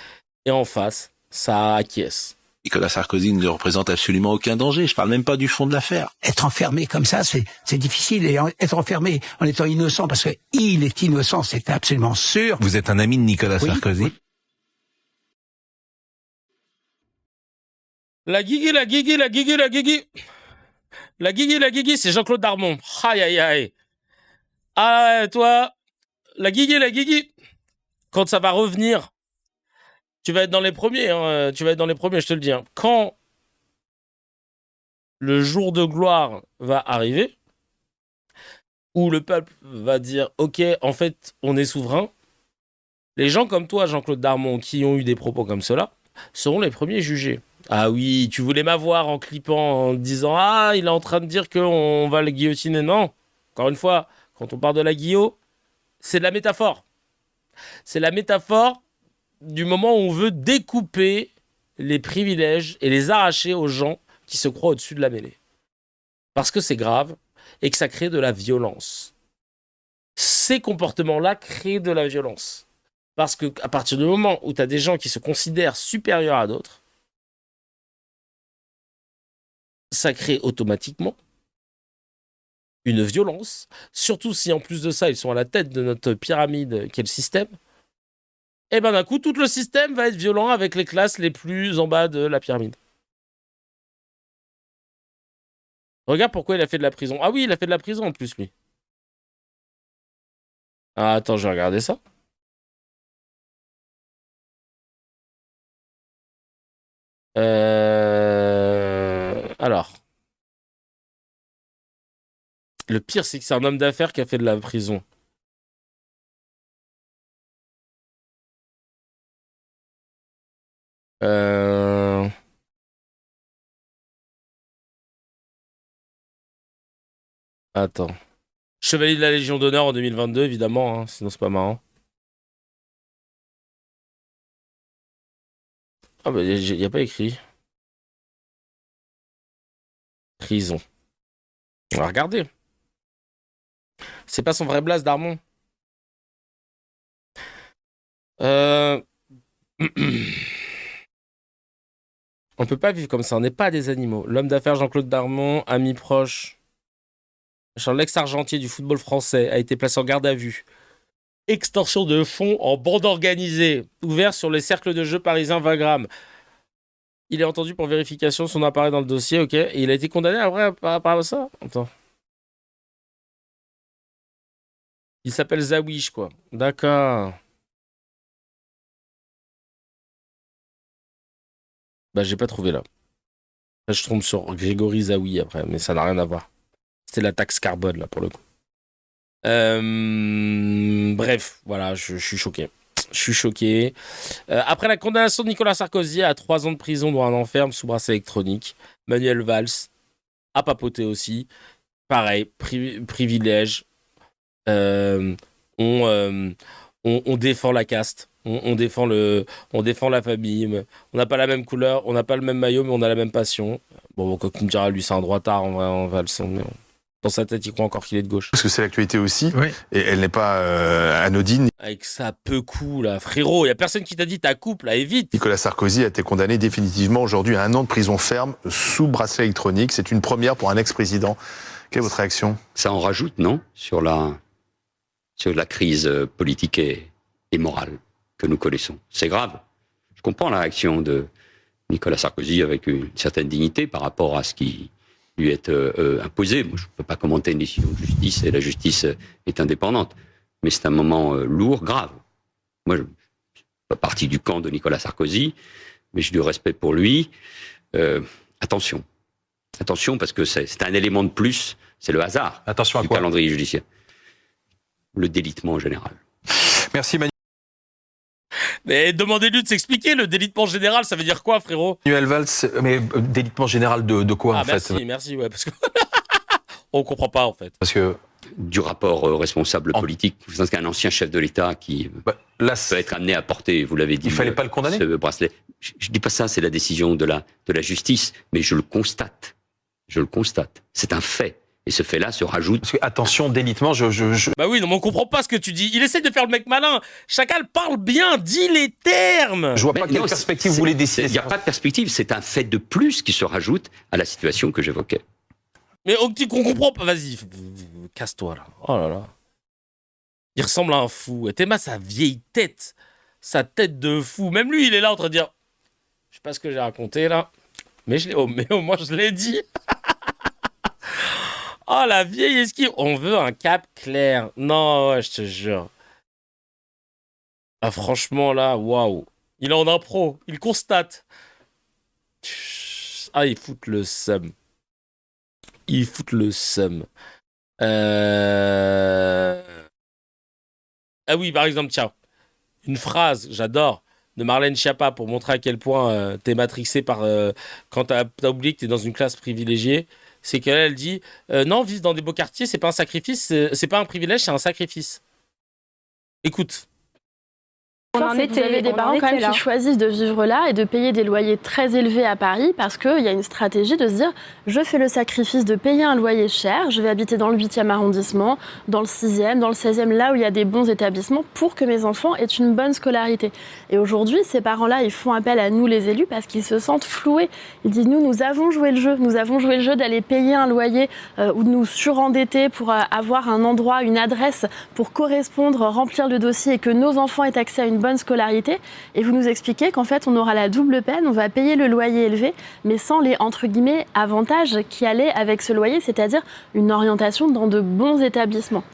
et en face, ça acquiesce. Nicolas Sarkozy ne représente absolument aucun danger. Je parle même pas du fond de l'affaire. Être enfermé comme ça, c'est difficile. Et être enfermé en étant innocent, parce que il est innocent, c'est absolument sûr. Vous êtes un ami de Nicolas Sarkozy? Oui. La guigui, la guigui, la guigui, la guigui. La guigui, c'est Jean-Claude Darmon. Aïe, aïe, aïe. Ah, toi, la guigui. Quand ça va revenir, tu vas être dans les premiers, hein. Tu vas être dans les premiers, je te le dis. Hein. Quand le jour de gloire va arriver, où le peuple va dire « Ok, en fait, on est souverain », les gens comme toi, Jean-Claude Darmon, qui ont eu des propos comme cela, seront les premiers jugés. Ah oui, tu voulais m'avoir en clippant, en disant « Ah, il est en train de dire qu'on va le guillotiner ». Non, encore une fois, quand on parle de la guillot, c'est de la métaphore. C'est la métaphore du moment où on veut découper les privilèges et les arracher aux gens qui se croient au-dessus de la mêlée. Parce que c'est grave et que ça crée de la violence. Ces comportements-là créent de la violence. Parce qu'à partir du moment où tu as des gens qui se considèrent supérieurs à d'autres, ça crée automatiquement une violence, surtout si en plus de ça, ils sont à la tête de notre pyramide qu'est le système. Et ben d'un coup, tout le système va être violent avec les classes les plus en bas de la pyramide. Regarde pourquoi il a fait de la prison. Ah oui, il a fait de la prison en plus, lui. Ah, attends, je vais regarder ça. Alors. Le pire, c'est que c'est un homme d'affaires qui a fait de la prison. Attends. Chevalier de la Légion d'honneur en 2022, évidemment, hein, sinon c'est pas marrant. Ah bah, il n'y a pas écrit. Prison. On va regarder. C'est pas son vrai blaze, Darmon. On peut pas vivre comme ça, on n'est pas des animaux. L'homme d'affaires Jean-Claude Darmon, ami proche, l'ex-argentier du football français, a été placé en garde à vue. Extorsion de fonds en bande organisée, ouvert sur les cercles de jeu parisiens 20 grammes. Il est entendu pour vérification, son apparaît dans le dossier, ok. Et il a été condamné après par rapport à ça. Attends. Il s'appelle Zawish, quoi. D'accord. Bah, j'ai pas trouvé là. Là, je tombe sur Grégory Zawi après, mais ça n'a rien à voir. C'était la taxe carbone, là, pour le coup. Bref, voilà, je suis choqué. Je suis choqué. Après la condamnation de Nicolas Sarkozy à 3 ans de prison dont un enferme sous bracelet électronique, Manuel Valls a papoté aussi. Pareil, privilège. On défend la caste. On défend la famille. On n'a pas la même couleur, on n'a pas le même maillot, mais on a la même passion. Bon, quand tu me diras, lui, c'est un droitard, en vrai, on va le sonner. Dans sa tête, il croit encore qu'il est de gauche. Parce que c'est l'actualité aussi, oui. Et elle n'est pas anodine. Avec sa peu coup, là, frérot, il n'y a personne qui t'a dit ta coupe, là, évite. Nicolas Sarkozy a été condamné définitivement aujourd'hui à 1 an de prison ferme sous bracelet électronique. C'est une première pour un ex-président. Quelle est votre réaction? Ça en rajoute, non, sur la crise politique et morale que nous connaissons. C'est grave. Je comprends la réaction de Nicolas Sarkozy avec une certaine dignité par rapport à ce qui lui est imposé. Moi, je ne peux pas commenter une décision de justice, et la justice est indépendante. Mais c'est un moment lourd, grave. Moi, je ne fais pas partie du camp de Nicolas Sarkozy, mais j'ai du respect pour lui. Attention. Attention, parce que c'est un élément de plus, c'est le hasard du calendrier judiciaire. Le délitement général. Merci Manuel. Mais demandez-lui de s'expliquer, le délitement général, ça veut dire quoi, frérot? Manuel Valls, mais délitement général de quoi, en merci, fait? Merci, ouais, parce que on comprend pas, en fait. Parce que du rapport responsable politique. Vous pensez qu'un ancien chef de l'État qui peut être amené à porter, vous l'avez dit, il fallait pas le condamner. Ce bracelet. Je dis pas ça, c'est la décision de la justice, mais je le constate. C'est un fait. Et ce fait-là se rajoute. Parce que, attention, délitement, Bah oui, non, mais on comprend pas ce que tu dis. Il essaie de faire le mec malin. Chacal parle bien, dis les termes. Je vois pas quelle perspective vous voulez dessiner. Il n'y a pas de perspective, c'est un fait de plus qui se rajoute à la situation que j'évoquais. Mais on comprend pas. Vas-y, casse-toi là. Oh là là. Il ressemble à un fou. Et t'aimes sa vieille tête. Sa tête de fou. Même lui, il est là en train de dire, je sais pas ce que j'ai raconté là. Mais au moins je l'ai dit. Oh, la vieille esquive. On veut un cap clair. Non, ouais, je te jure. Ah, franchement, là, waouh. Il est en impro. Il constate. Ah, il fout le seum. Ah oui, par exemple, tiens. Une phrase, j'adore, de Marlène Schiappa pour montrer à quel point t'es matrixé par... quand t'as oublié que t'es dans une classe privilégiée. C'est qu'elle dit non, vivre dans des beaux quartiers, c'est pas un sacrifice, c'est pas un privilège, c'est un sacrifice. Écoute. Vous avez des parents quand même qui choisissent de vivre là et de payer des loyers très élevés à Paris parce qu'il y a une stratégie de se dire je fais le sacrifice de payer un loyer cher, je vais habiter dans le 8e arrondissement, dans le 6e, dans le 16e, là où il y a des bons établissements pour que mes enfants aient une bonne scolarité. Et aujourd'hui, ces parents-là, ils font appel à nous les élus parce qu'ils se sentent floués. Ils disent nous avons joué le jeu d'aller payer un loyer ou de nous surendetter pour avoir un endroit, une adresse pour correspondre, remplir le dossier et que nos enfants aient accès à une bonne scolarité, et vous nous expliquez qu'en fait on aura la double peine, on va payer le loyer élevé mais sans les entre guillemets avantages qui allaient avec ce loyer, c'est-à-dire une orientation dans de bons établissements.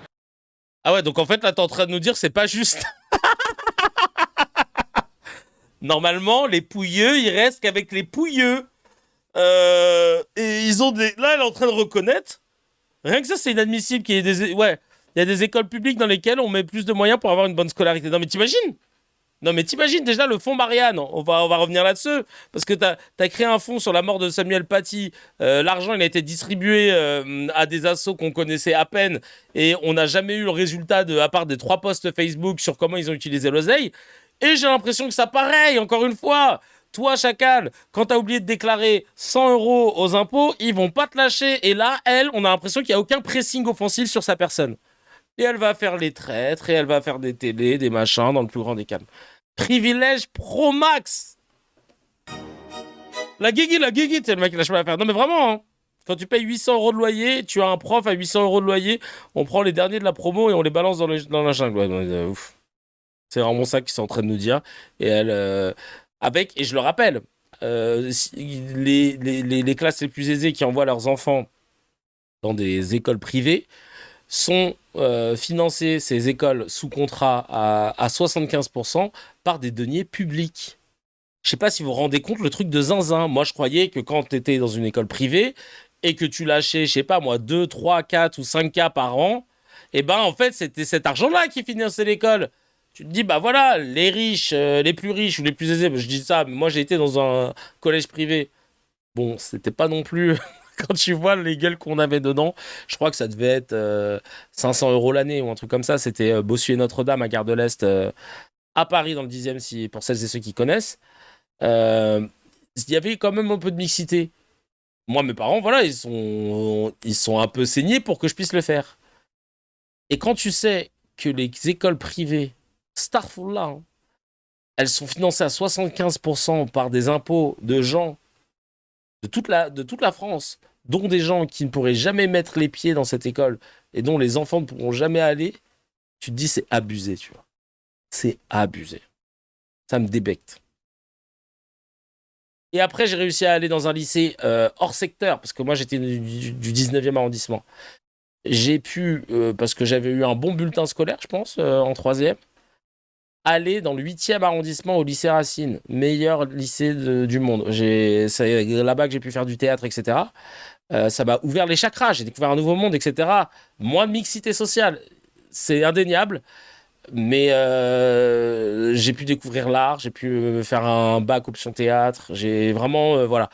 Ah ouais, donc en fait là t'es en train de nous dire c'est pas juste. Normalement les pouilleux ils restent qu'avec les pouilleux et ils ont des... Là elle est en train de reconnaître, rien que ça c'est inadmissible qu'il y ait des... Ouais, il y a des écoles publiques dans lesquelles on met plus de moyens pour avoir une bonne scolarité. Non mais t'imagines déjà le fonds Marianne, on va revenir là-dessus, parce que t'as créé un fonds sur la mort de Samuel Paty, l'argent il a été distribué à des assos qu'on connaissait à peine, et on n'a jamais eu le résultat à part des 3 posts Facebook sur comment ils ont utilisé l'oseille, et j'ai l'impression que ça pareil, encore une fois, toi Chacal, quand t'as oublié de déclarer 100 € aux impôts, ils vont pas te lâcher, et là, on a l'impression qu'il n'y a aucun pressing offensif sur sa personne. Et elle va faire les traîtres, et elle va faire des télés, des machins, dans le plus grand des calmes. Privilège pro max. La guigui, c'est le mec qui lâche pas l'affaire. Non mais vraiment, hein. Quand tu payes 800 € de loyer, tu as un prof à 800 € de loyer, on prend les derniers de la promo et on les balance dans la jungle. Ouais, ouf. C'est vraiment ça qu'ils sont en train de nous dire. Et elle, et je le rappelle, les classes les plus aisées qui envoient leurs enfants dans des écoles privées sont financées, ces écoles sous contrat à 75% par des deniers publics. Je sais pas si vous vous rendez compte le truc de zinzin. Moi, je croyais que quand tu étais dans une école privée et que tu lâchais, je sais pas moi, 2, 3, 4 ou 5K par an, et ben en fait, c'était cet argent-là qui finançait l'école. Tu te dis, bah voilà, les riches, les plus riches ou les plus aisés, je dis ça, mais moi j'ai été dans un collège privé. Bon, c'était pas non plus... Quand tu vois les gueules qu'on avait dedans, je crois que ça devait être 500 € l'année ou un truc comme ça. C'était Bossuet et Notre-Dame à Gare de l'Est, à Paris dans le 10e, pour celles et ceux qui connaissent. Il y avait quand même un peu de mixité. Moi, mes parents, voilà, ils sont un peu saignés pour que je puisse le faire. Et quand tu sais que les écoles privées, Starful là, hein, elles sont financées à 75% par des impôts de gens de toute la France, dont des gens qui ne pourraient jamais mettre les pieds dans cette école et dont les enfants ne pourront jamais aller, tu te dis c'est abusé, tu vois. C'est abusé. Ça me débecte. Et après, j'ai réussi à aller dans un lycée hors secteur, parce que moi, j'étais du 19e arrondissement. J'ai pu, parce que j'avais eu un bon bulletin scolaire, je pense, en 3e, aller dans le 8e arrondissement au lycée Racine, meilleur lycée du monde. C'est là-bas que j'ai pu faire du théâtre, etc. Ça m'a ouvert les chakras, j'ai découvert un nouveau monde, etc. Moins de mixité sociale, c'est indéniable. Mais j'ai pu découvrir l'art, j'ai pu faire un bac option théâtre, j'ai vraiment... voilà.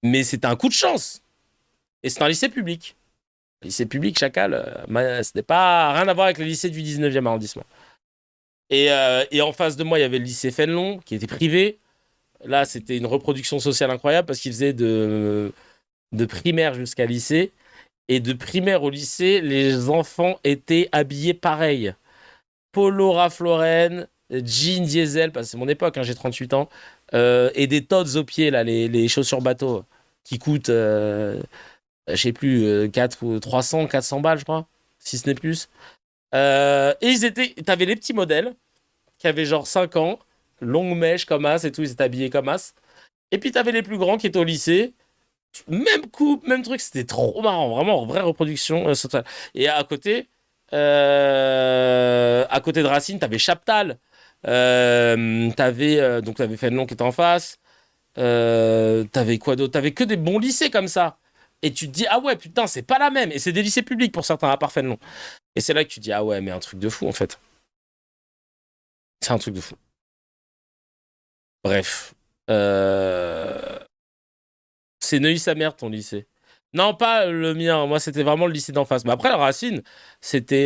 Mais c'était un coup de chance. Et c'est un lycée public. Lycée public, Chacal, ce n'est pas rien à voir avec le lycée du 19e arrondissement. Et en face de moi, il y avait le lycée Fénelon, qui était privé. Là, c'était une reproduction sociale incroyable parce qu'ils faisaient de primaire jusqu'à lycée. Et de primaire au lycée, les enfants étaient habillés pareil. Polo Ralph Lauren, jean diesel, parce que c'est mon époque, hein, j'ai 38 ans, et des Tod's aux pieds, là, les chaussures bateau, qui coûtent, je sais plus, 300, 400 balles, je crois, si ce n'est plus. Et t'avais les petits modèles, qui avaient genre 5 ans, longue mèche comme as et tout, ils étaient habillés comme as. Et puis t'avais les plus grands qui étaient au lycée, même coupe, même truc, c'était trop marrant, vraiment, vraie reproduction. Et à côté de Racine, t'avais Chaptal, t'avais Fénelon qui était en face, t'avais quoi d'autre, t'avais que des bons lycées comme ça. Et tu te dis, ah ouais, putain, c'est pas la même. Et c'est des lycées publics pour certains, à part Fénelon. Et c'est là que tu te dis, ah ouais, mais un truc de fou, en fait. C'est un truc de fou. Bref. C'est Neuilly-sa-Mère, ton lycée. Non, pas le mien. Moi, c'était vraiment le lycée d'en face. Mais après, la Racine, c'était...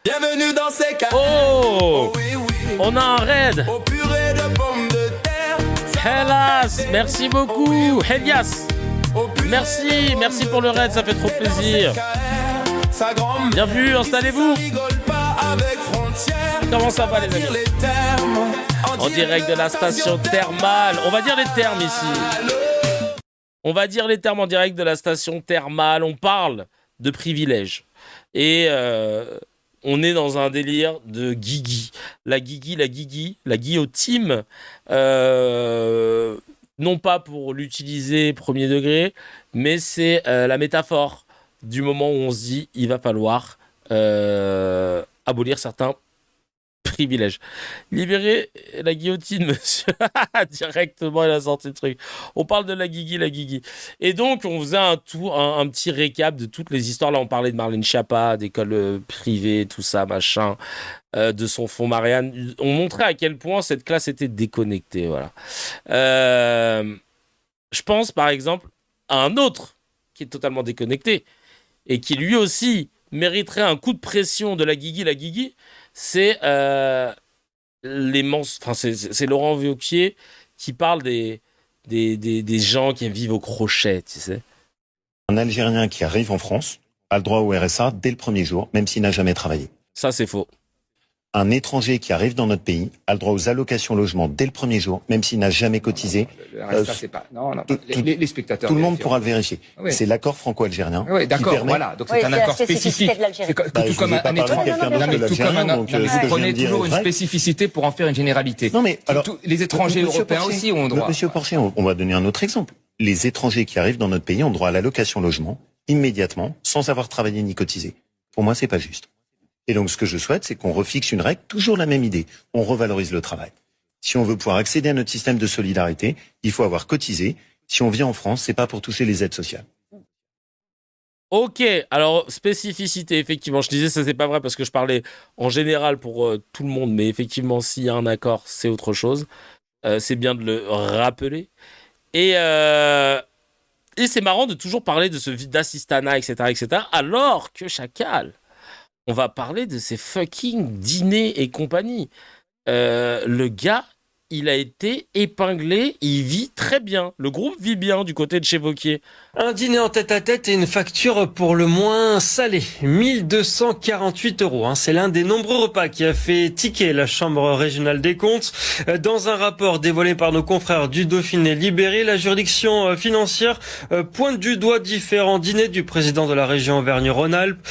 Bienvenue dans ces cas. Oh, oui, oui. On a un raid. Au purée de pommes de terre. Hélas, merci beaucoup. Hélias. Merci pour le raid, ça fait trop plaisir. Bienvenue, installez-vous. Comment ça va, les amis? En direct de la station thermale. On va dire les termes ici. On va dire les termes en direct de la station thermale. On parle de privilèges. Et on est dans un délire de guigui. La guillotine. Non pas pour l'utiliser premier degré, mais c'est la métaphore du moment où on se dit il va falloir abolir certains privilège. Libérer la guillotine, monsieur. Directement, il a sorti le truc. On parle de la guigui. Et donc, on faisait un petit récap de toutes les histoires. Là, on parlait de Marlène Schiappa, d'école privée, tout ça, machin, de son fonds Marianne. On montrait à quel point cette classe était déconnectée, voilà. Je pense, par exemple, à un autre qui est totalement déconnecté et qui, lui aussi, mériterait un coup de pression de la guigui. C'est c'est Laurent Wauquiez qui parle des gens qui vivent au crochet, tu sais. Un Algérien qui arrive en France a le droit au RSA dès le premier jour, même s'il n'a jamais travaillé. Ça, c'est faux. Un étranger qui arrive dans notre pays a le droit aux allocations logement dès le premier jour, même s'il n'a jamais cotisé. Le RSA, c'est pas... Non, les spectateurs... Tout le monde pourra le vérifier. Oui. C'est l'accord franco-algérien. Oui, d'accord, permet... voilà. Donc c'est un accord spécifique. Tout comme un étranger. Vous prenez toujours une spécificité pour en faire une généralité. Non, mais alors, les étrangers européens aussi ont droit. Monsieur Porcher, on va donner un autre exemple. Les étrangers qui arrivent dans notre pays ont droit à l'allocation logement immédiatement, sans avoir travaillé ni cotisé. Pour moi, c'est pas juste. Et donc, ce que je souhaite, c'est qu'on refixe une règle, toujours la même idée. On revalorise le travail. Si on veut pouvoir accéder à notre système de solidarité, il faut avoir cotisé. Si on vient en France, c'est pas pour toucher les aides sociales. Ok, alors spécificité, effectivement, je disais ça c'est pas vrai parce que je parlais en général pour tout le monde, mais effectivement s'il y a un accord, c'est autre chose. C'est bien de le rappeler. Et c'est marrant de toujours parler de ce d'assistanat, etc., alors que Chacal, on va parler de ces fucking dîners et compagnie. Le gars, il a été épinglé, il vit très bien. Le groupe vit bien du côté de chez Wauquiez. Un dîner en tête-à-tête et une facture pour le moins salée. 1248 €. C'est l'un des nombreux repas qui a fait tiquer la Chambre régionale des comptes. Dans un rapport dévoilé par nos confrères du Dauphiné Libéré, la juridiction financière pointe du doigt différents dîners du président de la région Auvergne-Rhône-Alpes.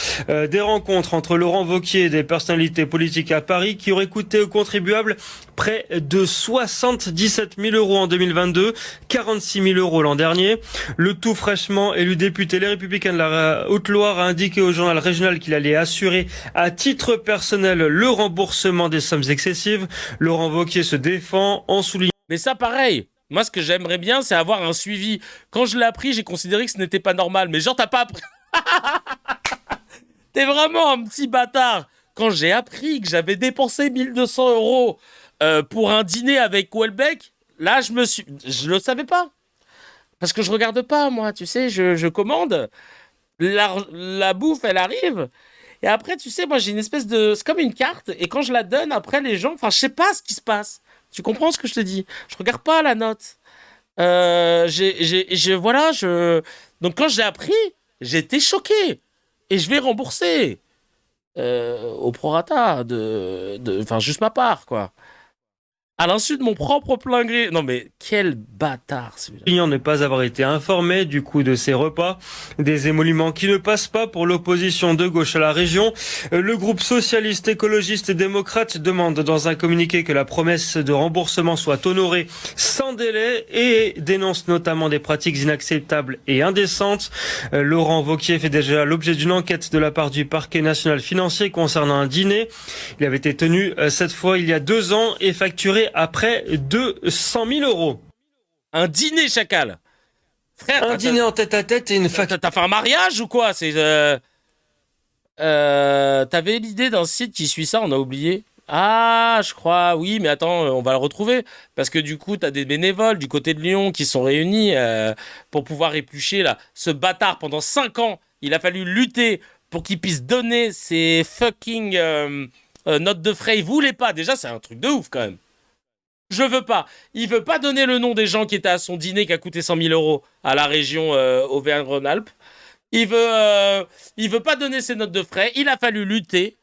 Des rencontres entre Laurent Wauquiez et des personnalités politiques à Paris qui auraient coûté aux contribuables près de 77 000 € en 2022, 46 000 € l'an dernier. Le tout fraîchement élu député Les Républicains de la Haute-Loire a indiqué au journal régional qu'il allait assurer à titre personnel le remboursement des sommes excessives. Laurent Wauquiez se défend en soulignant... Mais ça, pareil. Moi, ce que j'aimerais bien, c'est avoir un suivi. Quand je l'ai appris, j'ai considéré que ce n'était pas normal. Mais genre, t'as pas appris... T'es vraiment un petit bâtard. Quand j'ai appris que j'avais dépensé 1200 € pour un dîner avec Houellebecq, là, je le savais pas. Parce que je regarde pas, moi, tu sais, je commande. la bouffe, elle arrive. Et après, tu sais, moi, j'ai une espèce de... C'est comme une carte. Et quand je la donne, après, les gens... Enfin, je sais pas ce qui se passe. Tu comprends ce que je te dis? Je regarde pas la note. Voilà, Donc, quand je l'ai appris, j'étais choqué. Et je vais rembourser. Au prorata. Enfin, juste ma part, quoi. À l'insu de mon propre plein gré. Non mais quel bâtard celui-là. Craignant ne pas avoir été informé du coût de ces repas. Des émoluments qui ne passent pas pour l'opposition de gauche à la région. Le groupe socialiste, écologiste et démocrate demande dans un communiqué que la promesse de remboursement soit honorée sans délai et dénonce notamment des pratiques inacceptables et indécentes. Laurent Wauquiez fait déjà l'objet d'une enquête de la part du parquet national financier concernant un dîner. Il avait été tenu cette fois il y a 2 ans et facturé à près de 100 000 euros. Un dîner, chacal. Frère, un dîner en tête-à-tête et une facture. T'as fait un mariage ou quoi? T'avais l'idée d'un site qui suit ça, on a oublié. Ah, je crois, oui, mais attends, on va le retrouver. Parce que du coup, t'as des bénévoles du côté de Lyon qui sont réunis pour pouvoir éplucher là. Ce bâtard, pendant 5 ans, il a fallu lutter pour qu'il puisse donner ses fucking notes de frais. Il voulait pas. Déjà, c'est un truc de ouf quand même. Je veux pas. Il veut pas donner le nom des gens qui étaient à son dîner qui a coûté 100 000 euros à la région Auvergne-Rhône-Alpes. Il veut pas donner ses notes de frais. Il a fallu lutter.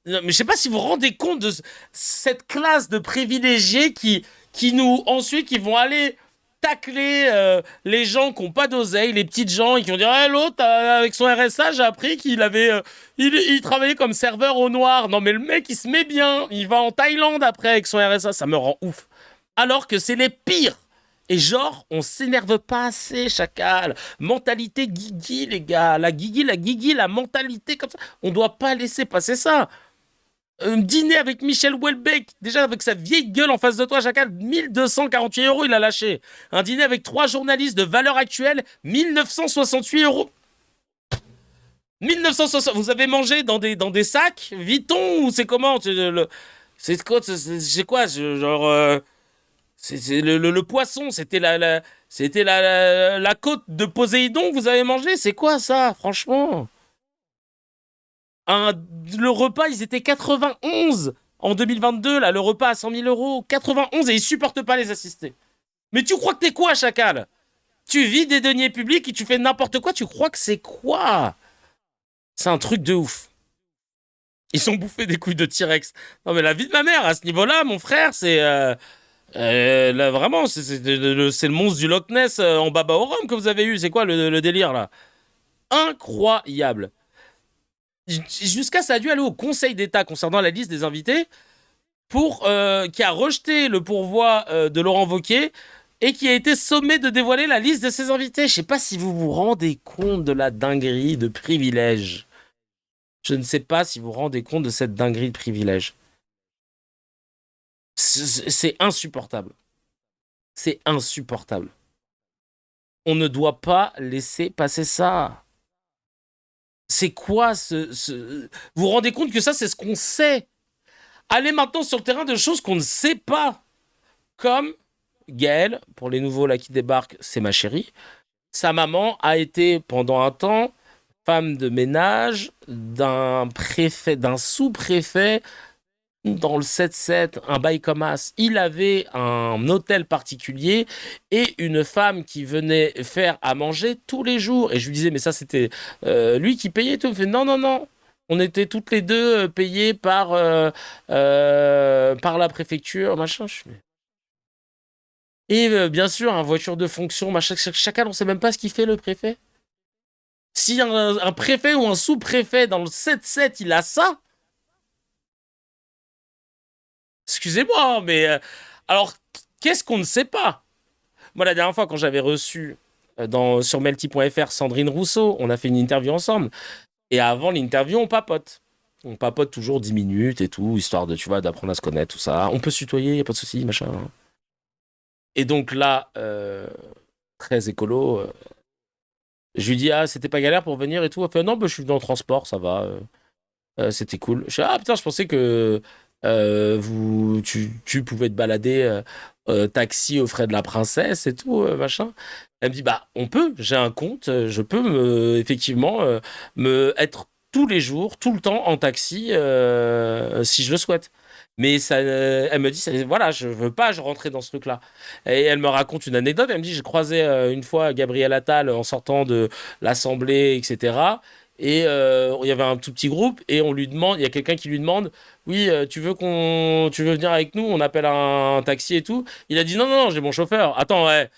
Non, mais je sais pas si vous vous rendez compte de cette classe de privilégiés qui nous ensuite qui vont aller tacler les gens qui n'ont pas d'oseille, les petites gens, et qui vont dire l'autre avec son RSA, j'ai appris qu'il avait il travaillait comme serveur au noir. Non mais le mec il se met bien, il va en Thaïlande après avec son RSA, ça me rend ouf. Alors que c'est les pires. Et genre, on s'énerve pas assez, chacal. Mentalité guigui, les gars. La guigui, la mentalité comme ça. On doit pas laisser passer ça. Un dîner avec Michel Houellebecq, déjà avec sa vieille gueule en face de toi, chacal, 1248 euros, il a lâché. Un dîner avec 3 journalistes de Valeurs Actuelles, 1968 euros. 1960, vous avez mangé dans des sacs Vuitton ou c'est comment? C'est quoi? C'est quoi? Genre... C'est le poisson, c'était la côte de Poséidon que vous avez mangé? C'est quoi ça, franchement? Le repas, ils étaient 91 en 2022, là, le repas à 100 000 euros. 91 et ils supportent pas les assistés. Mais tu crois que t'es quoi, chacal? Tu vis des deniers publics et tu fais n'importe quoi, tu crois que c'est quoi? C'est un truc de ouf. Ils sont bouffés des couilles de T-Rex. Non mais la vie de ma mère, à ce niveau-là, mon frère, c'est... là, vraiment, c'est le monstre du Loch Ness en baba au rhum que vous avez eu. C'est quoi le délire, là? Incroyable. Jusqu'à ça a dû aller au Conseil d'État concernant la liste des invités qui a rejeté le pourvoi de Laurent Wauquiez et qui a été sommé de dévoiler la liste de ses invités. Je sais pas si vous vous rendez compte de la dinguerie de privilège. Je ne sais pas si vous vous rendez compte de cette dinguerie de privilège. C'est insupportable. C'est insupportable. On ne doit pas laisser passer ça. C'est quoi Vous vous rendez compte que ça, c'est ce qu'on sait? Allez maintenant sur le terrain de choses qu'on ne sait pas. Comme Gaëlle, pour les nouveaux là qui débarquent, c'est ma chérie. Sa maman a été pendant un temps femme de ménage d'un sous-préfet dans le 7-7, un bail comme as. Il avait un hôtel particulier et une femme qui venait faire à manger tous les jours. Et je lui disais, mais ça, c'était lui qui payait tout. Il fait, non. On était toutes les deux payées par la préfecture, machin. Et bien sûr, une voiture de fonction, machin. Chacun, on ne sait même pas ce qu'il fait, le préfet. Si un préfet ou un sous-préfet dans le 7-7, il a ça, excusez-moi, mais... alors, qu'est-ce qu'on ne sait pas? Moi, la dernière fois, quand j'avais reçu sur melty.fr Sandrine Rousseau, on a fait une interview ensemble. Et avant l'interview, on papote. On papote toujours 10 minutes et tout, histoire de, tu vois, d'apprendre à se connaître, tout ça. On peut se tutoyer, y a pas de souci, machin. Et donc là, très écolo, je lui dis, c'était pas galère pour venir et tout. Elle fait, non, je suis dans le transport, ça va. C'était cool. Je dis, putain, je pensais que... tu pouvais te balader taxi aux frais de la princesse et tout, machin. Elle me dit, bah, on peut, j'ai un compte, je peux effectivement me être tous les jours, tout le temps en taxi, si je le souhaite. Mais ça, elle me dit, voilà, je veux pas, je rentrais dans ce truc-là. Et elle me raconte une anecdote. Elle me dit, j'ai croisé une fois Gabriel Attal en sortant de l'Assemblée, etc. Et il y avait un tout petit groupe et on lui demande, il y a quelqu'un qui lui demande, oui, tu veux venir avec nous, on appelle un taxi et tout. Il a dit non, j'ai mon chauffeur. Attends, ouais,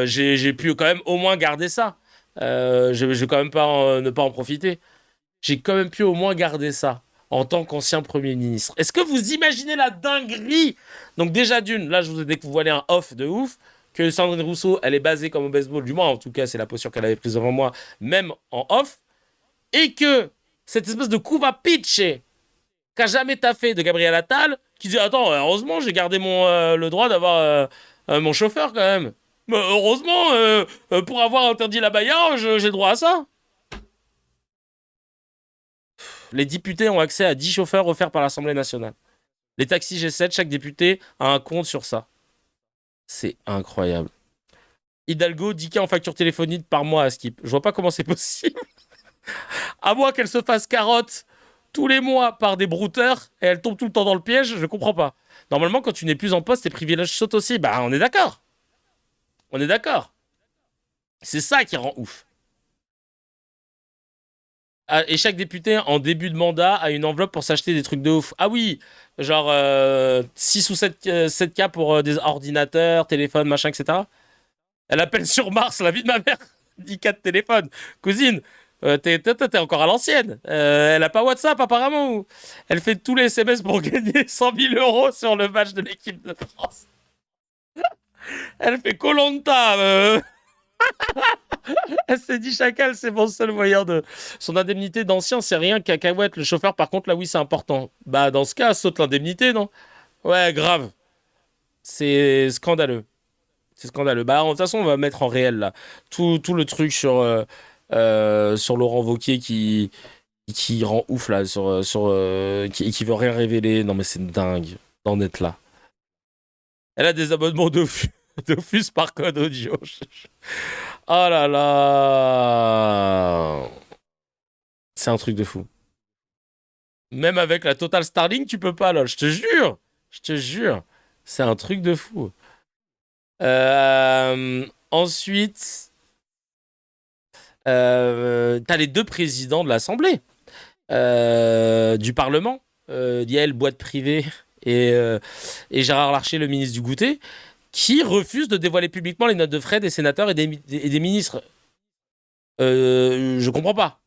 j'ai pu quand même au moins garder ça. Je vais quand même pas ne pas en profiter. J'ai quand même pu au moins garder ça en tant qu'ancien Premier ministre. Est-ce que vous imaginez la dinguerie? Donc déjà d'une, là je vous ai dévoilé un off de ouf, que Sandrine Rousseau, elle est basée comme au baseball, du moins en tout cas c'est la posture qu'elle avait prise devant moi, même en off, et que cette espèce de coup va pitcher qu'a jamais taffé de Gabriel Attal, qui dit attends, heureusement j'ai gardé le droit d'avoir mon chauffeur quand même. Mais heureusement, pour avoir interdit la baïa, j'ai le droit à ça. Les députés ont accès à 10 chauffeurs offerts par l'Assemblée nationale. Les taxis G7, chaque député a un compte sur ça. C'est incroyable. Hidalgo, 10K en facture téléphonique par mois à Skip. Je vois pas comment c'est possible. À moins qu'elle se fasse carotte tous les mois par des brouteurs et elle tombe tout le temps dans le piège, je comprends pas. Normalement, quand tu n'es plus en poste, tes privilèges sautent aussi. Bah, on est d'accord. On est d'accord. C'est ça qui rend ouf. Et chaque député, en début de mandat, a une enveloppe pour s'acheter des trucs de ouf. Ah oui, genre 6 ou 7K pour des ordinateurs, téléphones, machin, etc. Elle appelle sur Mars, la vie de ma mère. 10K de téléphone. Cousine, t'es encore à l'ancienne. Elle a pas WhatsApp, apparemment. Ou... Elle fait tous les SMS pour gagner 100 000 € sur le match de l'équipe de France. Elle fait Koh-Lanta. Elle s'est dit chacal, c'est mon seul moyen de... Son indemnité d'ancien, c'est rien, cacahuète. Le chauffeur, par contre, là, oui, c'est important. Bah, dans ce cas, saute l'indemnité, non? Ouais, grave. C'est scandaleux. C'est scandaleux. Bah, de toute façon, on va mettre en réel, là. Tout le truc sur Laurent Wauquiez qui rend ouf, là, qui veut rien révéler. Non, mais c'est dingue d'en être là. Elle a des abonnements d'Office par code audio. Oh là là. C'est un truc de fou. Même avec la Total Starlink, tu peux pas, là. Je te jure. C'est un truc de fou. Ensuite, t'as les deux présidents de l'Assemblée, du Parlement, Yael Boîte Privée et Gérard Larcher, le ministre du Goûter, qui refusent de dévoiler publiquement les notes de frais des sénateurs et des ministres. Je comprends pas.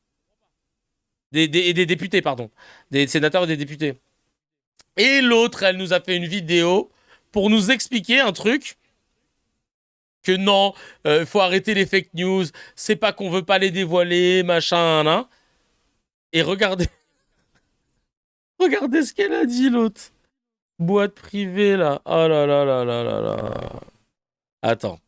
Des députés, pardon. Des sénateurs et des députés. Et l'autre, elle nous a fait une vidéo pour nous expliquer un truc que non, faut arrêter les fake news, c'est pas qu'on veut pas les dévoiler, machin, hein. Et regardez. Regardez ce qu'elle a dit, l'autre. Boîte privée, là. Oh là là là là là là. Attends.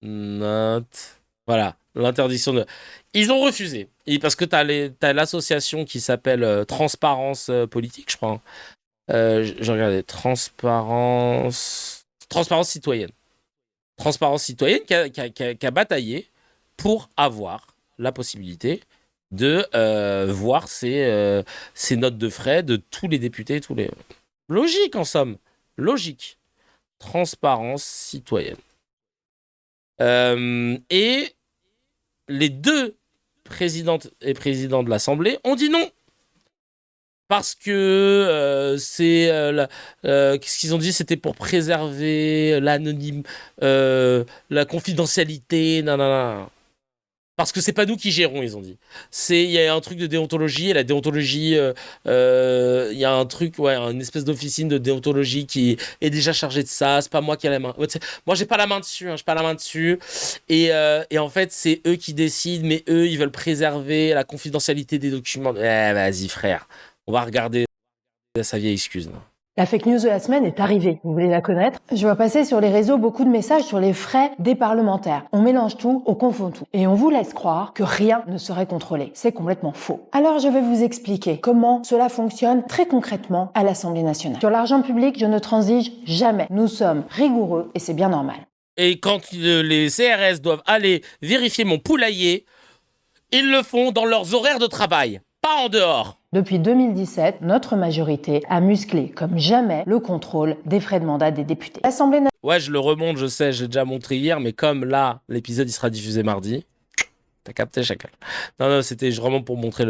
Note. Voilà, l'interdiction de... Ils ont refusé. Et parce que t'as l'association qui s'appelle Transparence Politique, je crois. Je regardais. Transparence Citoyenne. Transparence Citoyenne qui a bataillé pour avoir la possibilité de voir ces notes de frais de tous les députés, tous les... Logique, en somme. Logique. Transparence citoyenne. Et les deux présidentes et présidents de l'Assemblée ont dit non. Parce que qu'est-ce qu'ils ont dit? C'était pour préserver l'anonyme, la confidentialité, nanana. Parce que c'est pas nous qui gérons, ils ont dit. Il y a un truc de déontologie, et la déontologie, il y a un truc, ouais, une espèce d'officine de déontologie qui est déjà chargée de ça. C'est pas moi qui ai la main. Moi, j'ai pas la main dessus, hein, j'ai pas la main dessus. Et en fait, c'est eux qui décident, mais eux, ils veulent préserver la confidentialité des documents. Vas-y, frère, on va regarder sa vieille excuse. Là. La fake news de la semaine est arrivée, vous voulez la connaître? Je vois passer sur les réseaux beaucoup de messages sur les frais des parlementaires. On mélange tout, on confond tout. Et on vous laisse croire que rien ne serait contrôlé. C'est complètement faux. Alors je vais vous expliquer comment cela fonctionne très concrètement à l'Assemblée nationale. Sur l'argent public, je ne transige jamais. Nous sommes rigoureux et c'est bien normal. Et quand les CRS doivent aller vérifier mon poulailler, ils le font dans leurs horaires de travail, pas en dehors. Depuis 2017, notre majorité a musclé comme jamais le contrôle des frais de mandat des députés. L'Assemblée nationale... Ouais, je le remonte, je sais, j'ai déjà montré hier, mais comme là, l'épisode il sera diffusé mardi, t'as capté, Chacal. Non, c'était vraiment pour montrer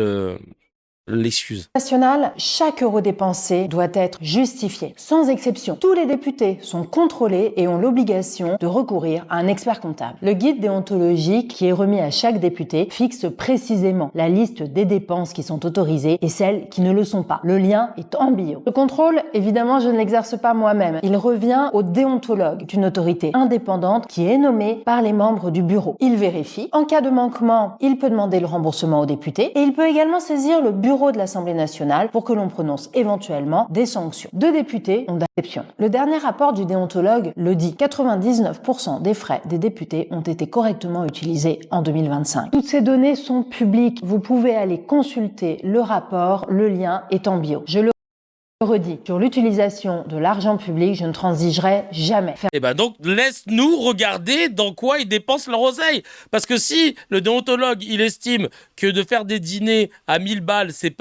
l'excuse. Nationale, chaque euro dépensé doit être justifié, sans exception. Tous les députés sont contrôlés et ont l'obligation de recourir à un expert comptable. Le guide déontologique qui est remis à chaque député fixe précisément la liste des dépenses qui sont autorisées et celles qui ne le sont pas. Le lien est en bio. Le contrôle, évidemment, je ne l'exerce pas moi-même. Il revient au déontologue d'une autorité indépendante qui est nommée par les membres du bureau. Il vérifie. En cas de manquement, il peut demander le remboursement aux députés et il peut également saisir le bureau de l'Assemblée nationale pour que l'on prononce éventuellement des sanctions. 2 députés ont d'exception. Le dernier rapport du déontologue le dit, 99% des frais des députés ont été correctement utilisés en 2025. Toutes ces données sont publiques. Vous pouvez aller consulter le rapport, le lien est en bio. Je le redis, sur l'utilisation de l'argent public, je ne transigerai jamais. Et ben donc, laisse-nous regarder dans quoi ils dépensent leur oseille. Parce que si le déontologue, il estime que de faire des dîners à 1000 balles, c'est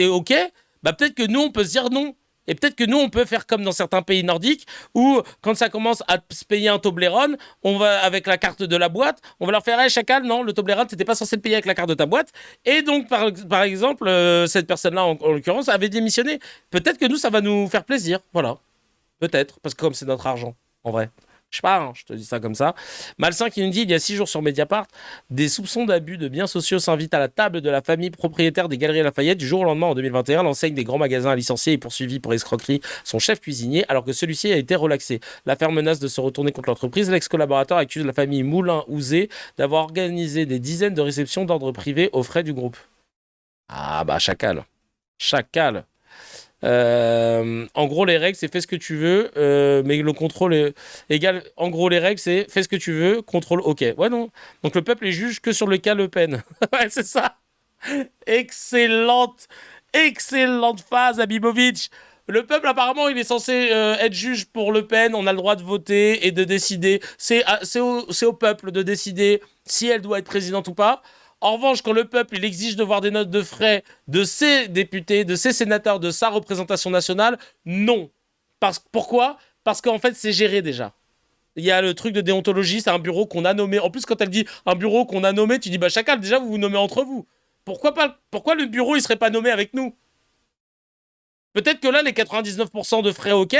ok, bah peut-être que nous, on peut se dire non. Et peut-être que nous, on peut faire comme dans certains pays nordiques, où quand ça commence à se payer un Toblerone, on va, avec la carte de la boîte, on va leur faire « Hey, Chacal, non, le Toblerone, t'étais pas censé le payer avec la carte de ta boîte. » Et donc, par exemple, cette personne-là, en l'occurrence, avait démissionné. Peut-être que nous, ça va nous faire plaisir. Voilà. Peut-être, parce que comme c'est notre argent, en vrai. Je sais pas, hein, je te dis ça comme ça. Malsain qui nous dit, il y a 6 jours sur Mediapart, des soupçons d'abus de biens sociaux s'invitent à la table de la famille propriétaire des Galeries Lafayette. Du jour au lendemain, en 2021, l'enseigne des grands magasins a licencié et poursuivi pour escroquerie son chef cuisinier, alors que celui-ci a été relaxé. L'affaire menace de se retourner contre l'entreprise. L'ex-collaborateur accuse la famille Moulin-Ouzé d'avoir organisé des dizaines de réceptions d'ordre privé aux frais du groupe. Ah bah, Chacal. Chacal. En gros, les règles, c'est fais ce que tu veux, mais le contrôle est égal. En gros, les règles, c'est fais ce que tu veux, contrôle OK. Ouais, non. Donc le peuple est juge que sur le cas Le Pen. Ouais, c'est ça. Excellente phase, Abibovic. Le peuple, apparemment, il est censé être juge pour Le Pen. On a le droit de voter et de décider. C'est au peuple de décider si elle doit être présidente ou pas. En revanche, quand le peuple il exige de voir des notes de frais de ses députés, de ses sénateurs, de sa représentation nationale, non. Pourquoi ? Parce qu'en fait, c'est géré déjà. Il y a le truc de déontologie, c'est un bureau qu'on a nommé. En plus, quand elle dit un bureau qu'on a nommé, tu dis, bah Chacal, déjà, vous vous nommez entre vous. Pourquoi le bureau, il serait pas nommé avec nous ? Peut-être que là, les 99% de frais, OK.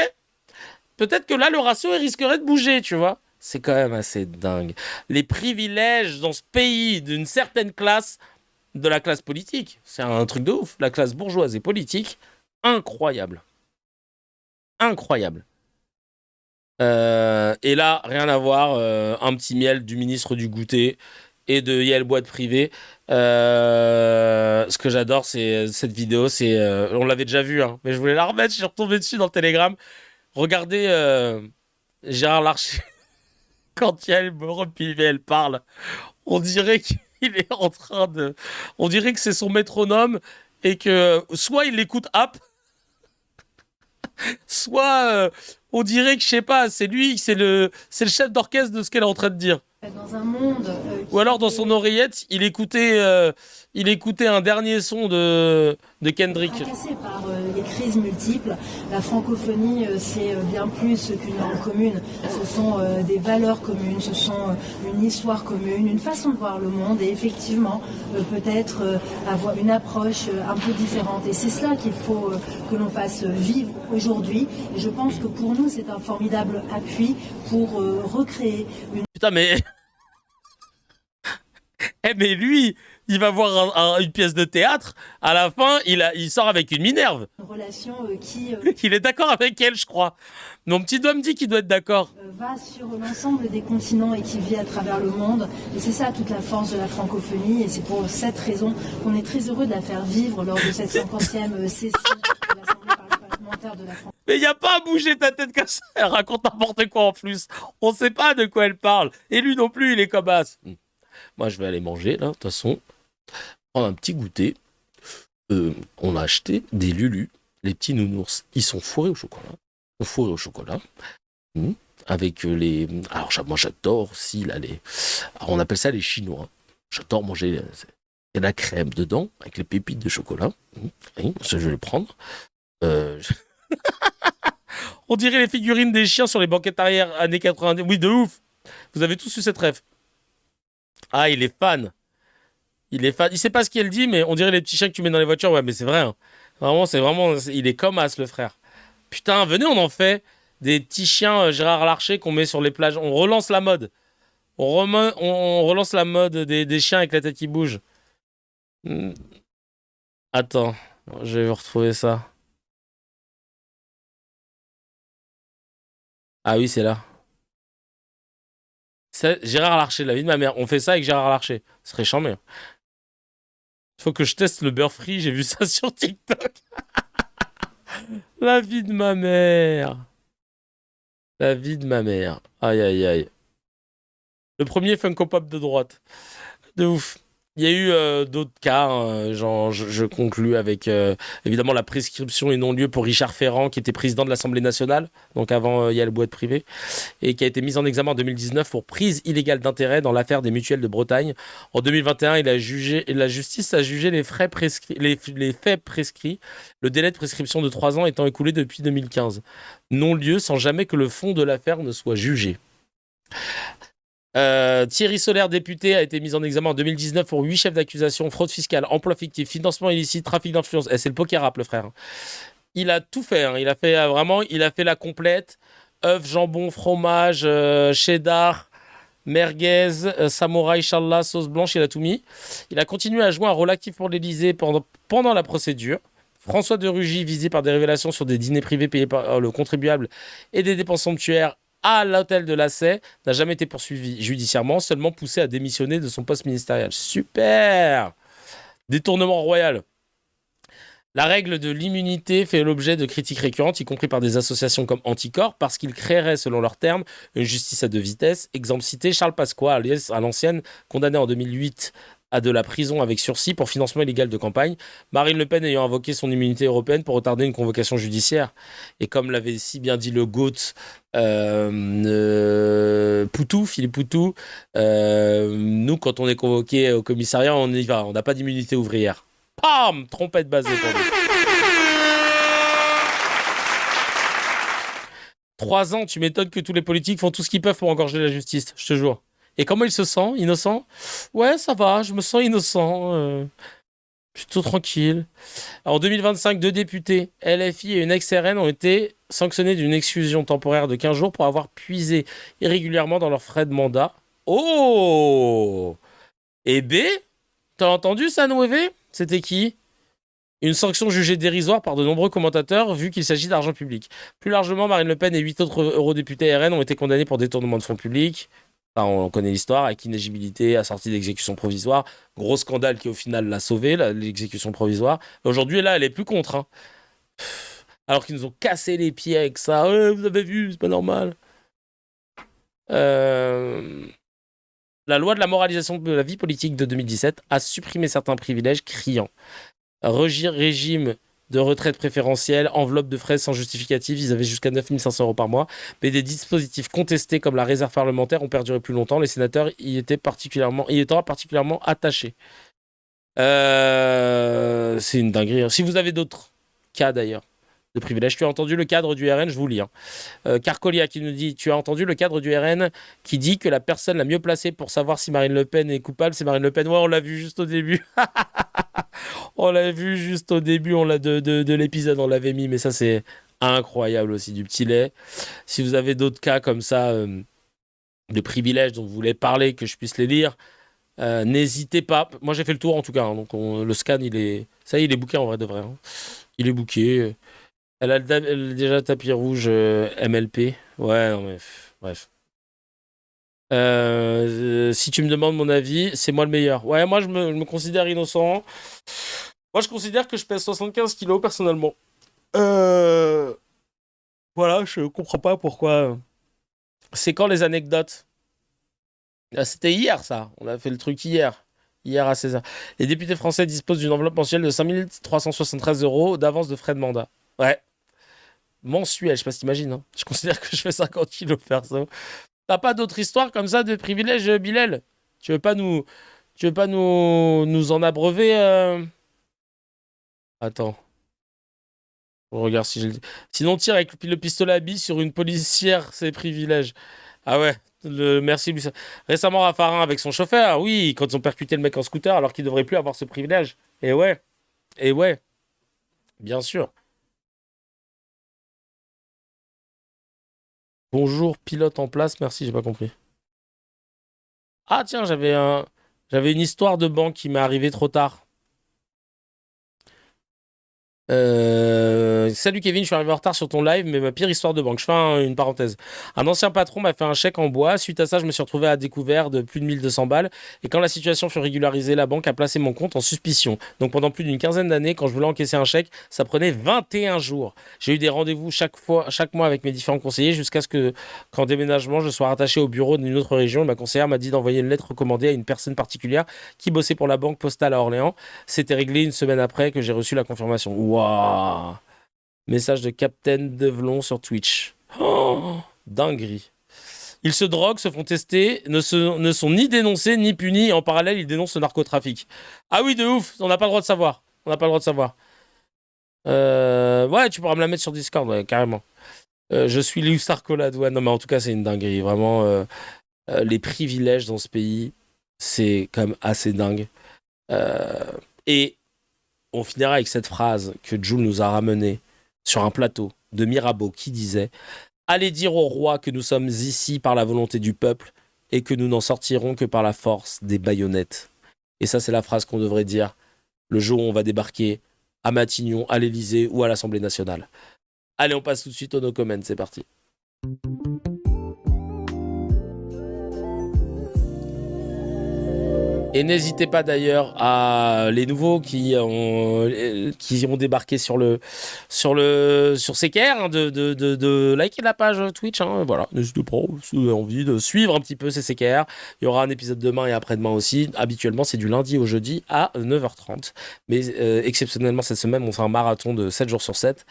Peut-être que là, le ratio, il risquerait de bouger, tu vois. C'est quand même assez dingue. Les privilèges dans ce pays d'une certaine classe, de la classe politique, c'est un truc de ouf. La classe bourgeoise et politique, incroyable. Incroyable. Et là, rien à voir, un petit miel du ministre du goûter et de Yael Boîte privée. Ce que j'adore, c'est cette vidéo. On l'avait déjà vu, hein, mais je voulais la remettre. Je suis retombé dessus dans le Telegram. Regardez Gérard Larcher. Quand Yael Boîte-Privée, elle parle, on dirait qu'il est en train de... On dirait que c'est son métronome et que soit il l'écoute soit on dirait que, je sais pas, c'est lui, c'est le chef d'orchestre de ce qu'elle est en train de dire. Dans un monde... Ou alors dans son oreillette, il écoutait un dernier son de Kendrick. Fracassé par les crises multiples, la francophonie, c'est bien plus qu'une langue commune. Ce sont des valeurs communes, ce sont une histoire commune, une façon de voir le monde et effectivement, peut-être avoir une approche un peu différente. Et c'est cela qu'il faut que l'on fasse vivre aujourd'hui. Et je pense que pour nous, c'est un formidable appui pour recréer une... Putain, mais... mais lui, il va voir une pièce de théâtre, à la fin, il sort avec une Minerve. Une relation qui... Il est d'accord avec elle, je crois. Mon petit doigt me dit qu'il doit être d'accord. Va sur l'ensemble des continents et qui vit à travers le monde. Et c'est ça toute la force de la francophonie. Et c'est pour cette raison qu'on est très heureux de la faire vivre lors de cette 50e session de l'Assemblée parlementaire de la francophonie. Mais il n'y a pas à bouger ta tête comme ça. Elle raconte n'importe quoi en plus. On ne sait pas de quoi elle parle. Et lui non plus, il est comme as. Moi, je vais aller manger, là, de toute façon. Prendre un petit goûter. On a acheté des Lulu. Les petits nounours, ils sont fourrés au chocolat. Ils sont fourrés au chocolat. Avec les... Alors, moi, j'adore aussi, là, les... Alors, on appelle ça les Chinois. J'adore manger... Il y a la crème dedans, avec les pépites de chocolat. Oui, ça, je vais le prendre. On dirait les figurines des chiens sur les banquettes arrière années 90. Oui, de ouf. Vous avez tous eu cette rêve. Ah, il est fan. Il est fan. Il sait pas ce qu'elle dit, mais on dirait les petits chiens que tu mets dans les voitures. Ouais, mais c'est vrai. Hein. Vraiment, il est comme as, le frère. Putain, venez, on en fait des petits chiens Gérard Larcher qu'on met sur les plages. On relance la mode. On relance la mode des chiens avec la tête qui bouge. Attends, je vais retrouver ça. Ah oui, c'est là. C'est Gérard Larcher, la vie de ma mère. On fait ça avec Gérard Larcher. Ce serait chambé. Faut que je teste le beurre frit. J'ai vu ça sur TikTok. La vie de ma mère. La vie de ma mère. Aïe, aïe, aïe. Le premier Funko Pop de droite. De ouf. Il y a eu d'autres cas, hein, genre je conclus avec évidemment la prescription et non-lieu pour Richard Ferrand, qui était président de l'Assemblée nationale, donc avant Yael Boët privé, et qui a été mis en examen en 2019 pour prise illégale d'intérêt dans l'affaire des mutuelles de Bretagne. En 2021, la justice a jugé les faits prescrits, le délai de prescription de 3 ans étant écoulé depuis 2015. Non-lieu sans jamais que le fond de l'affaire ne soit jugé. Thierry Solaire, député, a été mis en examen en 2019 pour 8 chefs d'accusation, fraude fiscale, emploi fictif, financement illicite, trafic d'influence. C'est le poker rap, le frère. Il a tout fait. Hein. Il a fait la complète. Œufs, jambon, fromage, cheddar, merguez, samouraï, challah, sauce blanche, il a tout mis. Il a continué à jouer un rôle actif pour l'Élysée pendant la procédure. François de Rugy, visé par des révélations sur des dîners privés payés par le contribuable et des dépenses somptuaires à l'hôtel de Lassay, n'a jamais été poursuivi judiciairement, seulement poussé à démissionner de son poste ministériel. Super! Détournement royal. La règle de l'immunité fait l'objet de critiques récurrentes, y compris par des associations comme Anticorps, parce qu'il créerait, selon leurs termes, une justice à deux vitesses. Exemple cité, Charles Pasqua, à l'ancienne, condamné en 2008 à de la prison avec sursis pour financement illégal de campagne, Marine Le Pen ayant invoqué son immunité européenne pour retarder une convocation judiciaire. Et comme l'avait si bien dit le GOAT Philippe Poutou, nous, quand on est convoqué au commissariat, on y va, on n'a pas d'immunité ouvrière. Pam! Trompette basée pour nous. 3 ans, tu m'étonnes que tous les politiques font tout ce qu'ils peuvent pour engorger la justice, je te jure. Et comment il se sent? Innocent? Ouais, ça va, je me sens innocent. Plutôt tranquille. Alors, en 2025, 2 députés, LFI et une ex-RN, ont été sanctionnés d'une exclusion temporaire de 15 jours pour avoir puisé irrégulièrement dans leurs frais de mandat. Oh! Et B, t'as entendu ça, Noévé? C'était qui? Une sanction jugée dérisoire par de nombreux commentateurs, vu qu'il s'agit d'argent public. Plus largement, Marine Le Pen et 8 autres eurodéputés RN ont été condamnés pour détournement de fonds publics. Enfin, on connaît l'histoire, avec inéligibilité, assortie d'exécution provisoire. Gros scandale qui, au final, l'a sauvée, l'exécution provisoire. Aujourd'hui, là, elle est plus contre. Hein. Alors qu'ils nous ont cassé les pieds avec ça. Vous avez vu, c'est pas normal. La loi de la moralisation de la vie politique de 2017 a supprimé certains privilèges criants. Régime de retraite préférentielle, enveloppe de frais sans justificatif, ils avaient jusqu'à 9 500 € par mois, mais des dispositifs contestés comme la réserve parlementaire ont perduré plus longtemps. Les sénateurs y étaient particulièrement attachés. C'est une dinguerie. Si vous avez d'autres cas d'ailleurs de privilèges, tu as entendu le cadre du RN, je vous lis. Carcolia qui nous dit, tu as entendu le cadre du RN qui dit que la personne la mieux placée pour savoir si Marine Le Pen est coupable, c'est Marine Le Pen. Ouais, on l'a vu juste au début. On l'a vu juste au début, de l'épisode, on l'avait mis, mais ça c'est incroyable aussi, du petit lait. Si vous avez d'autres cas comme ça, de privilèges dont vous voulez parler, que je puisse les lire, n'hésitez pas. Moi j'ai fait le tour en tout cas, hein, donc le scan il est booké en vrai de vrai. Hein. Il est booké. Elle a déjà le tapis rouge MLP. Ouais, non mais bref. Si tu me demandes mon avis, c'est moi le meilleur. Ouais, moi je me considère innocent. Moi je considère que je pèse 75 kilos personnellement. Voilà, je comprends pas pourquoi. C'est quand les anecdotes? C'était hier, ça. On a fait le truc hier. Hier à 16h. Les députés français disposent d'une enveloppe mensuelle de 5 373 € d'avance de frais de mandat. Ouais. Mensuel, je sais pas si t'imagines. Hein. Je considère que je fais 50 kilos perso. T'as pas d'autre histoire comme ça de privilège, Bilal? Tu veux pas nous en abreuver Attends. On regarde si je le dis. Sinon, tire avec le pistolet à billes sur une policière, c'est privilège. Ah ouais, merci Lucien. Récemment, Raffarin avec son chauffeur, oui, quand ils ont percuté le mec en scooter alors qu'il devrait plus avoir ce privilège. Et ouais, bien sûr. Bonjour, pilote en place, merci, j'ai pas compris. Ah tiens, j'avais une histoire de banque qui m'est arrivée trop tard. Salut Kevin, je suis arrivé en retard sur ton live, mais ma pire histoire de banque. Je fais une parenthèse. Un ancien patron m'a fait un chèque en bois. Suite à ça, je me suis retrouvé à découvert de plus de 1200 balles. Et quand la situation fut régularisée, la banque a placé mon compte en suspicion. Donc pendant plus d'une quinzaine d'années, quand je voulais encaisser un chèque, ça prenait 21 jours. J'ai eu des rendez-vous chaque mois avec mes différents conseillers jusqu'à ce qu'en déménagement, je sois rattaché au bureau d'une autre région. Ma conseillère m'a dit d'envoyer une lettre recommandée à une personne particulière qui bossait pour la banque postale à Orléans. C'était réglé une semaine après que j'ai reçu la confirmation. Waouh! Message de Captain Devlon sur Twitch. Oh, dinguerie. Ils se droguent, se font tester, ne sont ni dénoncés ni punis. En parallèle, ils dénoncent le narcotrafic. Ah oui, de ouf. On n'a pas le droit de savoir. Ouais, tu pourras me la mettre sur Discord, ouais, carrément. Je suis Liu Sarcolade. Ouais, non, mais en tout cas, c'est une dinguerie. Vraiment, les privilèges dans ce pays, c'est quand même assez dingue. Et on finira avec cette phrase que Jules nous a ramenée sur un plateau de Mirabeau qui disait « Allez dire au roi que nous sommes ici par la volonté du peuple et que nous n'en sortirons que par la force des baïonnettes. » Et ça, c'est la phrase qu'on devrait dire le jour où on va débarquer à Matignon, à l'Élysée ou à l'Assemblée nationale. Allez, on passe tout de suite au no comment, c'est parti. Et n'hésitez pas d'ailleurs à les nouveaux qui ont débarqué sur CKR hein, de liker la page Twitch. Hein, voilà, n'hésitez pas si vous avez envie de suivre un petit peu ces CKR. Il y aura un épisode demain et après-demain aussi. Habituellement, c'est du lundi au jeudi à 9h30. Mais exceptionnellement, cette semaine, on fait un marathon de 7 jours sur 7,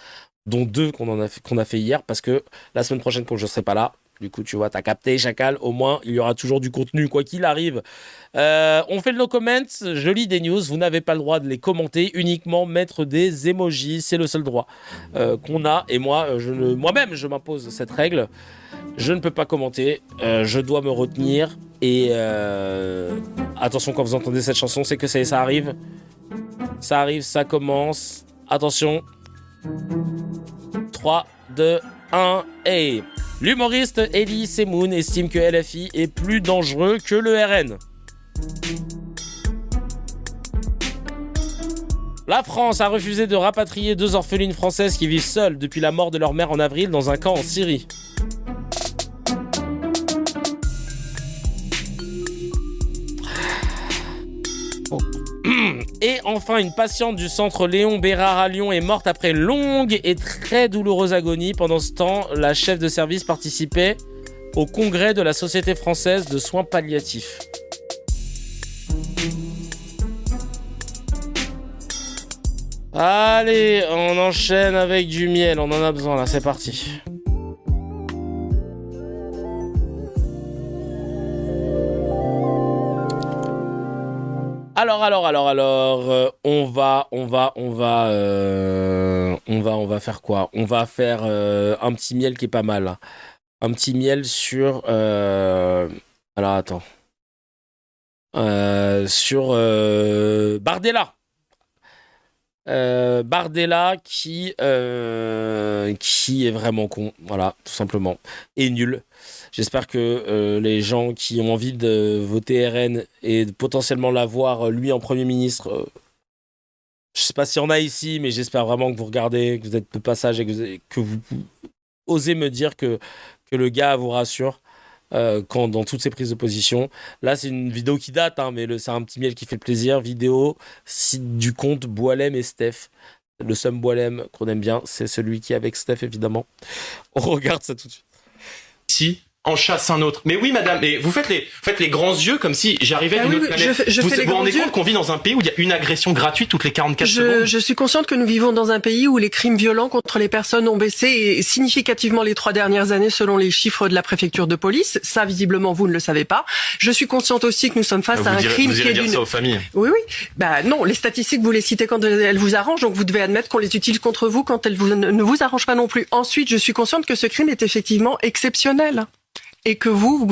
dont 2 qu'on a fait hier parce que la semaine prochaine, quand je ne serai pas là, du coup, tu vois, t'as capté, Chacal. Au moins, il y aura toujours du contenu, quoi qu'il arrive. On fait le no comment. Je lis des news. Vous n'avez pas le droit de les commenter. Uniquement mettre des emojis. C'est le seul droit qu'on a. Et moi-même, je m'impose cette règle. Je ne peux pas commenter. Je dois me retenir. Et attention, quand vous entendez cette chanson, c'est que ça arrive. Ça arrive, ça commence. Attention. 3, 2, 1, et... L'humoriste Elie Semoun estime que LFI est plus dangereux que le RN. La France a refusé de rapatrier 2 orphelines françaises qui vivent seules depuis la mort de leur mère en avril dans un camp en Syrie. Et enfin, une patiente du centre Léon Bérard à Lyon est morte après une longue et très douloureuse agonie. Pendant ce temps, la chef de service participait au congrès de la Société française de soins palliatifs. Allez, on enchaîne avec du miel, on en a besoin là, c'est parti. Alors, on va faire quoi? On va faire un petit miel qui est pas mal. Un petit miel sur... Alors, attends. Sur Bardella. Bardella qui est vraiment con. Voilà, tout simplement. Et nul. J'espère que les gens qui ont envie de voter RN et de potentiellement l'avoir, lui, en Premier ministre, je sais pas s'il y en a ici, mais j'espère vraiment que vous regardez, que vous êtes de passage et que vous osez me dire que le gars vous rassure dans toutes ses prises de position. Là, c'est une vidéo qui date, hein, mais c'est un petit miel qui fait plaisir. Vidéo du compte Boilem et Steph. Le Sum Boilem qu'on aime bien, c'est celui qui est avec Steph, évidemment. On regarde ça tout de suite. Si, en chasse un autre. Mais oui, madame, mais vous faites les grands yeux comme si j'arrivais d'une autre planète. Vous vous rendez compte qu'on vit dans un pays où il y a une agression gratuite toutes les 44 secondes? Je suis consciente que nous vivons dans un pays où les crimes violents contre les personnes ont baissé significativement les 3 dernières années selon les chiffres de la préfecture de police. Ça, visiblement, vous ne le savez pas. Je suis consciente aussi que nous sommes face à un crime qui est dire ça aux familles. Oui. Bah non, les statistiques, vous les citez quand elles vous arrangent, donc vous devez admettre qu'on les utilise contre vous quand elles ne vous arrangent pas non plus. Ensuite, je suis consciente que ce crime est effectivement exceptionnel. Et que vous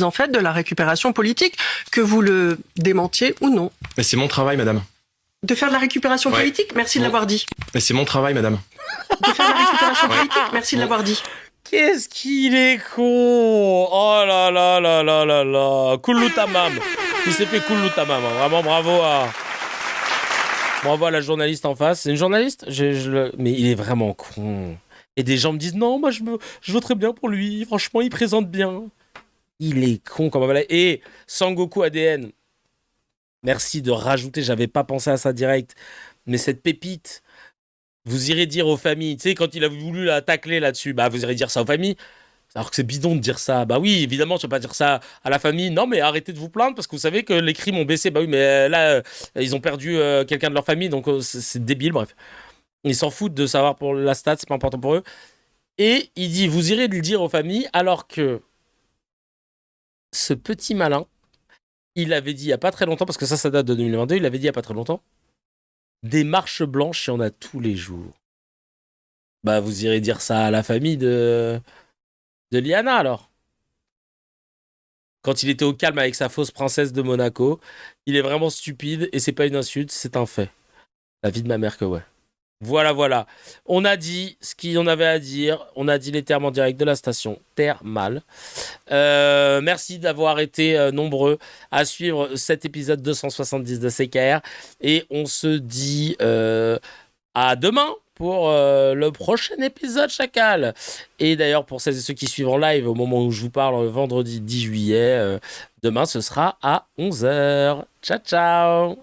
en faites de la récupération politique, que vous le démentiez ou non. Mais c'est mon travail, madame. De faire de la récupération politique? Merci de l'avoir dit. Mais c'est mon travail, madame. De faire de la récupération politique? Merci de l'avoir dit. Qu'est-ce qu'il est con! Oh là là là là là là! Kullu tamam! Il s'est fait kullu tamam. Vraiment bravo à la journaliste en face. C'est une journaliste? Mais il est vraiment con. Et des gens me disent non, moi je voterais bien pour lui, franchement il présente bien. Il est con comme un. Et Sangoku ADN, merci de rajouter, j'avais pas pensé à ça direct, mais cette pépite, vous irez dire aux familles, tu sais, quand il a voulu la tacler là-dessus, bah vous irez dire ça aux familles. Alors que c'est bidon de dire ça. Bah oui, évidemment, tu ne peux pas dire ça à la famille. Non, mais arrêtez de vous plaindre parce que vous savez que les crimes ont baissé. Bah oui, mais là, ils ont perdu quelqu'un de leur famille, donc c'est débile, bref. Ils s'en foutent de savoir pour la stat, c'est pas important pour eux. Et il dit, vous irez le dire aux familles, alors que ce petit malin, il avait dit il n'y a pas très longtemps, parce que ça date de 2022, il avait dit il n'y a pas très longtemps, des marches blanches, il y en a tous les jours. Bah vous irez dire ça à la famille de Liana alors. Quand il était au calme avec sa fausse princesse de Monaco, il est vraiment stupide et c'est pas une insulte, c'est un fait. La vie de ma mère que ouais. Voilà. On a dit ce qu'on avait à dire. On a dit les termes en direct de la station thermale. Merci d'avoir été nombreux à suivre cet épisode 270 de CKR. Et on se dit à demain pour le prochain épisode Chacal. Et d'ailleurs, pour celles et ceux qui suivent en live au moment où je vous parle, vendredi 10 juillet, demain ce sera à 11h. Ciao.